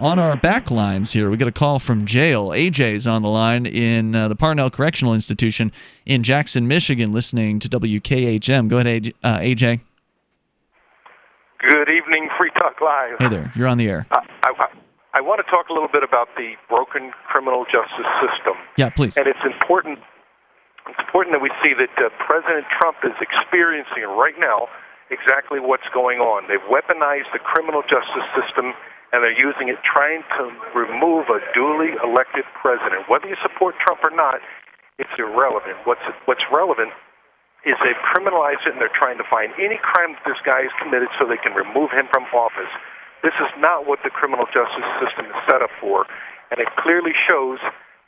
on our back lines here, we got a call from jail. AJ's on the line in the Parnell Correctional Institution in Jackson, Michigan, listening to WKHM. Go ahead, AJ. Good evening, Free Talk Live. Hey there, you're on the air. I want to talk a little bit about the broken criminal justice system. Yeah, please. And it's important that we see that President Trump is experiencing right now exactly what's going on. They've weaponized the criminal justice system, and they're using it trying to remove a duly elected president. Whether you support Trump or not, it's irrelevant. What's relevant is they've criminalized it, and they're trying to find any crime that this guy has committed so they can remove him from office. This is not what the criminal justice system is set up for, and it clearly shows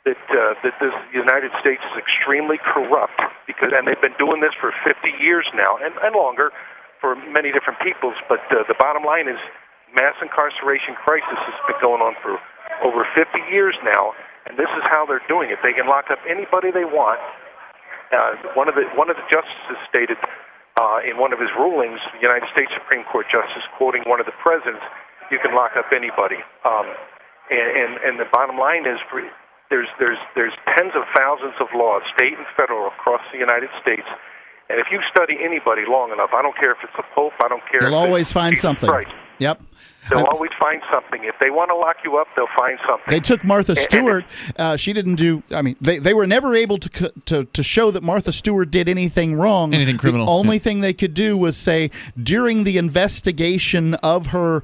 that this United States is extremely corrupt, and they've been doing this for 50 years now, and longer for many different peoples. But the bottom line is mass incarceration crisis has been going on for over 50 years now, and this is how they're doing it. They can lock up anybody they want. One of the justices stated in one of his rulings, the United States Supreme Court justice, quoting one of the presidents, you can lock up anybody. And the bottom line is there's tens of thousands of laws, state and federal, across the United States. And if you study anybody long enough, I don't care if it's the Pope, I don't care. They'll always find Jesus something. Christ. Yep. They'll always find something. If they want to lock you up, they'll find something. They took Martha Stewart. She didn't do. I mean, they were never able to show that Martha Stewart did anything wrong. Anything criminal. The only thing they could do was say during the investigation of her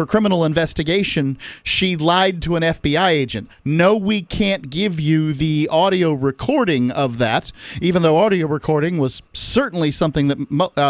criminal investigation, she lied to an FBI agent. No, we can't give you the audio recording of that, even though audio recording was certainly something that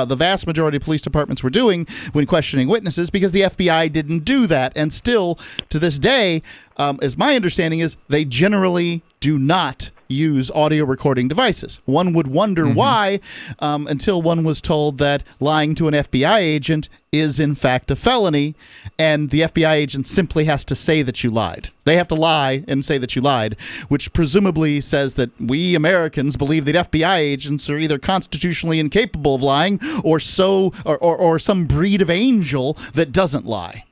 the vast majority of police departments were doing when questioning witnesses, because the FBI didn't do that. And still, to this day, as my understanding is, they generally do not use audio recording devices. One would wonder why, until one was told that lying to an FBI agent is in fact a felony, and the FBI agent simply has to say that you lied. They have to lie and say that you lied, which presumably says that we Americans believe that FBI agents are either constitutionally incapable of lying or some breed of angel that doesn't lie.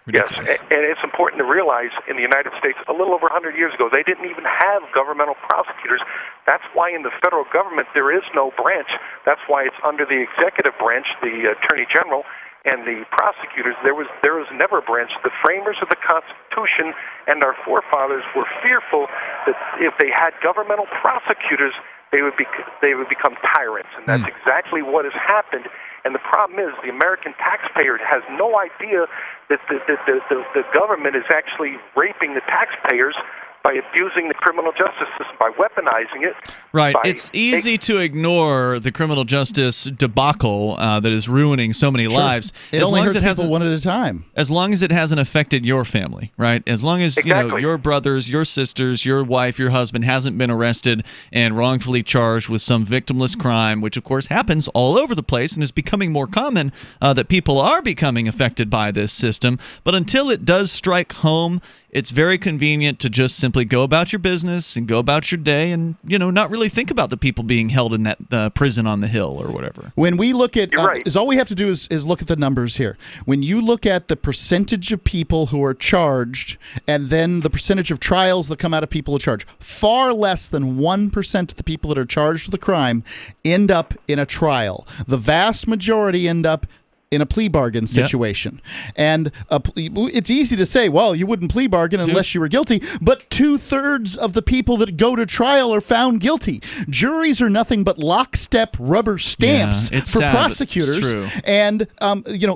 Ridiculous. Yes, and it's important to realize in the United States, a little over 100 years ago, they didn't even have governmental prosecutors. That's why in the federal government there is no branch. That's why it's under the executive branch, the Attorney General, and the prosecutors. There was never a branch. The framers of the Constitution and our forefathers were fearful that if they had governmental prosecutors, they would become tyrants, and that's exactly what has happened. And the problem is the American taxpayer has no idea that the government is actually raping the taxpayers by abusing the criminal justice system, by weaponizing it. Right. It's easy to ignore the criminal justice debacle that is ruining so many lives. It only hurts people one at a time. As long as it hasn't affected your family, right? As long as your brothers, your sisters, your wife, your husband hasn't been arrested and wrongfully charged with some victimless crime, which of course happens all over the place and is becoming more common that people are becoming affected by this system. But until it does strike home, it's very convenient to just simply go about your business and go about your day and, not really think about the people being held in that prison on the Hill or whatever. When we look at is all we have to do is look at the numbers here. When you look at the percentage of people who are charged and then the percentage of trials that come out of people who are charged, far less than 1% of the people that are charged with a crime end up in a trial. The vast majority end up in a plea bargain situation. And it's easy to say, well, you wouldn't plea bargain unless you were guilty, but 2/3 of the people that go to trial are found guilty. Juries are nothing but lockstep rubber stamps for prosecutors. It's true. And,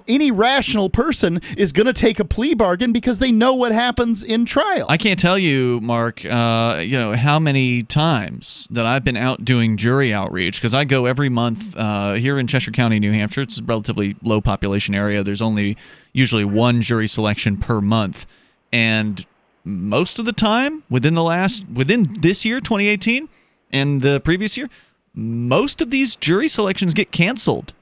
any rational person is going to take a plea bargain because they know what happens in trial. I can't tell you, Mark, how many times that I've been out doing jury outreach, because I go every month here in Cheshire County, New Hampshire. It's a relatively low population area. There's only usually one jury selection per month, and most of the time within this year, 2018, and the previous year, most of these jury selections get canceled.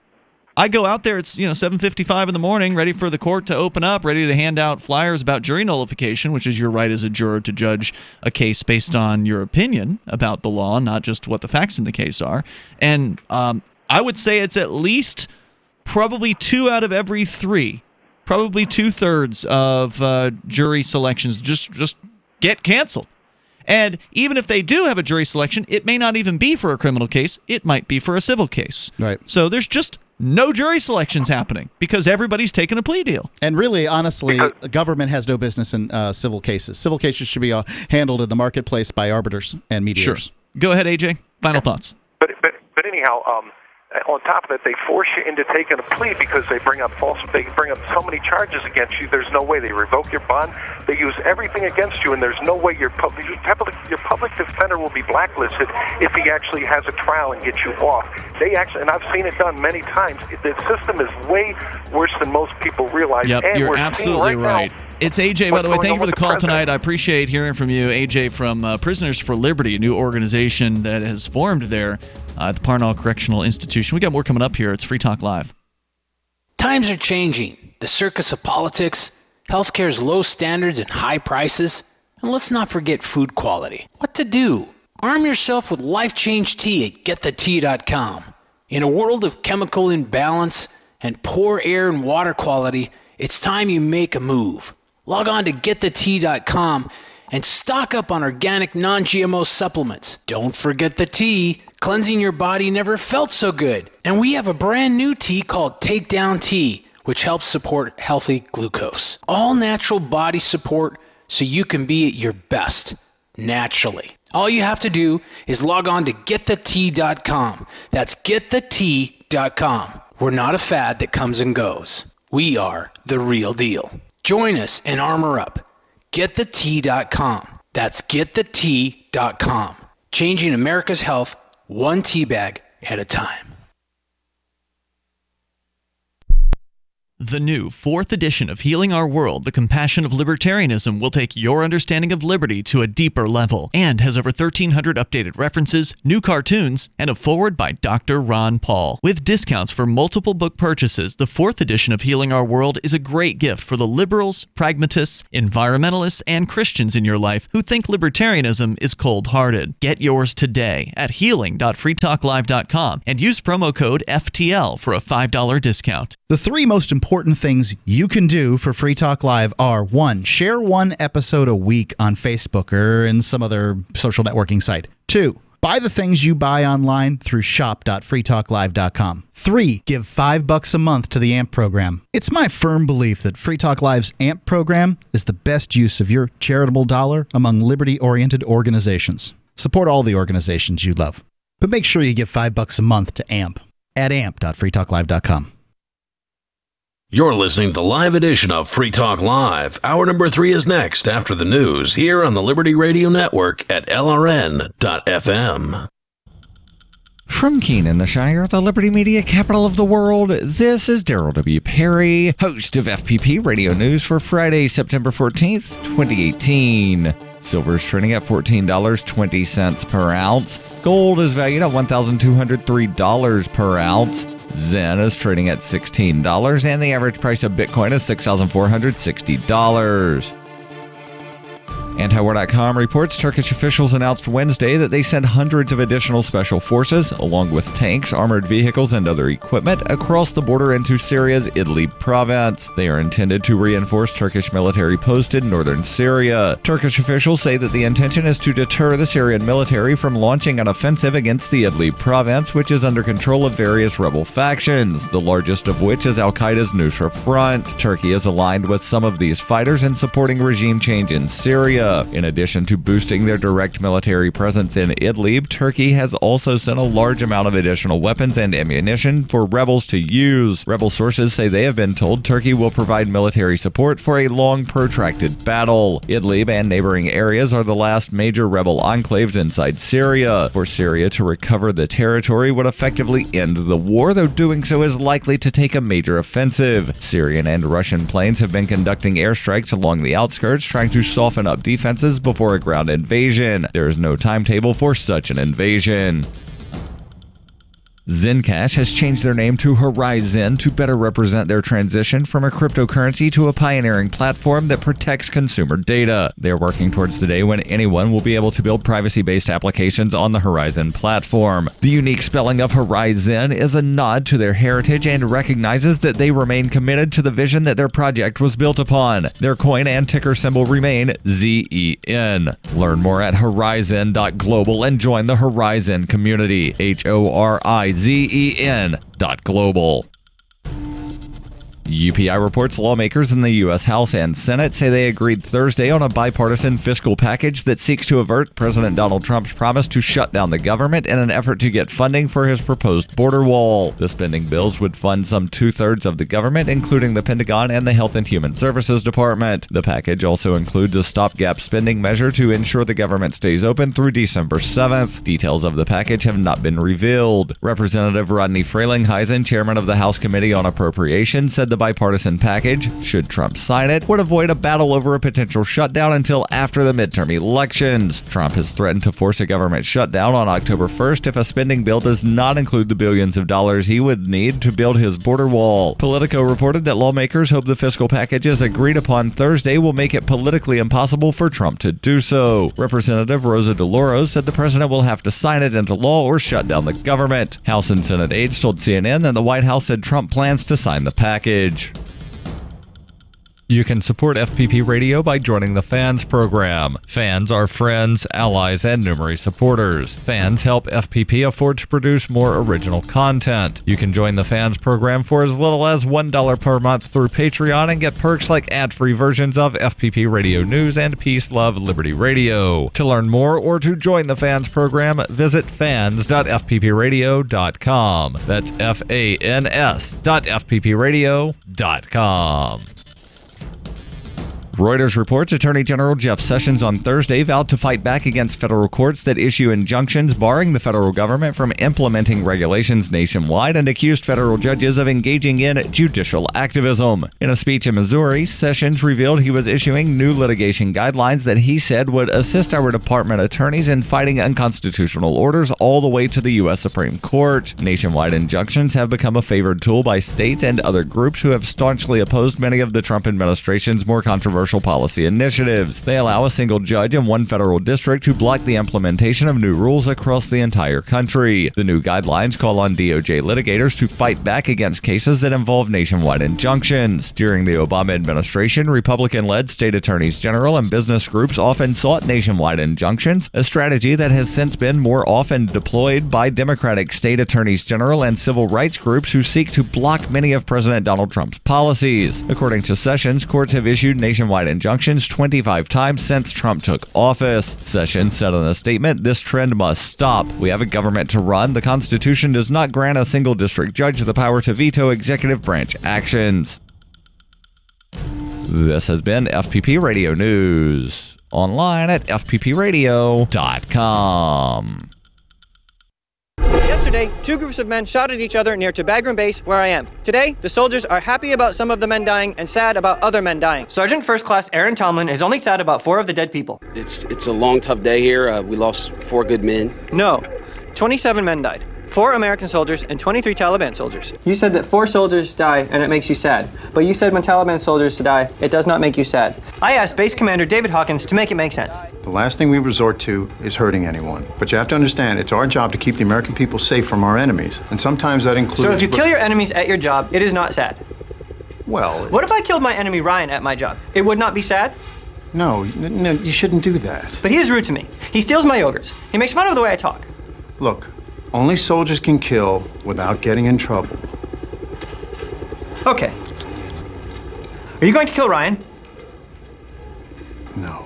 I go out there, it's 7:55 in the morning, ready for the court to open up, ready to hand out flyers about jury nullification, which is your right as a juror to judge a case based on your opinion about the law, not just what the facts in the case are. And I would say it's at least probably 2 out of every 3, probably 2/3 of jury selections just get canceled. And even if they do have a jury selection, it may not even be for a criminal case. It might be for a civil case. Right. So there's just no jury selections happening because everybody's taking a plea deal. And really, honestly, the government has no business in civil cases. Civil cases should be handled in the marketplace by arbiters and mediators. Sure. Go ahead, AJ. Final thoughts. But anyhow, on top of that, they force you into taking a plea because they bring up so many charges against you. There's no way. They revoke your bond. They use everything against you, and there's no way your public defender will be blacklisted if he actually has a trial and gets you off. And I've seen it done many times. The system is way worse than most people realize. Yep, and you're absolutely right. It's AJ, by the way. Thank you for the call tonight. I appreciate hearing from you, AJ, from Prisoners for Liberty, a new organization that has formed there at the Parnell Correctional Institution. We got more coming up here. It's Free Talk Live. Times are changing. The circus of politics, healthcare's low standards and high prices, and let's not forget food quality. What to do? Arm yourself with Life Change Tea at GetTheTea.com. In a world of chemical imbalance and poor air and water quality, it's time you make a move. Log on to GetTheTea.com and stock up on organic non-GMO supplements. Don't forget the tea. Cleansing your body never felt so good. And we have a brand new tea called Takedown Tea, which helps support healthy glucose. All natural body support so you can be at your best, naturally. All you have to do is log on to GetTheTea.com. That's GetTheTea.com. We're not a fad that comes and goes. We are the real deal. Join us and armor up. GetTheTea.com. That's GetTheTea.com. Changing America's health one tea bag at a time. The new 4th edition of Healing Our World, The Compassion of Libertarianism, will take your understanding of liberty to a deeper level and has over 1,300 updated references, new cartoons, and a foreword by Dr. Ron Paul. With discounts for multiple book purchases, the 4th edition of Healing Our World is a great gift for the liberals, pragmatists, environmentalists, and Christians in your life who think libertarianism is cold-hearted. Get yours today at healing.freetalklive.com and use promo code FTL for a $5 discount. The 3 most important important things you can do for Free Talk Live are: 1, share one episode a week on Facebook or in some other social networking site. 2, buy the things you buy online through shop.freetalklive.com. 3, give $5 a month to the AMP program. It's my firm belief that Free Talk Live's AMP program is the best use of your charitable dollar among liberty-oriented organizations. Support all the organizations you love, but make sure you give $5 a month to AMP at amp.freetalklive.com. You're listening to the live edition of Free Talk Live. Hour number 3 is next after the news here on the Liberty Radio Network at LRN.FM. From Keene in the Shire, the Liberty Media capital of the world, this is Daryl W. Perry, host of FPP Radio News for Friday, September 14th, 2018. Silver is trading at $14.20 per ounce. Gold is valued at $1,203 per ounce. Zen is trading at $16, and the average price of Bitcoin is $6,460. Antiwar.com reports Turkish officials announced Wednesday that they sent hundreds of additional special forces, along with tanks, armored vehicles, and other equipment, across the border into Syria's Idlib province. They are intended to reinforce Turkish military posts in northern Syria. Turkish officials say that the intention is to deter the Syrian military from launching an offensive against the Idlib province, which is under control of various rebel factions, the largest of which is Al-Qaeda's Nusra Front. Turkey is aligned with some of these fighters in supporting regime change in Syria. In addition to boosting their direct military presence in Idlib, Turkey has also sent a large amount of additional weapons and ammunition for rebels to use. Rebel sources say they have been told Turkey will provide military support for a long, protracted battle. Idlib and neighboring areas are the last major rebel enclaves inside Syria. For Syria to recover the territory would effectively end the war, though doing so is likely to take a major offensive. Syrian and Russian planes have been conducting airstrikes along the outskirts, trying to soften up defenses before a ground invasion. There is no timetable for such an invasion. Zencash has changed their name to Horizon to better represent their transition from a cryptocurrency to a pioneering platform that protects consumer data. They are working towards the day when anyone will be able to build privacy-based applications on the Horizon platform. The unique spelling of Horizon is a nod to their heritage and recognizes that they remain committed to the vision that their project was built upon. Their coin and ticker symbol remain ZEN. Learn more at horizon.global and join the Horizon community. HORIZEN.global. UPI reports lawmakers in the U.S. House and Senate say they agreed Thursday on a bipartisan fiscal package that seeks to avert President Donald Trump's promise to shut down the government in an effort to get funding for his proposed border wall. The spending bills would fund some two-thirds of the government, including the Pentagon and the Health and Human Services Department. The package also includes a stopgap spending measure to ensure the government stays open through December 7th. Details of the package have not been revealed. Representative Rodney Frelinghuysen, chairman of the House Committee on Appropriations, said the bipartisan package, should Trump sign it, would avoid a battle over a potential shutdown until after the midterm elections. Trump has threatened to force a government shutdown on October 1st if a spending bill does not include the billions of dollars he would need to build his border wall. Politico reported that lawmakers hope the fiscal packages agreed upon Thursday will make it politically impossible for Trump to do so. Representative Rosa DeLauro said the president will have to sign it into law or shut down the government. House and Senate aides told CNN that the White House said Trump plans to sign the package. You can support FPP Radio by joining the Fans program. Fans are friends, allies, and numerous supporters. Fans help FPP afford to produce more original content. You can join the Fans program for as little as $1 per month through Patreon and get perks like ad-free versions of FPP Radio News and Peace, Love, Liberty Radio. To learn more or to join the Fans program, visit fans.fppradio.com. That's fans.fppradio.com. Reuters reports Attorney General Jeff Sessions on Thursday vowed to fight back against federal courts that issue injunctions barring the federal government from implementing regulations nationwide and accused federal judges of engaging in judicial activism. In a speech in Missouri, Sessions revealed he was issuing new litigation guidelines that he said would assist our department attorneys in fighting unconstitutional orders all the way to the U.S. Supreme Court. Nationwide injunctions have become a favored tool by states and other groups who have staunchly opposed many of the Trump administration's more controversial controversial policy initiatives. They allow a single judge in one federal district to block the implementation of new rules across the entire country. The new guidelines call on DOJ litigators to fight back against cases that involve nationwide injunctions. During the Obama administration, Republican-led state attorneys general and business groups often sought nationwide injunctions, a strategy that has since been more often deployed by Democratic state attorneys general and civil rights groups who seek to block many of President Donald Trump's policies. According to Sessions, courts have issued nationwide injunctions 25 times since Trump took office. Sessions said in a statement, "This trend must stop. We have a government to run. The Constitution does not grant a single district judge the power to veto executive branch actions." This has been FPP Radio News. Online at fppradio.com. Yesterday, two groups of men shot at each other near Bagram Base, where I am. Today, the soldiers are happy about some of the men dying and sad about other men dying. Sergeant First Class Aaron Tomlin is only sad about 4 of the dead people. It's a long, tough day here. We lost 4 good men. No, 27 men died. 4 American soldiers and 23 Taliban soldiers. You said that 4 soldiers die and it makes you sad. But you said when Taliban soldiers die, it does not make you sad. I asked Base Commander David Hawkins to make it make sense. The last thing we resort to is hurting anyone. But you have to understand, it's our job to keep the American people safe from our enemies. And sometimes that includes... So if you kill your enemies at your job, it is not sad. Well... What if I killed my enemy Ryan at my job? It would not be sad? No, you shouldn't do that. But he is rude to me. He steals my yogurts. He makes fun of the way I talk. Look, only soldiers can kill without getting in trouble. Okay. Are you going to kill Ryan? No.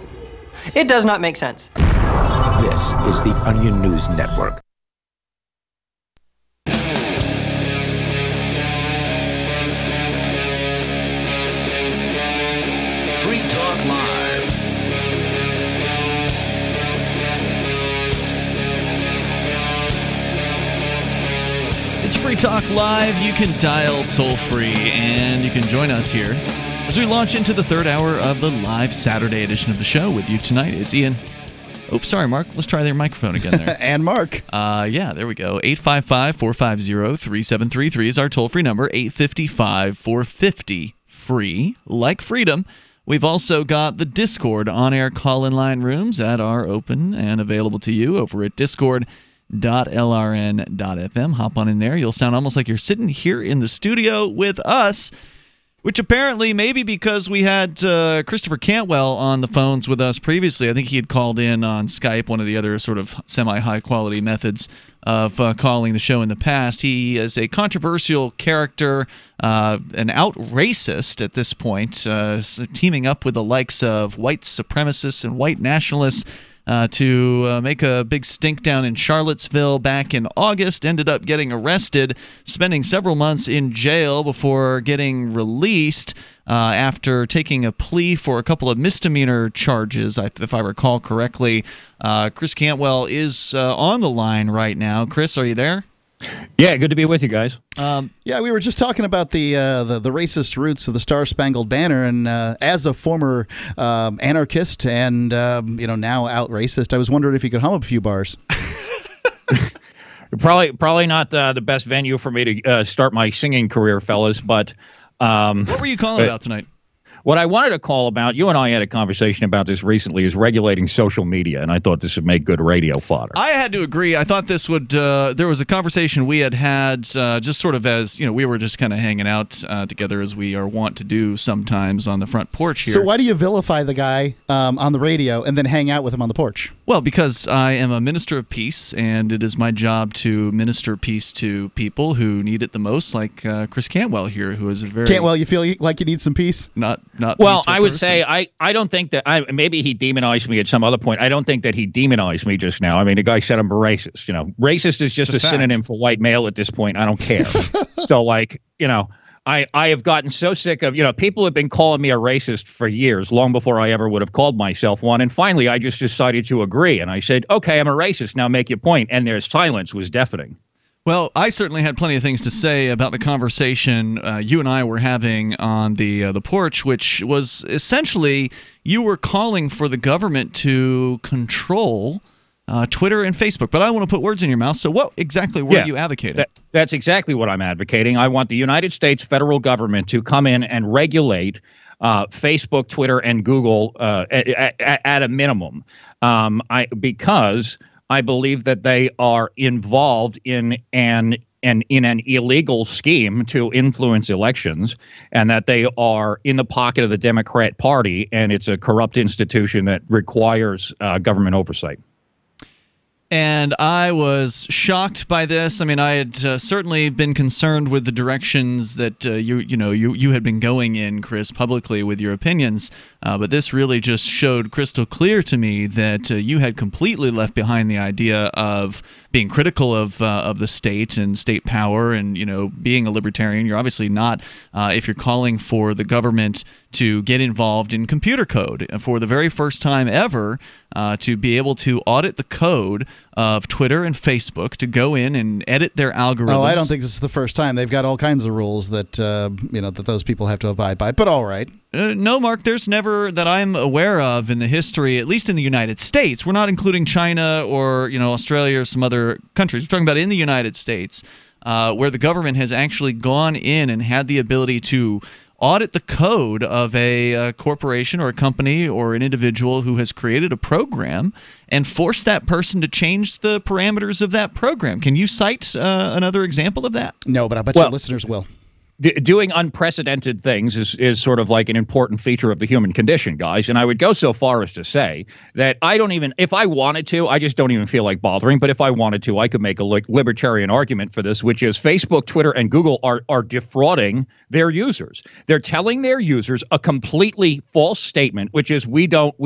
It does not make sense. This is the Onion News Network. Free Talk Live. It's Free Talk Live. You can dial toll-free, and you can join us here as we launch into the third hour of the live Saturday edition of the show. With you tonight, it's Ian. Oops, sorry, Mark. Let's try their microphone again there. And Mark. Yeah, there we go. 855-450-3733 is our toll-free number. 855-450-FREE, like freedom. We've also got the Discord on-air call-in line rooms that are open and available to you over at discord.lrn.fm. Hop on in there. You'll sound almost like you're sitting here in the studio with us, which apparently maybe because we had Christopher Cantwell on the phones with us previously. I think he had called in on Skype, one of the other sort of semi-high-quality methods of calling the show in the past. He is a controversial character, an out racist at this point, teaming up with the likes of white supremacists and white nationalists to make a big stink down in Charlottesville back in August, ended up getting arrested, spending several months in jail before getting released after taking a plea for a couple of misdemeanor charges, if I recall correctly. Chris Cantwell is on the line right now. Chris, are you there? Yeah, good to be with you guys. Yeah, we were just talking about the racist roots of the Star-Spangled Banner, and as a former anarchist and now out racist, I was wondering if you could hum a few bars. Probably not the best venue for me to start my singing career, fellas. But what were you calling about tonight? What I wanted to call about, you and I had a conversation about this recently, is regulating social media, and I thought this would make good radio fodder. I had to agree. I thought this would there was a conversation we had just sort of as, we were just kind of hanging out together as we are wont to do sometimes on the front porch here. So why do you vilify the guy on the radio and then hang out with him on the porch? Well, because I am a minister of peace, and it is my job to minister peace to people who need it the most, like Chris Cantwell here, who is a very... Cantwell, you feel like you need some peace? Not well, I would say I don't think that maybe he demonized me at some other point. I don't think that he demonized me just now. I mean, the guy said I'm a racist. Racist is just a synonym for white male at this point. I don't care. So I have gotten so sick of, people have been calling me a racist for years, long before I ever would have called myself one. And finally, I just decided to agree. And I said, okay, I'm a racist. Now make your point. And their silence was deafening. Well, I certainly had plenty of things to say about the conversation you and I were having on the porch, which was essentially you were calling for the government to control Twitter and Facebook. But I want to put words in your mouth. So what exactly were you advocating? That's exactly what I'm advocating. I want the United States federal government to come in and regulate Facebook, Twitter, and Google at a minimum, because I believe that they are involved in an illegal scheme to influence elections, and that they are in the pocket of the Democrat Party, and it's a corrupt institution that requires government oversight. And I was shocked by this. I mean, I had certainly been concerned with the directions that you had been going in, Chris, publicly with your opinions. But this really just showed crystal clear to me that you had completely left behind the idea of being critical of the state and state power, and being a libertarian. You're obviously not if you're calling for the government to get involved in computer code for the very first time ever, to be able to audit the code of Twitter and Facebook, to go in and edit their algorithms. Oh, I don't think this is the first time. They've got all kinds of rules that that those people have to abide by. But all right. No, Mark, there's never, that I'm aware of in the history, at least in the United States. We're not including China or Australia or some other countries. We're talking about in the United States, where the government has actually gone in and had the ability to audit the code of a corporation or a company or an individual who has created a program and force that person to change the parameters of that program. Can you cite another example of that? No, but I bet your listeners will. Doing unprecedented things is sort of like an important feature of the human condition, guys. And I would go so far as to say that I don't even, if I wanted to, I just don't even feel like bothering. But if I wanted to, I could make a libertarian argument for this, which is Facebook, Twitter, and Google are defrauding their users. They're telling their users a completely false statement, which is we don't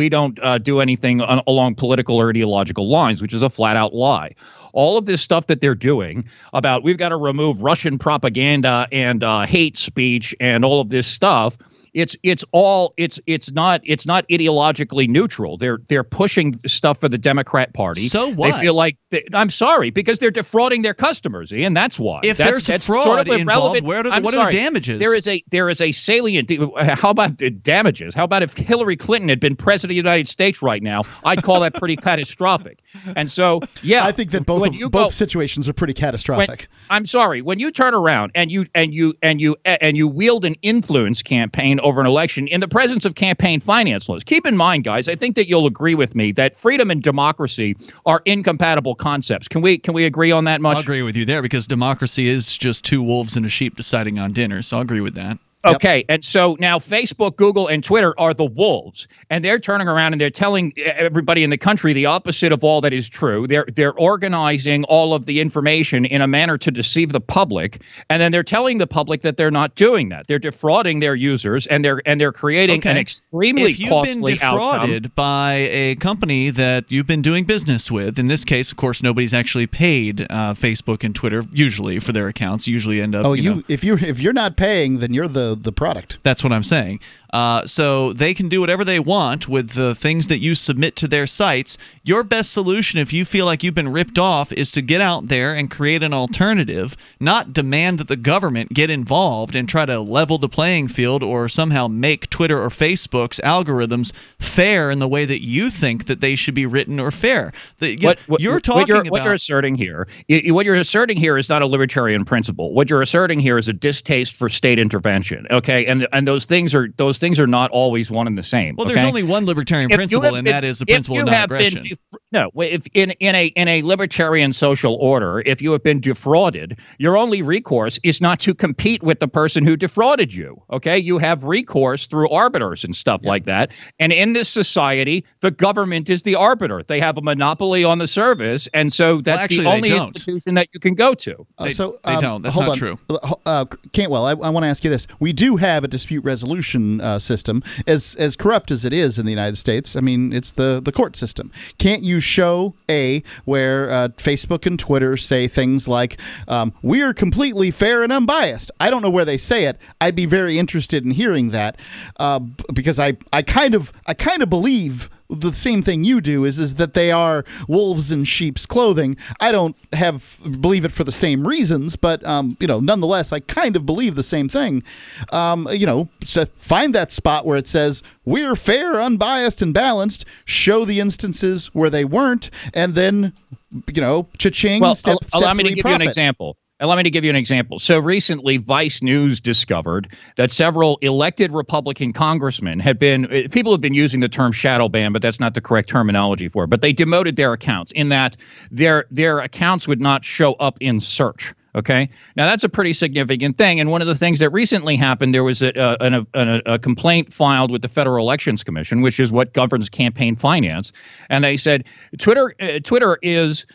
do anything along political or ideological lines, which is a flat out lie. All of this stuff that they're doing about we've got to remove Russian propaganda and hate speech and all of this stuff, it's not ideologically neutral. They're pushing stuff for the Democrat Party. So what? They feel like I'm sorry, because they're defrauding their customers, Ian. That's why. If there's fraud sort of involved, what are the damages? There is a salient. How about the damages? How about if Hillary Clinton had been president of the United States right now? I'd call that pretty catastrophic. And so, yeah, I think that both situations are pretty catastrophic. I'm sorry, when you turn around and you wield an influence campaign over an election in the presence of campaign finance laws. Keep in mind, guys, I think that you'll agree with me that freedom and democracy are incompatible concepts. Can we agree on that much? I'll agree with you there, because democracy is just two wolves and a sheep deciding on dinner. So I'll agree with that. Okay, and so now Facebook, Google, and Twitter are the wolves, and they're turning around and they're telling everybody in the country the opposite of all that is true. They're organizing all of the information in a manner to deceive the public, and then they're telling the public that they're not doing that. They're defrauding their users, and they're creating an extremely costly outcome. If you've been defrauded by a company that you've been doing business with, in this case, of course, nobody's actually paid Facebook and Twitter usually for their accounts. Usually end up. Oh, if you're not paying, then you're the product. That's what I'm saying. So they can do whatever they want with the things that you submit to their sites. Your best solution, if you feel like you've been ripped off, is to get out there and create an alternative, not demand that the government get involved and try to level the playing field or somehow make Twitter or Facebook's algorithms fair in the way that you think that they should be written or fair. What you're asserting here is not a libertarian principle. What you're asserting here is a distaste for state intervention. Okay, and those things are not always one and the same. Well, there's only one libertarian principle, and that is the principle of non-aggression. If in a libertarian social order, if you have been defrauded, your only recourse is not to compete with the person who defrauded you. Okay, you have recourse through arbiters and stuff like that. And in this society, the government is the arbiter. They have a monopoly on the service, and so that's the only institution that you can go to. They don't. That's not true. Cantwell, I want to ask you this. We do have a dispute resolution system, as corrupt as it is in the United States. I mean, it's the court system. Can't you show where Facebook and Twitter say things like, we are completely fair and unbiased? I don't know where they say it. I'd be very interested in hearing that, because I kind of believe the same thing you do is that they are wolves in sheep's clothing. I don't believe it for the same reasons, but nonetheless, I kind of believe the same thing. So find that spot where it says we're fair, unbiased, and balanced. Show the instances where they weren't, and then cha-ching. Well, step allow me to three, give you an profit. example. Allow me to give you an example. So recently, Vice News discovered that several elected Republican congressmen people have been using the term shadow ban, but that's not the correct terminology for it. But they demoted their accounts in that their accounts would not show up in search. Okay. Now, that's a pretty significant thing. And one of the things that recently happened, there was a complaint filed with the Federal Elections Commission, which is what governs campaign finance. And they said Twitter is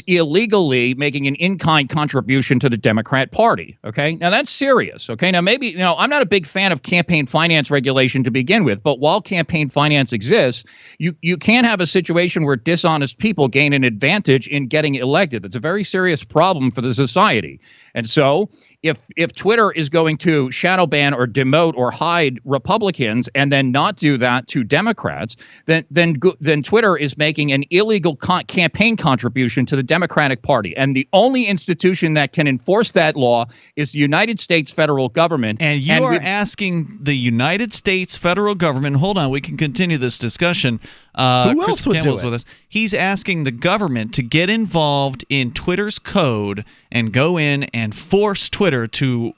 illegally making an in-kind contribution to the Democrat Party. Okay. Now, that's serious. Okay. Now, maybe, I'm not a big fan of campaign finance regulation to begin with, but while campaign finance exists, you can have a situation where dishonest people gain an advantage in getting elected. That's a very serious problem for the society. And so if Twitter is going to shadow ban or demote or hide Republicans and then not do that to Democrats, then Twitter is making an illegal campaign contribution to the Democratic Party. And the only institution that can enforce that law is the United States federal government. And you are asking the United States federal government, hold on, we can continue this discussion. Who else would Cantwell's do it? with us. He's asking the government to get involved in Twitter's code and go in and force Twitter to,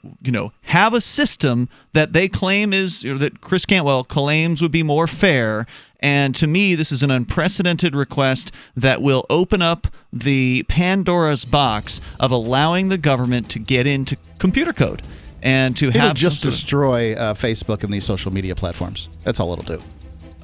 have a system that they claim that Chris Cantwell claims would be more fair. And to me, this is an unprecedented request that will open up the Pandora's box of allowing the government to get into computer code and to It'll have just destroy Facebook and these social media platforms. That's all it'll do.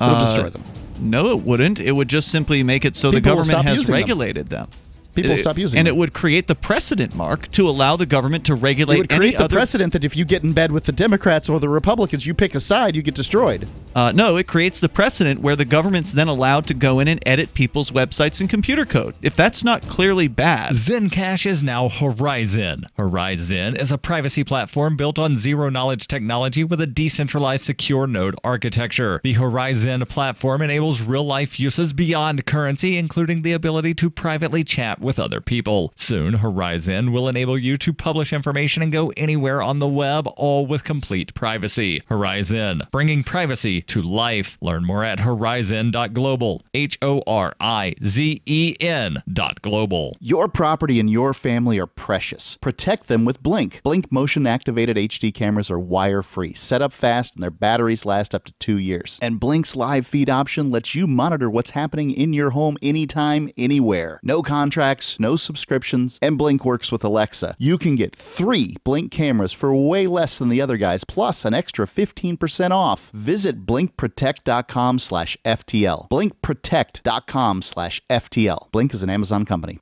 It'll destroy them. No, it wouldn't. It would just simply make it so the People will government stop has using them. regulated them. People will stop using and them. it would create the precedent, Mark, to allow the government to regulate It would create the precedent that if you get in bed with the Democrats or the Republicans, you pick a side, you get destroyed. No, it creates the precedent where the government's then allowed to go in and edit people's websites and computer code. If that's not clearly bad. Zencash is now Horizon. Horizon is a privacy platform built on zero-knowledge technology with a decentralized secure node architecture. The Horizon platform enables real-life uses beyond currency, including the ability to privately chat with other people. Soon, Horizon will enable you to publish information and go anywhere on the web, all with complete privacy. Horizon, bringing privacy to life. Learn more at horizon.global. HORIZEN.global. Your property and your family are precious. Protect them with Blink. Blink motion-activated HD cameras are wire-free, set up fast, and their batteries last up to 2 years. And Blink's live feed option lets you monitor what's happening in your home anytime, anywhere. No contracts, no subscriptions, and Blink works with Alexa. You can get 3 Blink cameras for way less than the other guys, plus an extra 15% off. Visit blinkprotect.com/FTL. blinkprotect.com/FTL. Blink is an Amazon company.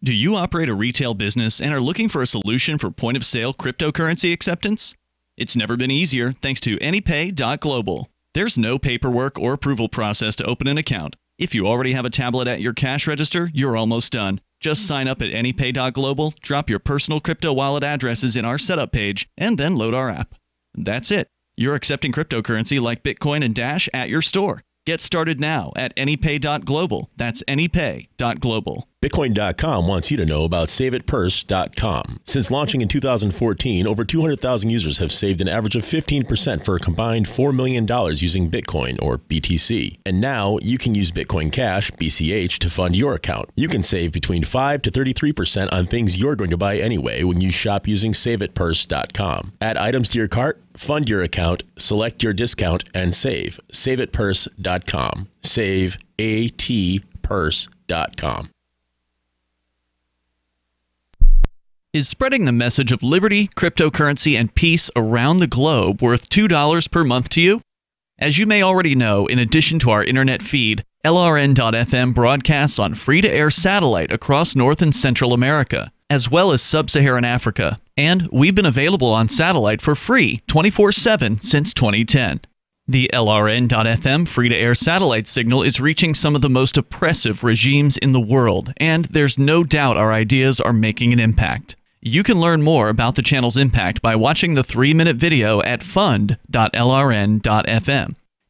Do you operate a retail business and are looking for a solution for point-of-sale cryptocurrency acceptance? It's never been easier thanks to AnyPay.global. There's no paperwork or approval process to open an account. If you already have a tablet at your cash register, you're almost done. Just sign up at AnyPay.global, drop your personal crypto wallet addresses in our setup page, and then load our app. That's it. You're accepting cryptocurrency like Bitcoin and Dash at your store. Get started now at AnyPay.global. That's AnyPay.global. Bitcoin.com wants you to know about SaveItPurse.com. Since launching in 2014, over 200,000 users have saved an average of 15% for a combined $4 million using Bitcoin, or BTC. And now you can use Bitcoin Cash, BCH, to fund your account. You can save between 5 to 33% on things you're going to buy anyway when you shop using SaveItPurse.com. Add items to your cart, fund your account, select your discount, and save. SaveItPurse.com. Save ATPurse.com. Is spreading the message of liberty, cryptocurrency, and peace around the globe worth $2 per month to you? As you may already know, in addition to our internet feed, LRN.FM broadcasts on free-to-air satellite across North and Central America, as well as Sub-Saharan Africa. And we've been available on satellite for free 24/7 since 2010. The LRN.FM free-to-air satellite signal is reaching some of the most oppressive regimes in the world, and there's no doubt our ideas are making an impact. You can learn more about the channel's impact by watching the 3-minute video at fund.lrn.fm.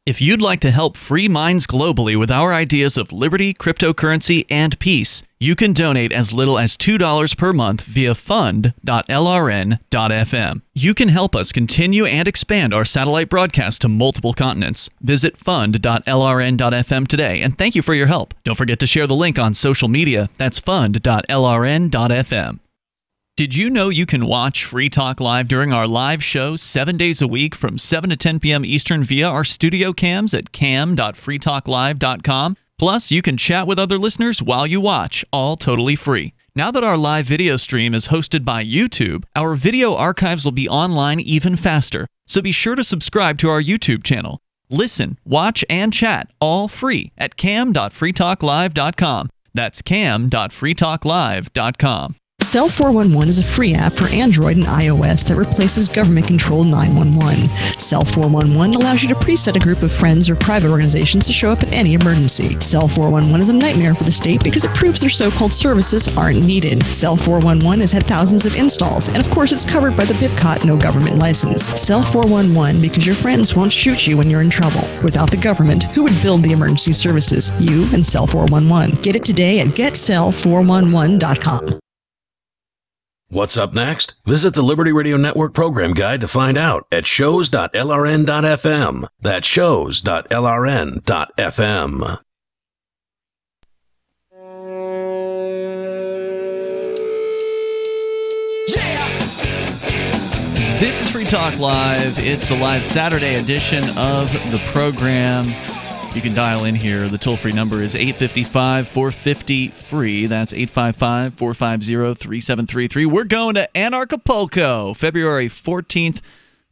If you'd like to help free minds globally with our ideas of liberty, cryptocurrency, and peace, you can donate as little as $2 per month via fund.lrn.fm. You can help us continue and expand our satellite broadcast to multiple continents. Visit fund.lrn.fm today, and thank you for your help. Don't forget to share the link on social media. That's fund.lrn.fm. Did you know you can watch Free Talk Live during our live show 7 days a week from 7 to 10 p.m. Eastern via our studio cams at cam.freetalklive.com? Plus, you can chat with other listeners while you watch, all totally free. Now that our live video stream is hosted by YouTube, our video archives will be online even faster, so be sure to subscribe to our YouTube channel. Listen, watch, and chat all free at cam.freetalklive.com. That's cam.freetalklive.com. Cell 411 is a free app for Android and iOS that replaces government-controlled 911. Cell 411 allows you to preset a group of friends or private organizations to show up at any emergency. Cell 411 is a nightmare for the state because it proves their so-called services aren't needed. Cell 411 has had thousands of installs, and of course it's covered by the Buycott no government license. Cell 411 because your friends won't shoot you when you're in trouble. Without the government, who would build the emergency services? You and Cell 411. Get it today at getcell411.com. What's up next? Visit the Liberty Radio Network program guide to find out at shows.lrn.fm. That's shows.lrn.fm. This is Free Talk Live. It's the live Saturday edition of the program. You can dial in here. The toll-free number is 855-450-FREE. That's 855-450-3733. We're going to Anarchapulco, February 14th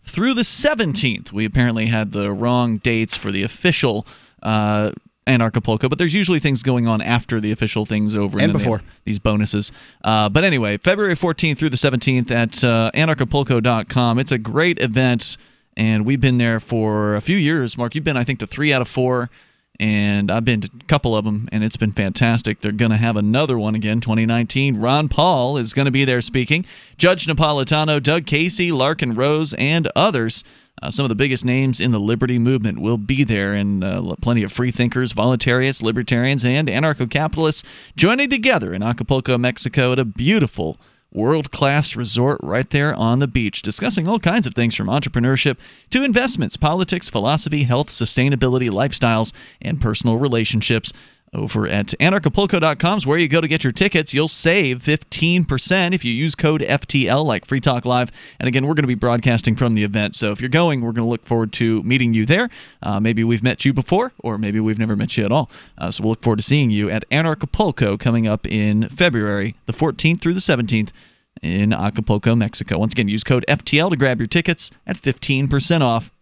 through the 17th. We apparently had the wrong dates for the official Anarchapulco, but there's usually things going on after the official thing's over. And before. These bonuses. But anyway, February 14th through the 17th at anarchapulco.com. It's a great event. And we've been there for a few years. Mark, you've been, I think, to 3 out of 4, and I've been to a couple of them, and it's been fantastic. They're going to have another one again, 2019. Ron Paul is going to be there speaking. Judge Napolitano, Doug Casey, Larkin Rose, and others. Some of the biggest names in the liberty movement will be there, and plenty of free thinkers, voluntarists, libertarians, and anarcho-capitalists joining together in Acapulco, Mexico at a beautiful world-class resort right there on the beach, discussing all kinds of things from entrepreneurship to investments, politics, philosophy, health, sustainability, lifestyles, and personal relationships. Over at anarchapulco.com is where you go to get your tickets. You'll save 15% if you use code FTL like Free Talk Live. And again, we're going to be broadcasting from the event. So if you're going, we're going to look forward to meeting you there. Maybe we've met you before, or maybe we've never met you at all. So we'll look forward to seeing you at Anarchapulco coming up in February the 14th through the 17th in Acapulco, Mexico. Once again, use code FTL to grab your tickets at 15% off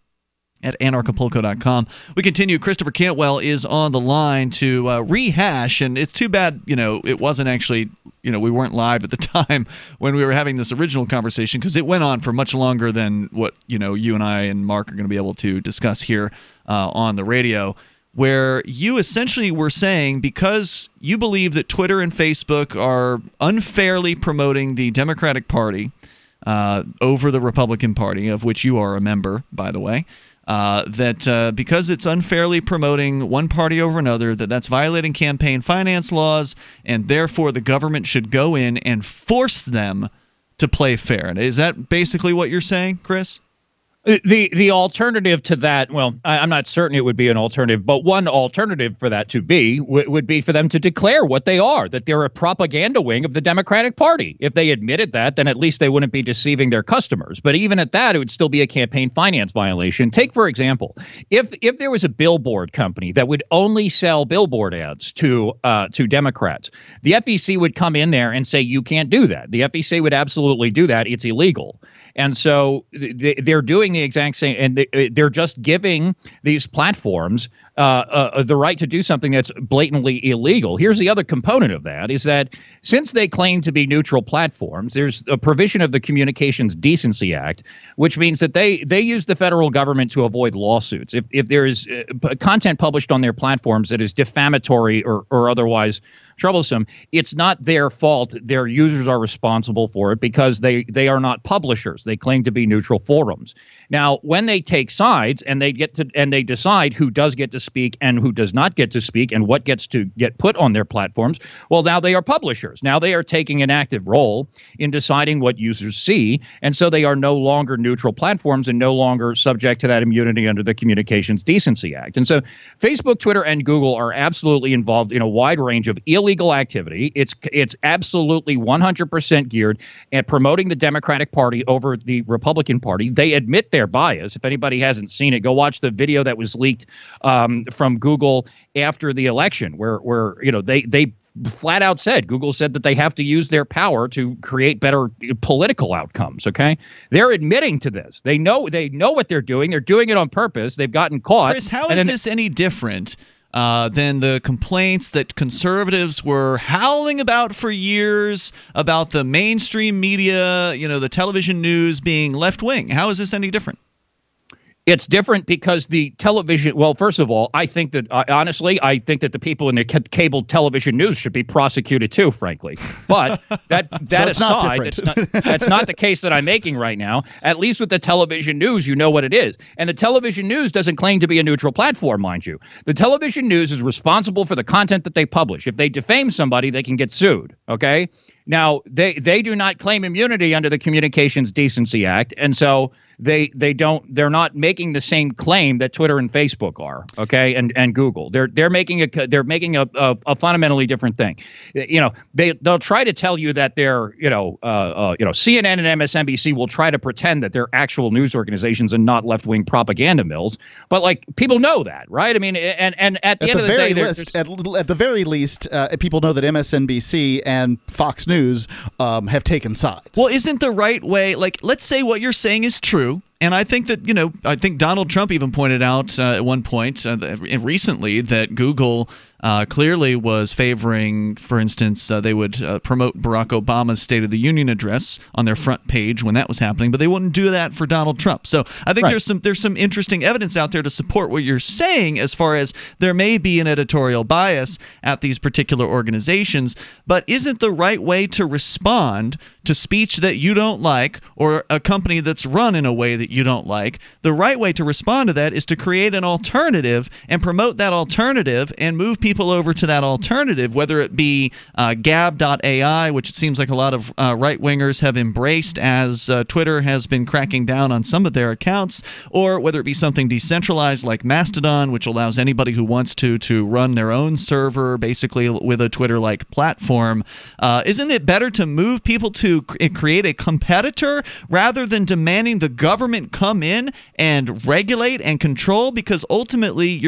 at anarchapulco.com. We continue. Christopher Cantwell is on the line to rehash, and it's too bad, it wasn't actually, we weren't live at the time when we were having this original conversation, because it went on for much longer than what, you and I and Mark are going to be able to discuss here on the radio, where you essentially were saying, because you believe that Twitter and Facebook are unfairly promoting the Democratic Party over the Republican Party, of which you are a member, by the way, that because it's unfairly promoting one party over another, that's violating campaign finance laws, and therefore the government should go in and force them to play fair. And is that basically what you're saying, Chris? The alternative to that, well, I'm not certain it would be an alternative, but one alternative for that to be would be for them to declare what they are, that they're a propaganda wing of the Democratic Party. If they admitted that, then at least they wouldn't be deceiving their customers. But even at that, it would still be a campaign finance violation. Take, for example, if there was a billboard company that would only sell billboard ads to Democrats, the FEC would come in there and say, you can't do that. The FEC would absolutely do that. It's illegal. And so they're doing the exact same, and they're just giving these platforms the right to do something that's blatantly illegal. Here's the other component of that, is that since they claim to be neutral platforms, there's a provision of the Communications Decency Act, which means that they use the federal government to avoid lawsuits. If there is content published on their platforms that is defamatory or otherwise troublesome, it's not their fault. Their users are responsible for it because they are not publishers. They claim to be neutral forums. Now, when they take sides and they decide who does get to speak and who does not get to speak and what gets to get put on their platforms, well, now they are publishers. Now they are taking an active role in deciding what users see, and so they are no longer neutral platforms and no longer subject to that immunity under the Communications Decency Act. And so Facebook, Twitter, and Google are absolutely involved in a wide range of illegal activity. It's absolutely 100% geared at promoting the Democratic Party over the Republican Party. They admit their bias. If anybody hasn't seen it, go watch the video that was leaked from Google after the election, where they flat out said, Google said that they have to use their power to create better political outcomes. Okay, they're admitting to this. They know what they're doing. They're doing it on purpose. They've gotten caught. Chris, how is this any different than the complaints that conservatives were howling about for years about the mainstream media, the television news being left-wing? How is this any different? It's different because the television, well, first of all, I think that, honestly, I think that the people in the cable television news should be prosecuted too, frankly. But that aside, that's not the case that I'm making right now. At least with the television news, you know what it is. And the television news doesn't claim to be a neutral platform, mind you. The television news is responsible for the content that they publish. If they defame somebody, they can get sued, okay? Now, they do not claim immunity under the Communications Decency Act, and so they're not making the same claim that Twitter and Facebook are, okay, and Google. They're making a fundamentally different thing. They'll try to tell you that they're CNN and MSNBC will try to pretend that they're actual news organizations and not left-wing propaganda mills, but like people know that, right? I mean, and at the end of the day, at the very least, people know that MSNBC and Fox News have taken sides. Well, isn't the right way, like, let's say what you're saying is true, and I think that, I think Donald Trump even pointed out at one point recently that Google clearly was favoring, for instance, they would promote Barack Obama's State of the Union address on their front page when that was happening, but they wouldn't do that for Donald Trump. So I think there's some interesting evidence out there to support what you're saying as far as there may be an editorial bias at these particular organizations, but isn't the right way to respond to speech that you don't like or a company that's run in a way that you don't like? The right way to respond to that is to create an alternative and promote that alternative and move people over to that alternative, whether it be Gab.ai, which it seems like a lot of right-wingers have embraced as Twitter has been cracking down on some of their accounts, or whether it be something decentralized like Mastodon, which allows anybody who wants to run their own server, basically with a Twitter-like platform. Isn't it better to move people to create a competitor rather than demanding the government come in and regulate and control? Because ultimately,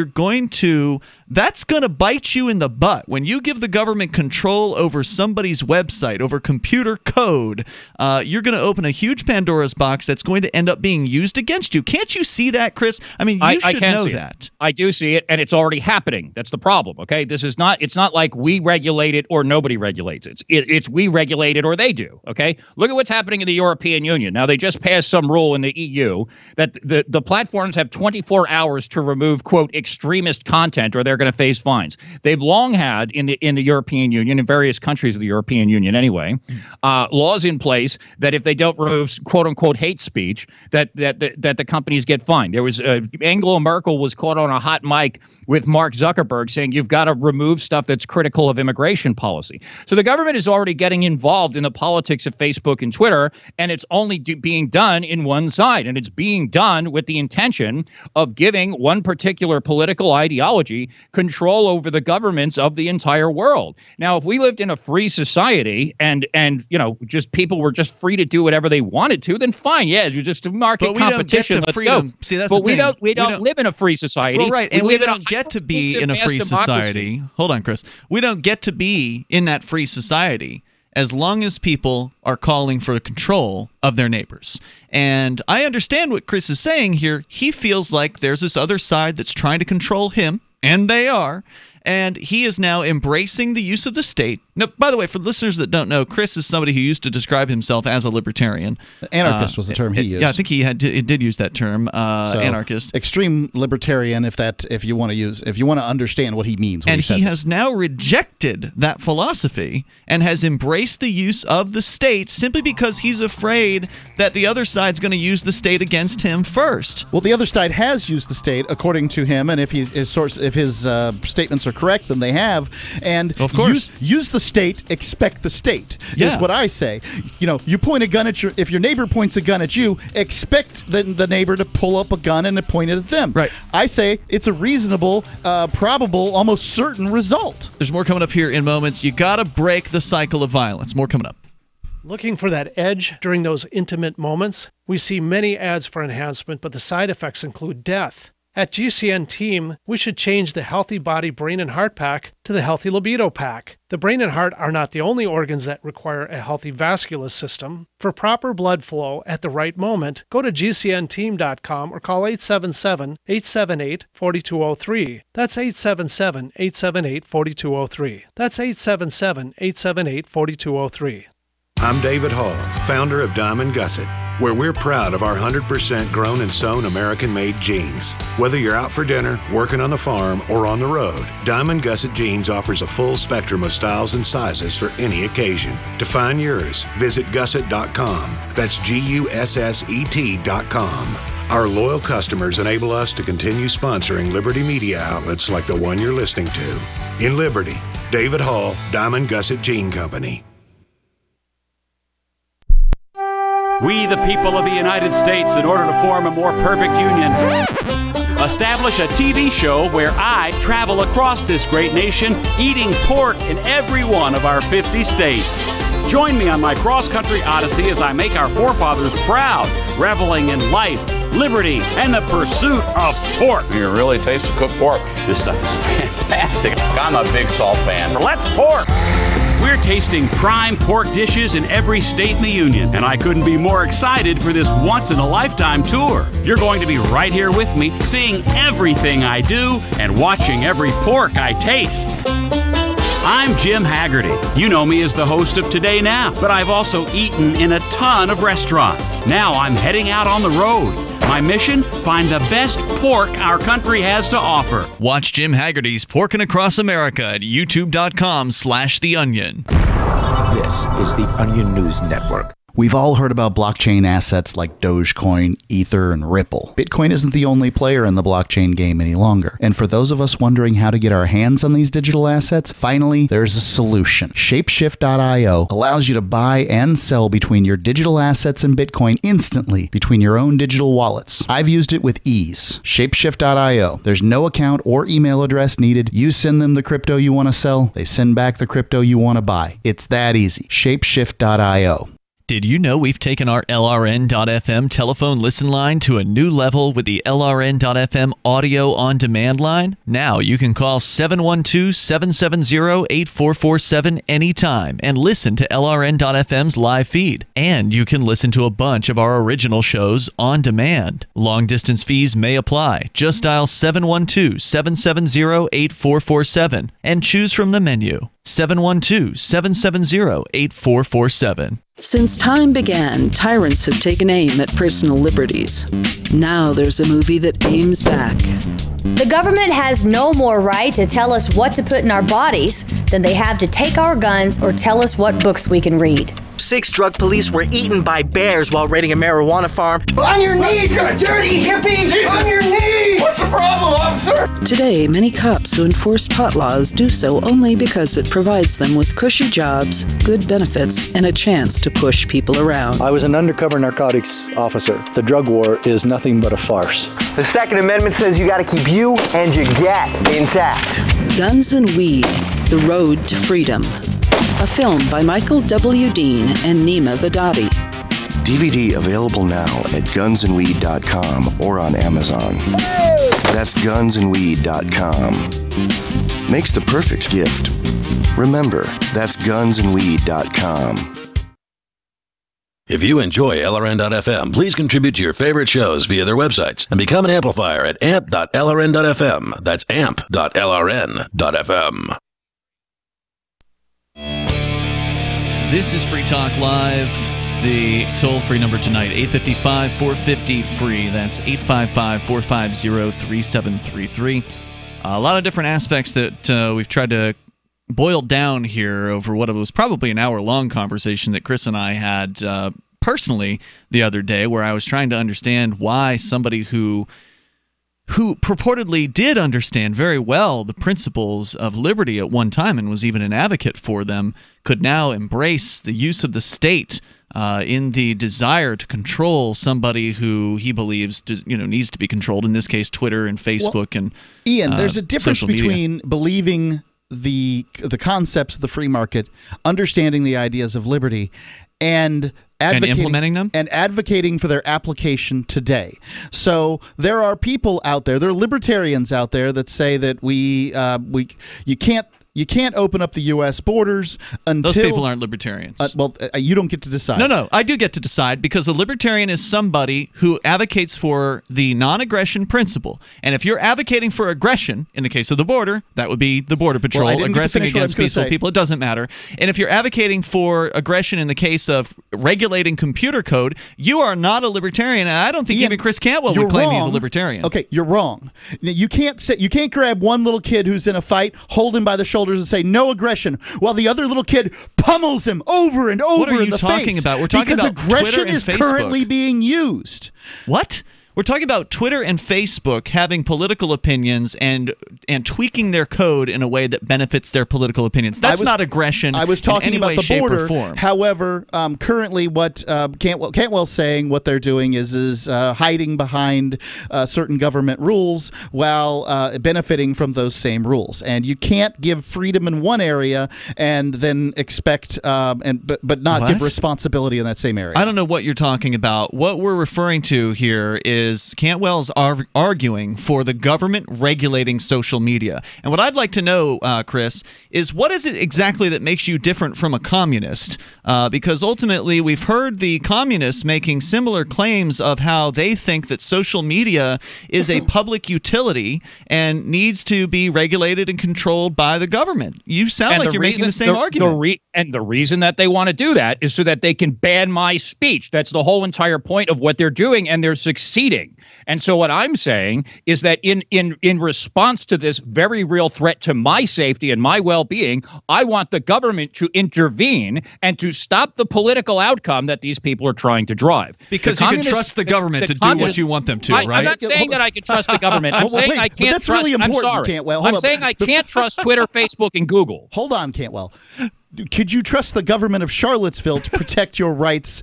that's going to bite you in the butt. When you give the government control over somebody's website, over computer code, you're going to open a huge Pandora's box that's going to end up being used against you. Can't you see that, Chris? I mean, you should know that. I do see it, and it's already happening. That's the problem, okay? It's not like we regulate it or nobody regulates it. It's we regulate it or they do, okay? Look at what's happening in the European Union. Now, they just passed some rule in the EU that the platforms have 24 hours to remove, quote, extremist content or they're going to face fines. They've long had in the European Union, in various countries of the European Union anyway, laws in place that if they don't remove quote unquote hate speech, that the companies get fined. There was Angela Merkel was caught on a hot mic with Mark Zuckerberg saying you've got to remove stuff that's critical of immigration policy. So the government is already getting involved in the politics of Facebook and Twitter, and it's only being done in one side, and it's being done with the intention of giving one particular political ideology control over the governments of the entire world. Now, if we lived in a free society and just people were just free to do whatever they wanted to, then fine, yeah, you're just market competition. Let's go. See, that's but we don't live in a free society. Well, right, and we don't get to be in a free society. Hold on, Chris. We don't get to be in that free society as long as people are calling for control of their neighbors. And I understand what Chris is saying here. He feels like there's this other side that's trying to control him, and they are. And he is now embracing the use of the state. Now, by the way, for listeners that don't know, Chris is somebody who used to describe himself as a libertarian. Anarchist was the term he used. Yeah, I think he did use that term, anarchist. Extreme libertarian, if you want to understand what he means. And he has now rejected that philosophy and has embraced the use of the state simply because he's afraid that the other side's going to use the state against him first. Well, the other side has used the state, according to him, and if his statements are correct, then they have. And of course, use the state, expect the state. Yeah. Is what I say. You point a gun at if your neighbor points a gun at you, expect the neighbor to pull up a gun and to point it at them. Right. I say it's a reasonable, probable, almost certain result. There's more coming up here in moments. You got to break the cycle of violence. More coming up. Looking for that edge during those intimate moments? We see many ads for enhancement, but the side effects include death. At GCN Team, we should change the Healthy Body, Brain, and Heart Pack to the Healthy Libido Pack. The brain and heart are not the only organs that require a healthy vascular system. For proper blood flow at the right moment, go to GCNteam.com or call 877-878-4203. That's 877-878-4203. That's 877-878-4203. I'm David Hall, founder of Diamond Gusset, where we're proud of our 100% grown and sewn American-made jeans. Whether you're out for dinner, working on the farm, or on the road, Diamond Gusset Jeans offers a full spectrum of styles and sizes for any occasion. To find yours, visit gusset.com. That's GUSSET.com. Our loyal customers enable us to continue sponsoring Liberty media outlets like the one you're listening to. In Liberty, David Hall, Diamond Gusset Jean Company. We, the people of the United States, in order to form a more perfect union, establish a TV show where I travel across this great nation, eating pork in every one of our 50 states. Join me on my cross-country odyssey as I make our forefathers proud, reveling in life, liberty, and the pursuit of pork. You really taste the cooked pork. This stuff is fantastic. I'm a big salt fan. Let's pork! We're tasting prime pork dishes in every state in the union, and I couldn't be more excited for this once-in-a-lifetime tour. You're going to be right here with me, seeing everything I do and watching every pork I taste. I'm Jim Haggerty. You know me as the host of Today Now, but I've also eaten in a ton of restaurants. Now I'm heading out on the road. My mission? Find the best pork our country has to offer. Watch Jim Haggerty's Porkin' Across America at youtube.com/The Onion. This is the Onion News Network. We've all heard about blockchain assets like Dogecoin, Ether, and Ripple. Bitcoin isn't the only player in the blockchain game any longer. And for those of us wondering how to get our hands on these digital assets, finally, there's a solution. Shapeshift.io allows you to buy and sell between your digital assets and Bitcoin instantly between your own digital wallets. I've used it with ease. Shapeshift.io. There's no account or email address needed. You send them the crypto you want to sell. They send back the crypto you want to buy. It's that easy. Shapeshift.io. Did you know we've taken our LRN.FM telephone listen line to a new level with the LRN.FM audio on demand line? Now you can call 712-770-8447 anytime and listen to LRN.FM's live feed. And you can listen to a bunch of our original shows on demand. Long distance fees may apply. Just dial 712-770-8447 and choose from the menu. 712-770-8447. Since time began, tyrants have taken aim at personal liberties. Now there's a movie that aims back. The government has no more right to tell us what to put in our bodies than they have to take our guns or tell us what books we can read. 6 drug police were eaten by bears while raiding a marijuana farm. On your knees, you dirty hippies! Jesus. On your knees! What's the problem, officer? Today, many cops who enforce pot laws do so only because it provides them with cushy jobs, good benefits, and a chance to push people around. I was an undercover narcotics officer. The drug war is nothing but a farce. The Second Amendment says you gotta keep you and your gat intact. Guns and Weed, The Road to Freedom. A film by Michael W. Dean and Nima Vadadi. DVD available now at gunsandweed.com or on Amazon. That's gunsandweed.com. Makes the perfect gift. Remember, that's gunsandweed.com. If you enjoy LRN.FM, please contribute to your favorite shows via their websites and become an amplifier at amp.lrn.fm. That's amp.lrn.fm. This is Free Talk Live. The toll-free number tonight, 855-450-FREE. That's 855-450-3733. A lot of different aspects that we've tried to boil down here over what was probably an hour-long conversation that Chris and I had personally the other day, where I was trying to understand why somebody who purportedly did understand very well the principles of liberty at one time and was even an advocate for them could now embrace the use of the state in the desire to control somebody who he believes needs to be controlled, in this case Twitter and Facebook. Well, and Ian, there's a difference between believing the concepts of the free market, understanding the ideas of liberty, and implementing them and advocating for their application today. So there are people out there, there are libertarians out there that say that you can't open up the U.S. borders until... Those people aren't libertarians. You don't get to decide. No, I do get to decide, because a libertarian is somebody who advocates for the non-aggression principle. And if you're advocating for aggression, in the case of the border, that would be the Border Patrol aggressing against peaceful people. It doesn't matter. And if you're advocating for aggression in the case of regulating computer code, you are not a libertarian. And I don't think even Chris Cantwell would claim he's a libertarian. Okay, you're wrong. You can't grab one little kid who's in a fight, hold him by the shoulders, and say no aggression, while the other little kid pummels him over and over in the face. What are you talking about? We're talking about Twitter and Facebook. Aggression is currently being used. What? We're talking about Twitter and Facebook having political opinions and tweaking their code in a way that benefits their political opinions. That's not aggression. I was talking in any about way, the shape, border. or form. However, currently what Cantwell's saying, what they're doing is hiding behind certain government rules while benefiting from those same rules. And you can't give freedom in one area and then expect but not give responsibility in that same area. I don't know what you're talking about. What we're referring to here is Cantwell's arguing for the government regulating social media. And what I'd like to know, Chris, is what is it exactly that makes you different from a communist? Because ultimately we've heard the communists making similar claims of how they think that social media is a public utility and needs to be regulated and controlled by the government. You sound like you're making the same argument. And the reason that they want to do that is so that they can ban my speech. That's the whole entire point of what they're doing, and they're succeeding. And so what I'm saying is that in response to this very real threat to my safety and my well-being, I want the government to intervene and to stop the political outcome that these people are trying to drive. Because you can trust the government to do what you want them to, right? I'm not saying that I can trust the government. I'm saying I can't trust. Really I'm sorry. Cantwell. I'm saying I can't trust Twitter, Facebook, and Google. Hold on, Cantwell. Could you trust the government of Charlottesville to protect your rights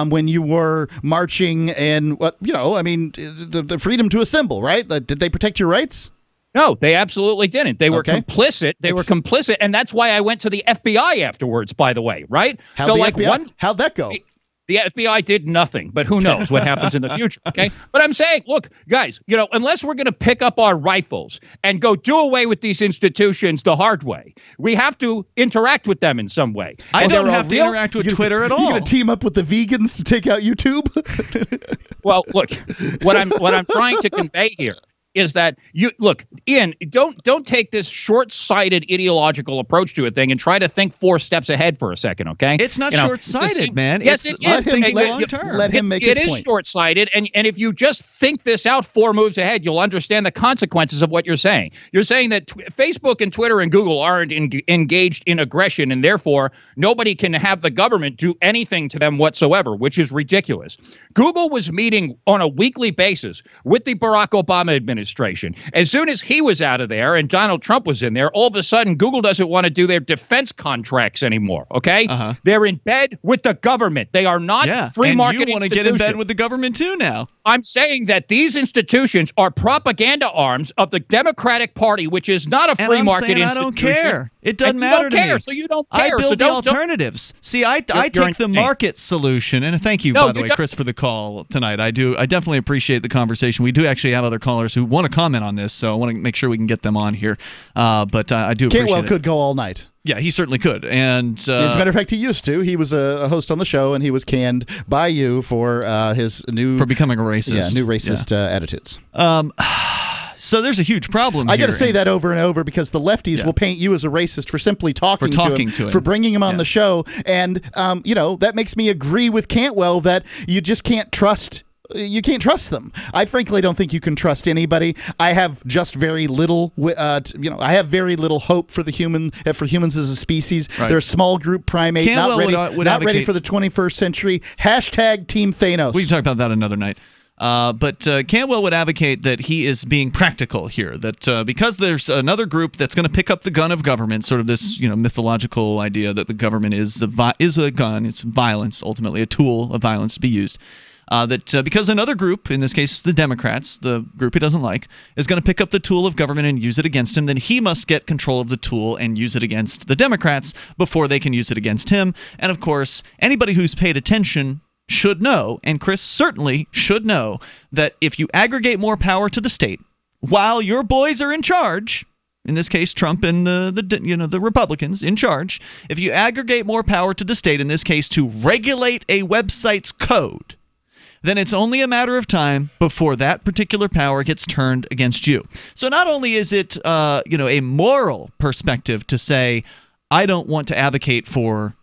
when you were marching and the freedom to assemble, right? Did they protect your rights? No, they absolutely didn't. They were complicit. They were complicit, and that's why I went to the FBI afterwards, by the way, right? How'd that go? The FBI did nothing, but who knows what happens in the future, okay? But I'm saying, look, guys, unless we're going to pick up our rifles and go do away with these institutions the hard way, we have to interact with them in some way. I don't have to interact with Twitter at all. You're going to team up with the vegans to take out YouTube? Well, look, what I'm trying to convey here is that Ian, don't take this short-sighted ideological approach to a thing and try to think 4 steps ahead for a second, okay? It's not short-sighted, man. Yes, it is. Let him make his point. It is short-sighted, and if you just think this out 4 moves ahead, you'll understand the consequences of what you're saying. You're saying that Facebook and Twitter and Google aren't engaged in aggression, and therefore nobody can have the government do anything to them whatsoever, which is ridiculous. Google was meeting on a weekly basis with the Barack Obama administration. As soon as he was out of there and Donald Trump was in there, all of a sudden Google doesn't want to do their defense contracts anymore, okay? They're in bed with the government. They are not free market institutions. You want to get in bed with the government too now. I'm saying that these institutions are propaganda arms of the Democratic Party, which is not a free market institution. I don't care. It doesn't matter to me. So you don't care. I build the alternatives. See, I take the market solution. And thank you, by the way, Chris, for the call tonight. I definitely appreciate the conversation. We do actually have other callers who want to comment on this, so I want to make sure we can get them on here. But I do appreciate it. Cantwell could go all night. Yeah, he certainly could. And as a matter of fact, he used to. He was a host on the show, and he was canned by you for his for becoming a racist. Yeah, new racist attitudes. So there's a huge problem here. I got to say that over and over because the lefties will paint you as a racist for simply talking to him, for bringing him on the show. And, that makes me agree with Cantwell that you just can't trust. You can't trust them. I frankly don't think you can trust anybody. I have just very little, I have very little hope for humans as a species. Right. They're a small group primate, not ready for the 21st century. # Team Thanos. We can talk about that another night. But Cantwell would advocate that he is being practical here, that because there's another group that's going to pick up the gun of government, sort of this mythological idea that the government is a gun, it's violence, ultimately a tool of violence to be used. That because another group, in this case the Democrats, the group he doesn't like, is going to pick up the tool of government and use it against him, then he must get control of the tool and use it against the Democrats before they can use it against him. And of course, anybody who's paid attention should know, and Chris certainly should know, that if you aggregate more power to the state while your boys are in charge, in this case Trump and the Republicans in charge, if you aggregate more power to the state, in this case to regulate a website's code, then it's only a matter of time before that particular power gets turned against you. So not only is it a moral perspective to say, I don't want to advocate for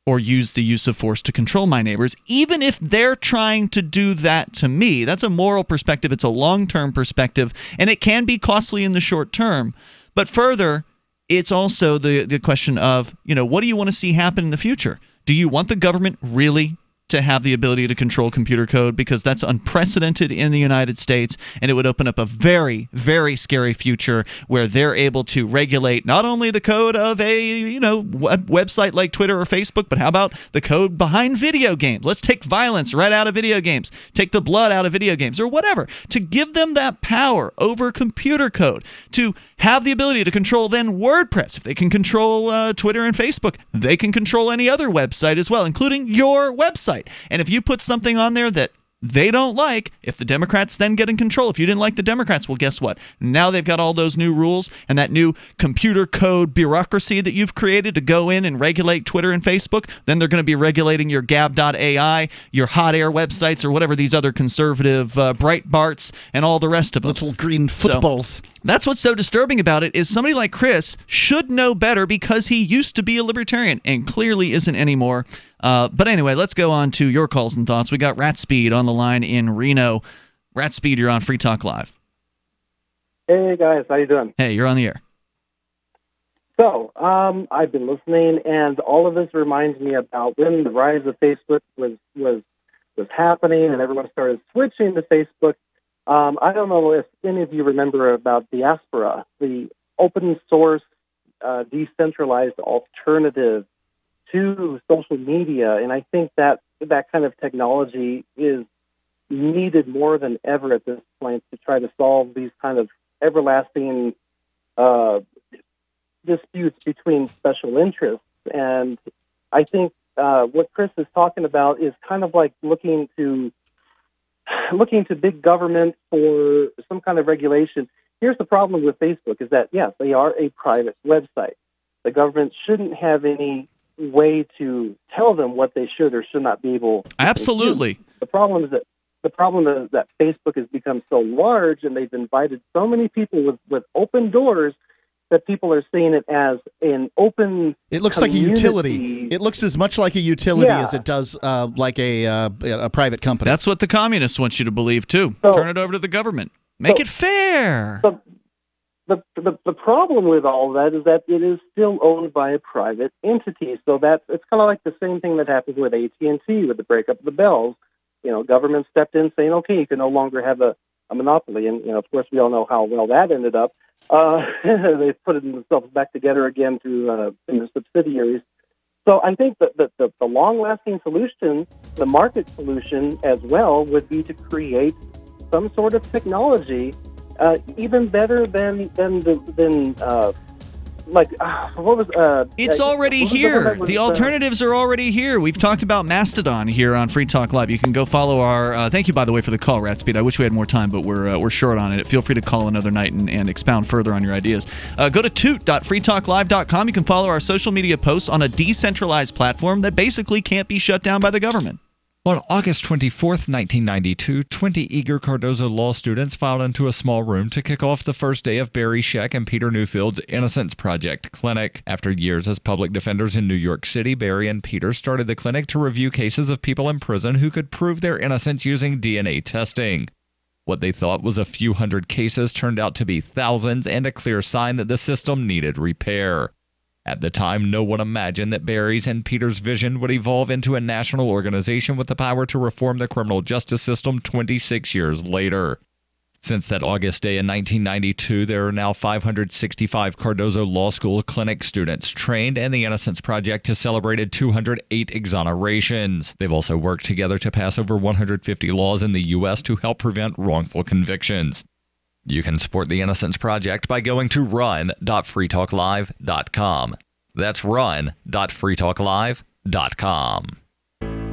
or use the use of force to control my neighbors, even if they're trying to do that to me. That's a moral perspective. It's a long-term perspective, and it can be costly in the short term. But further, it's also the question of, what do you want to see happen in the future? Do you want the government really to have the ability to control computer code? Because that's unprecedented in the United States, and it would open up a very, very scary future where they're able to regulate not only the code of a website like Twitter or Facebook, but how about the code behind video games? Let's take violence right out of video games, take the blood out of video games, or whatever, to give them that power over computer code, to have the ability to control then WordPress. If they can control Twitter and Facebook, they can control any other website as well, including your website. And if you put something on there that they don't like, if the Democrats then get in control, if you didn't like the Democrats, well, guess what? Now they've got all those new rules and that new computer code bureaucracy that you've created to go in and regulate Twitter and Facebook. Then they're going to be regulating your Gab.ai, your hot air websites, or whatever these other conservative Breitbarts and all the rest of them. Little green footballs. So, that's what's so disturbing about it, is somebody like Chris should know better because he used to be a libertarian and clearly isn't anymore. But anyway, let's go on to your calls and thoughts. We got Rat Speed on the line in Reno. Rat Speed, you're on Free Talk Live. Hey, guys. How you doing? Hey, you're on the air. So, I've been listening, and all of this reminds me about when the rise of Facebook was happening and everyone started switching to Facebook. I don't know if any of you remember about Diaspora, the open source, decentralized alternative to social media, and I think that kind of technology is needed more than ever at this point to try to solve these kind of everlasting disputes between special interests. And I think what Chris is talking about is kind of like looking to big government for some kind of regulation. Here's the problem with Facebook is that, yes, they are a private website. The government shouldn't have any way to tell them what they should or should not be able to Absolutely. do. The problem is that Facebook has become so large and they've invited so many people with open doors that people are seeing it as an open It looks community. like a utility. It looks as much like a utility as it does like a private company. That's what the communists want you to believe, too. Turn it over to the government. Make it fair. The problem with all that is that it is still owned by a private entity. So it's kind of like the same thing that happened with AT&T with the breakup of the bells. Government stepped in saying, okay, you can no longer have a monopoly. And, of course, we all know how well that ended up. They put themselves back together again through their subsidiaries. So I think that the long-lasting solution, the market solution as well, would be to create some sort of technology even better than what was It's already here. The alternatives are already here. We've talked about Mastodon here on Free Talk Live. You can go follow our. Thank you, by the way, for the call, Ratspeed. I wish we had more time, but we're short on it. Feel free to call another night and expound further on your ideas. Go to toot.freetalklive.com. You can follow our social media posts on a decentralized platform that basically can't be shut down by the government. On August 24th, 1992, 20 eager Cardozo law students filed into a small room to kick off the first day of Barry Scheck and Peter Newfield's Innocence Project clinic. After years as public defenders in New York City, Barry and Peter started the clinic to review cases of people in prison who could prove their innocence using DNA testing. What they thought was a few hundred cases turned out to be thousands and a clear sign that the system needed repair. At the time, no one imagined that Barry's and Peter's vision would evolve into a national organization with the power to reform the criminal justice system 26 years later. Since that August day in 1992, there are now 565 Cardozo Law School clinic students trained, and the Innocence Project has celebrated 208 exonerations. They've also worked together to pass over 150 laws in the U.S. to help prevent wrongful convictions. You can support the Innocence Project by going to run.freetalklive.com. That's run.freetalklive.com.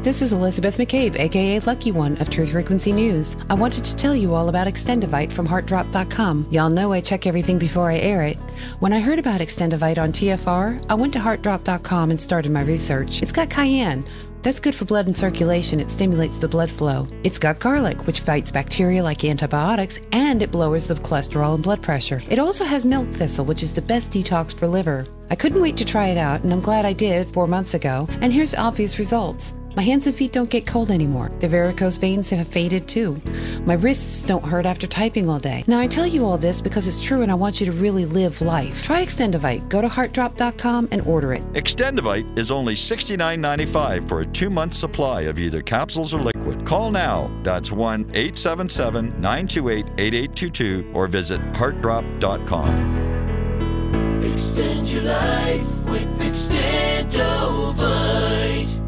This is Elizabeth McCabe, a.k.a. Lucky One of Truth Frequency News. I wanted to tell you all about Extendivite from HeartDrop.com. Y'all know I check everything before I air it. When I heard about Extendivite on TFR, I went to HeartDrop.com and started my research. It's got cayenne. That's good for blood and circulation. It stimulates the blood flow. It's got garlic, which fights bacteria like antibiotics, and it lowers the cholesterol and blood pressure. It also has milk thistle, which is the best detox for liver. I couldn't wait to try it out, and I'm glad I did 4 months ago. And here's obvious results. My hands and feet don't get cold anymore. The varicose veins have faded too. My wrists don't hurt after typing all day. Now I tell you all this because it's true and I want you to really live life. Try Extendivite. Go to heartdrop.com and order it. Extendivite is only $69.95 for a 2-month supply of either capsules or liquid. Call now. That's 1-877-928-8822 or visit heartdrop.com. Extend your life with Extendivite.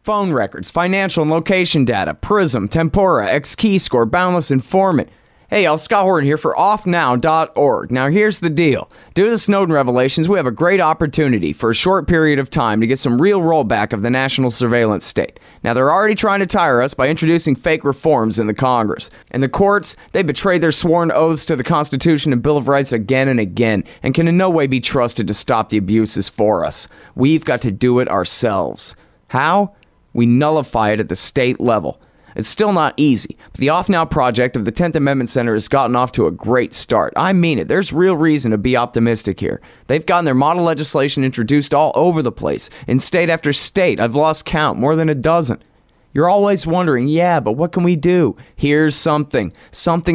Phone records, financial and location data, Prism, Tempora, X-Keyscore, Boundless Informant. Hey y'all, Scott Horton here for offnow.org. Now here's the deal. Due to the Snowden revelations, we have a great opportunity for a short period of time to get some real rollback of the national surveillance state. Now they're already trying to tire us by introducing fake reforms in the Congress. And the courts, they betrayed their sworn oaths to the Constitution and Bill of Rights again and again, and can in no way be trusted to stop the abuses for us. We've got to do it ourselves. How? We nullify it at the state level. It's still not easy, but the Off Now project of the 10th Amendment Center has gotten off to a great start. I mean it. There's real reason to be optimistic here. They've gotten their model legislation introduced all over the place, in state after state. I've lost count, more than a dozen. You're always wondering, yeah, but what can we do? Here's something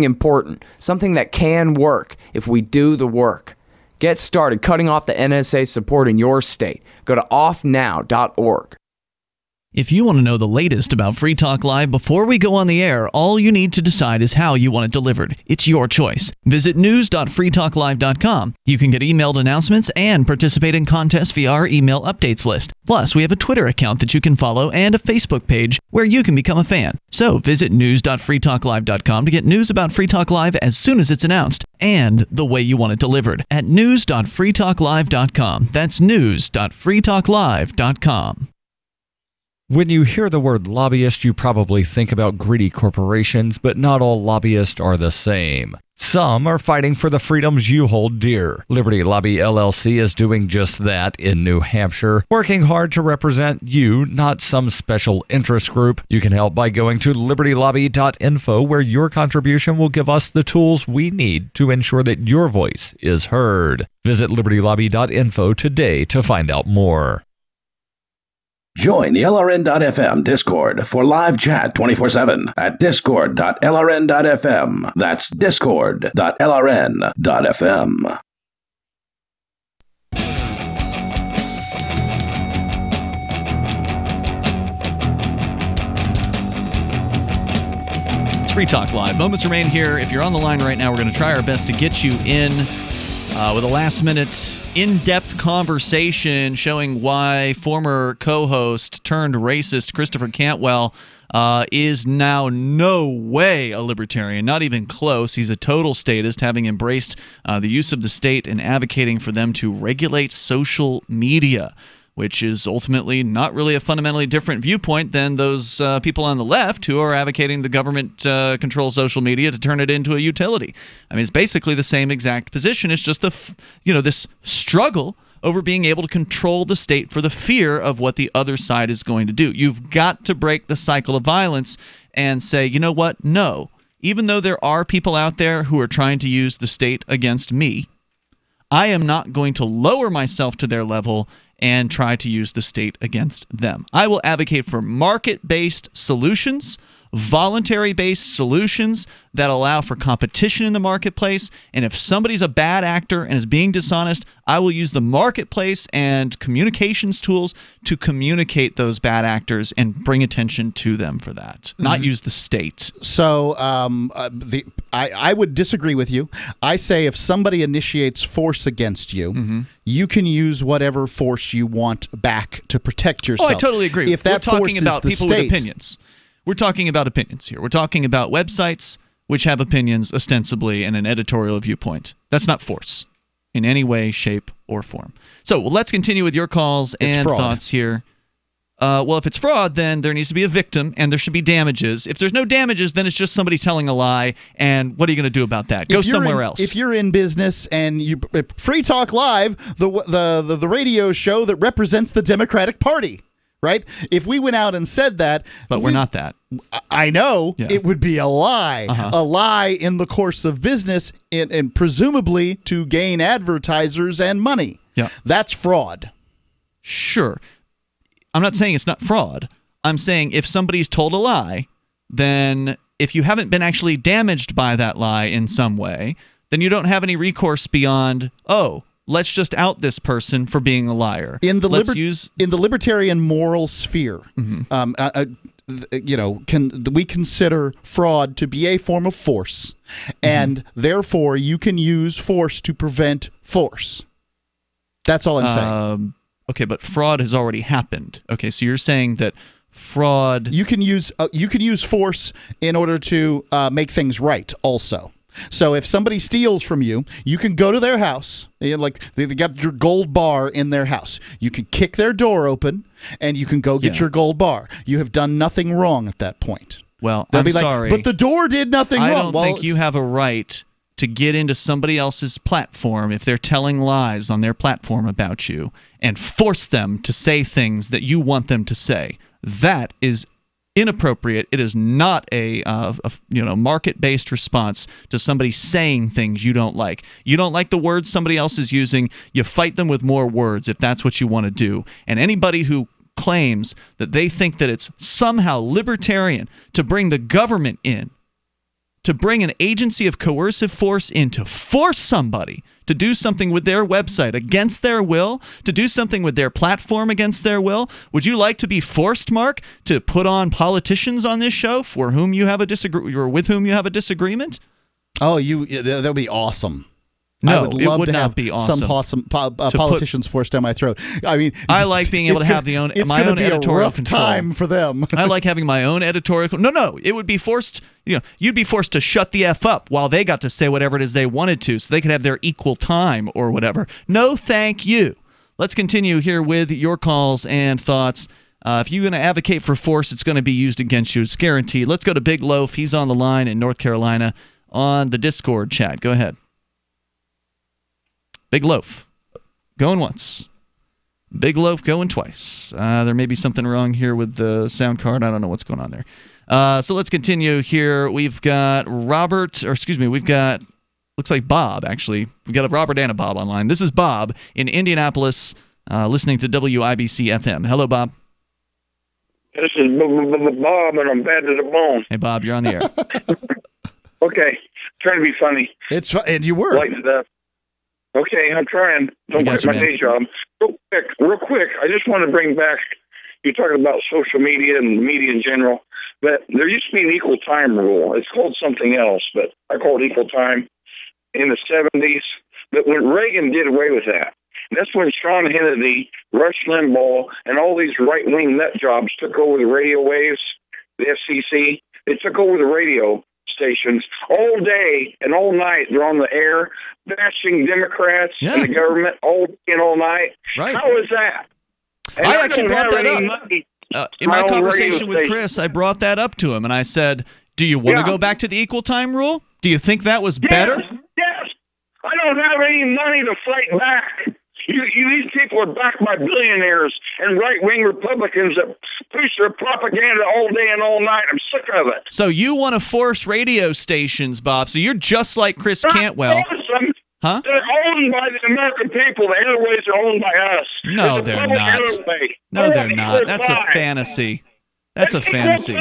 important, something that can work if we do the work. Get started cutting off the NSA support in your state. Go to offnow.org. If you want to know the latest about Free Talk Live before we go on the air, all you need to decide is how you want it delivered. It's your choice. Visit news.freetalklive.com. You can get emailed announcements and participate in contests via our email updates list. Plus, we have a Twitter account that you can follow and a Facebook page where you can become a fan. So visit news.freetalklive.com to get news about Free Talk Live as soon as it's announced and the way you want it delivered at news.freetalklive.com. That's news.freetalklive.com. When you hear the word lobbyist, you probably think about greedy corporations, but not all lobbyists are the same. Some are fighting for the freedoms you hold dear. Liberty Lobby LLC is doing just that in New Hampshire, working hard to represent you, not some special interest group. You can help by going to libertylobby.info, where your contribution will give us the tools we need to ensure that your voice is heard. Visit libertylobby.info today to find out more. Join the LRN.FM Discord for live chat 24/7 at discord.lrn.fm. That's discord.lrn.fm. It's Free Talk Live. Moments remain here. If you're on the line right now, we're going to try our best to get you in with a last-minute, in-depth conversation showing why former co-host turned racist Christopher Cantwell is now no way a libertarian, not even close. He's a total statist, having embraced the use of the state and advocating for them to regulate social media, which is ultimately not really a fundamentally different viewpoint than those people on the left who are advocating the government control social media to turn it into a utility. I mean, it's basically the same exact position. It's just this struggle over being able to control the state for the fear of what the other side is going to do. You've got to break the cycle of violence and say, you know what? No. Even though there are people out there who are trying to use the state against me, I am not going to lower myself to their level and try to use the state against them. I will advocate for market-based solutions, voluntary-based solutions that allow for competition in the marketplace. And if somebody's a bad actor and is being dishonest, I will use the marketplace and communications tools to communicate those bad actors and bring attention to them for that, not use the state. So I would disagree with you. I say if somebody initiates force against you, you can use whatever force you want back to protect yourself. Oh, I totally agree. If that We're talking about the people state, with opinions. We're talking about opinions here. We're talking about websites which have opinions ostensibly and an editorial viewpoint. That's not force in any way, shape, or form. So let's continue with your calls and thoughts here. Well, if it's fraud, then there needs to be a victim and there should be damages. If there's no damages, then it's just somebody telling a lie. And what are you going to do about that? Go somewhere else. If you're in business and you Free Talk Live, the radio show that represents the Democratic Party. Right? If we went out and said that... But we're not that. I know. Yeah. It would be a lie. A lie in the course of business and presumably to gain advertisers and money. Yeah. That's fraud. Sure. I'm not saying it's not fraud. I'm saying if somebody's told a lie, then if you haven't been actually damaged by that lie in some way, then you don't have any recourse beyond, let's just out this person for being a liar. In the libertarian moral sphere, we consider fraud to be a form of force, and therefore you can use force to prevent force. That's all I'm saying. Okay, but fraud has already happened. Okay, so you're saying that fraud... You can use force in order to make things right also. So if somebody steals from you, you can go to their house, like they got your gold bar in their house. You can kick their door open, and you can go get your gold bar. You have done nothing wrong at that point. Well, I'm sorry. But the door did nothing wrong. I don't think you have a right to get into somebody else's platform if they're telling lies on their platform about you and force them to say things that you want them to say. That is inappropriate. It is not a market-based response to somebody saying things you don't like. You don't like the words somebody else is using, you fight them with more words if that's what you want to do. And anybody who claims that they think that it's somehow libertarian to bring the government in, to bring an agency of coercive force in to force somebody to do something with their website against their will, to do something with their platform against their will. Would you like to be forced, Mark, to put on politicians on this show for whom you have with whom you have a disagreement? Oh, that would be awesome. No, I would love it would to not have be awesome. Politicians forced down my throat. I mean, I like being able to have my own editorial control. Time for them. I like having my own editorial. No, it would be forced. You'd be forced to shut the F up while they got to say whatever it is they wanted to, so they could have their equal time or whatever. No, thank you. Let's continue here with your calls and thoughts. If you're going to advocate for force, it's going to be used against you. It's guaranteed. Let's go to Big Loaf. He's on the line in North Carolina on the Discord chat. Go ahead. Big Loaf, going once. Big Loaf going twice. There may be something wrong here with the sound card. I don't know what's going on there. So let's continue here. We've got looks like Bob, actually. We've got a Robert and a Bob online. This is Bob in Indianapolis, listening to WIBC FM. Hello, Bob. This is Bob, and I'm bad to the bone. Hey, Bob, you're on the air. Okay, trying to be funny. And you were. Lighten it up. Okay, I'm trying. Don't quit my day job. Real quick, I just want to bring back, you're talking about social media and media in general, but there used to be an equal time rule. It's called something else, but I call it equal time in the 70s. But when Reagan did away with that, that's when Sean Hannity, Rush Limbaugh, and all these right-wing nut jobs took over the radio waves, the FCC. They took over the radio stations all day and all night. They're on the air bashing Democrats and the government all day and all night. Right. How is that? And I actually brought that up. In my conversation with Chris, I brought that up to him, and I said, do you want to go back to the equal time rule? Do you think that was better? Yes. I don't have any money to fight back. These people are backed by billionaires and right-wing Republicans that push their propaganda all day and all night. I'm sick of it. So you want to force radio stations, Bob. So you're just like Chris Cantwell. Awesome. Huh? They're owned by the American people. The airways are owned by us. No, they're not. No, they're not. That's a fantasy. That's a fantasy.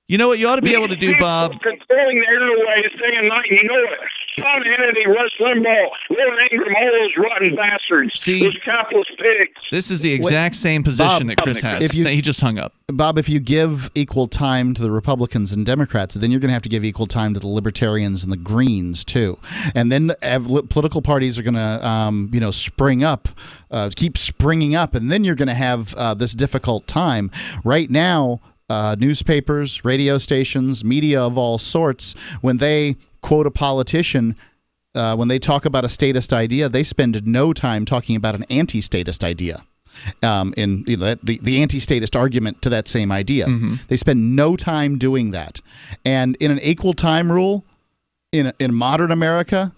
You know what you ought to be able to do, Bob? Controlling the airways day and night, you know it. Sean Hannity, Rush Limbaugh, Will Ingram, all those rotten bastards. See, those capitalist pigs. This is the exact same position that Chris has. He just hung up. Bob, if you give equal time to the Republicans and Democrats, then you're going to have to give equal time to the Libertarians and the Greens too. And then political parties are going to, spring up, keep springing up, and then you're going to have this difficult time. Right now, newspapers, radio stations, media of all sorts, when they quote a politician, when they talk about a statist idea, they spend no time talking about an anti-statist idea. In the anti-statist argument to that same idea. They spend no time doing that. And in an equal time rule, in modern America,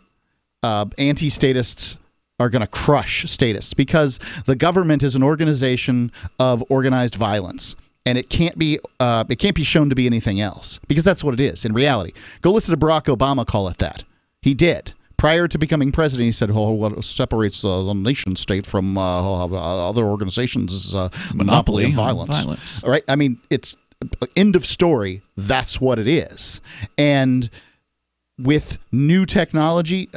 anti-statists are going to crush statists because the government is an organization of organized violence. And it can't be shown to be anything else because that's what it is in reality. Go listen to Barack Obama call it that. He did. Prior to becoming president, he said, what separates the nation state from other organizations is monopoly of violence. All right? I mean, it's end of story. That's what it is. And with new technology,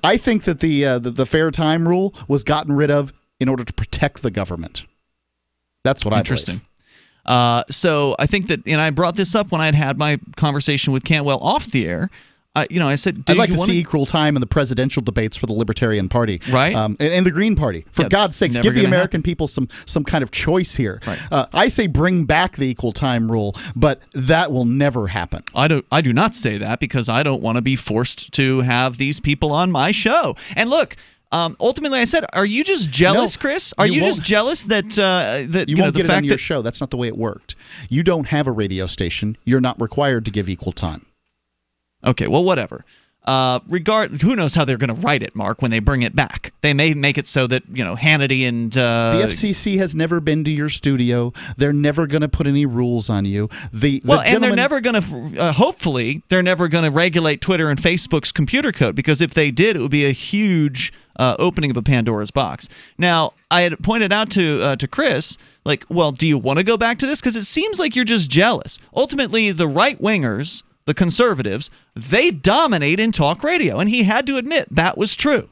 I think that the fair time rule was gotten rid of in order to protect the government. That's what I believe. Interesting. So I think that, and I brought this up when I'd had my conversation with Cantwell off the air. I said, I'd like to see equal time in the presidential debates for the Libertarian Party, right, and the Green Party. For God's sakes, give the American people some kind of choice here. Right. I say bring back the equal time rule, but that will never happen. I do not say that because I don't want to be forced to have these people on my show. And look. Ultimately, I said, are you just jealous, Chris? Are you just jealous that you won't get it on your show? That's not the way it worked. You don't have a radio station. You're not required to give equal time. Okay, well, whatever. Who knows how they're going to write it, Mark, when they bring it back. They may make it so that, Hannity and... the FCC has never been to your studio. They're never going to put any rules on you. And they're never going to... hopefully, they're never going to regulate Twitter and Facebook's computer code, because if they did, it would be a huge... opening of a Pandora's box. Now, I had pointed out to Chris, do you want to go back to this? Because it seems like you're just jealous. Ultimately, the right-wingers, the conservatives, they dominate in talk radio, and he had to admit that was true.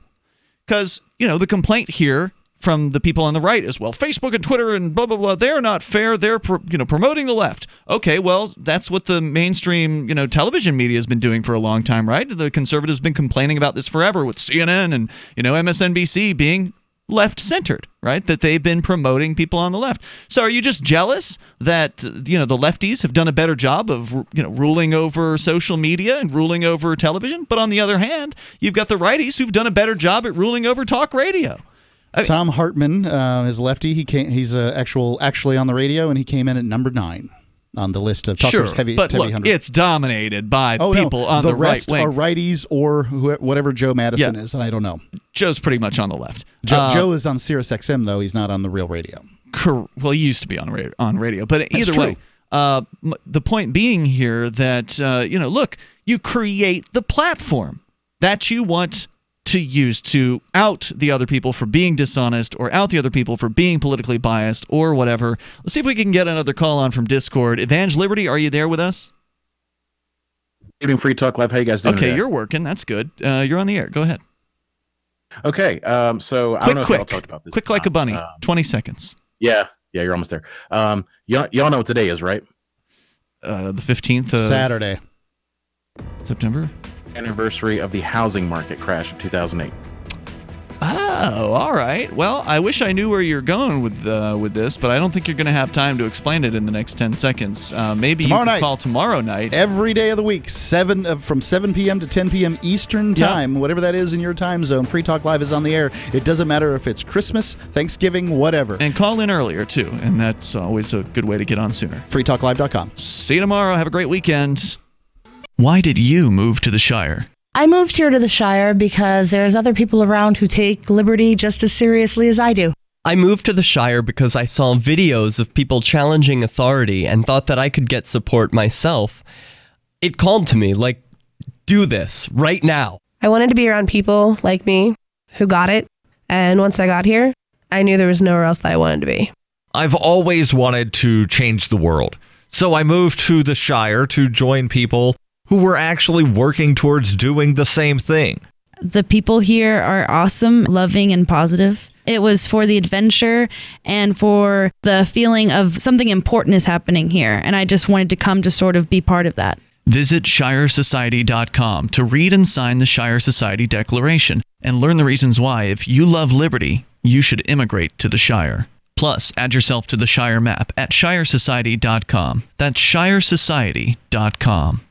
Because, the complaint here from the people on the right is, Facebook and Twitter and blah, blah, blah, they're not fair. They're, promoting the left. Okay, well, that's what the mainstream, television media has been doing for a long time, right? The conservatives have been complaining about this forever with CNN and, MSNBC being left-centered, right? That they've been promoting people on the left. So are you just jealous that, the lefties have done a better job of, ruling over social media and ruling over television? But on the other hand, you've got the righties who've done a better job at ruling over talk radio. Tom Hartman is lefty. He's actually on the radio, and he came in at number 9 on the list of talkers. Heavy 100. It's dominated by people on the right wing. The rest are righties or whatever Joe Madison is, and I don't know. Joe's pretty much on the left. Joe is on Sirius XM, though. He's not on the real radio. Well, he used to be on radio, but either way. The point being here that, look, you create the platform that you want to use to out the other people for being dishonest or out the other people for being politically biased or whatever. Let's see if we can get another call on from Discord. Evangel Liberty, are you there with us? Evening Free Talk Live. How you guys doing today? You're working. That's good. You're on the air. Go ahead. Okay. So I don't know if y'all talked about this. Quick like a bunny. 20 seconds. Yeah, you're almost there. Y'all know what today is, right? The 15th of... Saturday. September? anniversary of the housing market crash of 2008. Oh, all right. Well, I wish I knew where you're going with this, but I don't think you're going to have time to explain it in the next 10 seconds. Maybe you can call tomorrow night. Every day of the week, from 7 p.m. to 10 p.m. Eastern Time, whatever that is in your time zone. Free Talk Live is on the air. It doesn't matter if it's Christmas, Thanksgiving, whatever. And call in earlier, too, and that's always a good way to get on sooner. freetalklive.com. See you tomorrow. Have a great weekend. Why did you move to the Shire? I moved here to the Shire because there's other people around who take liberty just as seriously as I do. I moved to the Shire because I saw videos of people challenging authority and thought that I could get support myself. It called to me, like, do this right now. I wanted to be around people like me who got it. And once I got here, I knew there was nowhere else that I wanted to be. I've always wanted to change the world. So I moved to the Shire to join people who were actually working towards doing the same thing. The people here are awesome, loving, and positive. It was for the adventure and for the feeling of something important is happening here. And I just wanted to come to sort of be part of that. Visit ShireSociety.com to read and sign the Shire Society Declaration and learn the reasons why, if you love liberty, you should immigrate to the Shire. Plus, add yourself to the Shire map at ShireSociety.com. That's ShireSociety.com.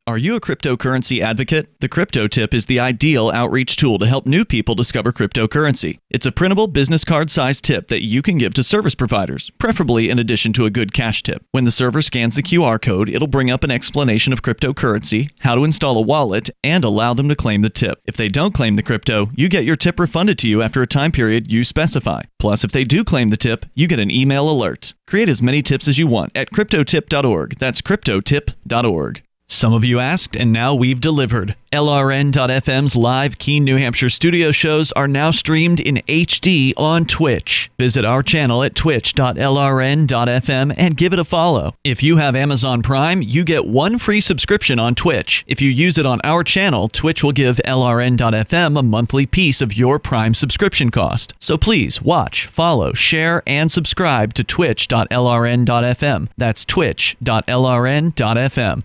Are you a cryptocurrency advocate? The Crypto Tip is the ideal outreach tool to help new people discover cryptocurrency. It's a printable business card-sized tip that you can give to service providers, preferably in addition to a good cash tip. When the server scans the QR code, it'll bring up an explanation of cryptocurrency, how to install a wallet, and allow them to claim the tip. If they don't claim the crypto, you get your tip refunded to you after a time period you specify. Plus, if they do claim the tip, you get an email alert. Create as many tips as you want at cryptotip.org. That's cryptotip.org. Some of you asked, and now we've delivered. LRN.FM's live Keene, New Hampshire studio shows are now streamed in HD on Twitch. Visit our channel at twitch.lrn.fm and give it a follow. If you have Amazon Prime, you get one free subscription on Twitch. If you use it on our channel, Twitch will give LRN.FM a monthly piece of your Prime subscription cost. So please watch, follow, share, and subscribe to twitch.lrn.fm. That's twitch.lrn.fm.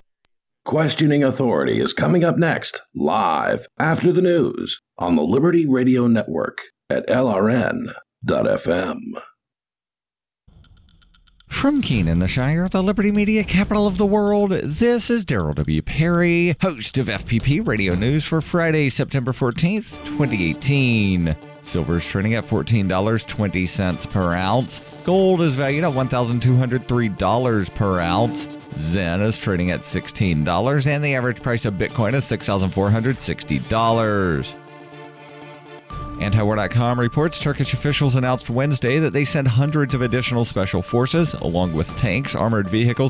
Questioning Authority is coming up next, live after the news on the Liberty Radio Network at LRN.FM. From Keene in the Shire, the Liberty Media capital of the world, this is Daryl W. Perry, host of FPP Radio News for Friday, September 14th, 2018. Silver is trading at $14.20 per ounce. Gold is valued at $1,203 per ounce. Zen is trading at $16, and the average price of Bitcoin is $6,460. Antiwar.com reports Turkish officials announced Wednesday that they sent hundreds of additional special forces, along with tanks, armored vehicles,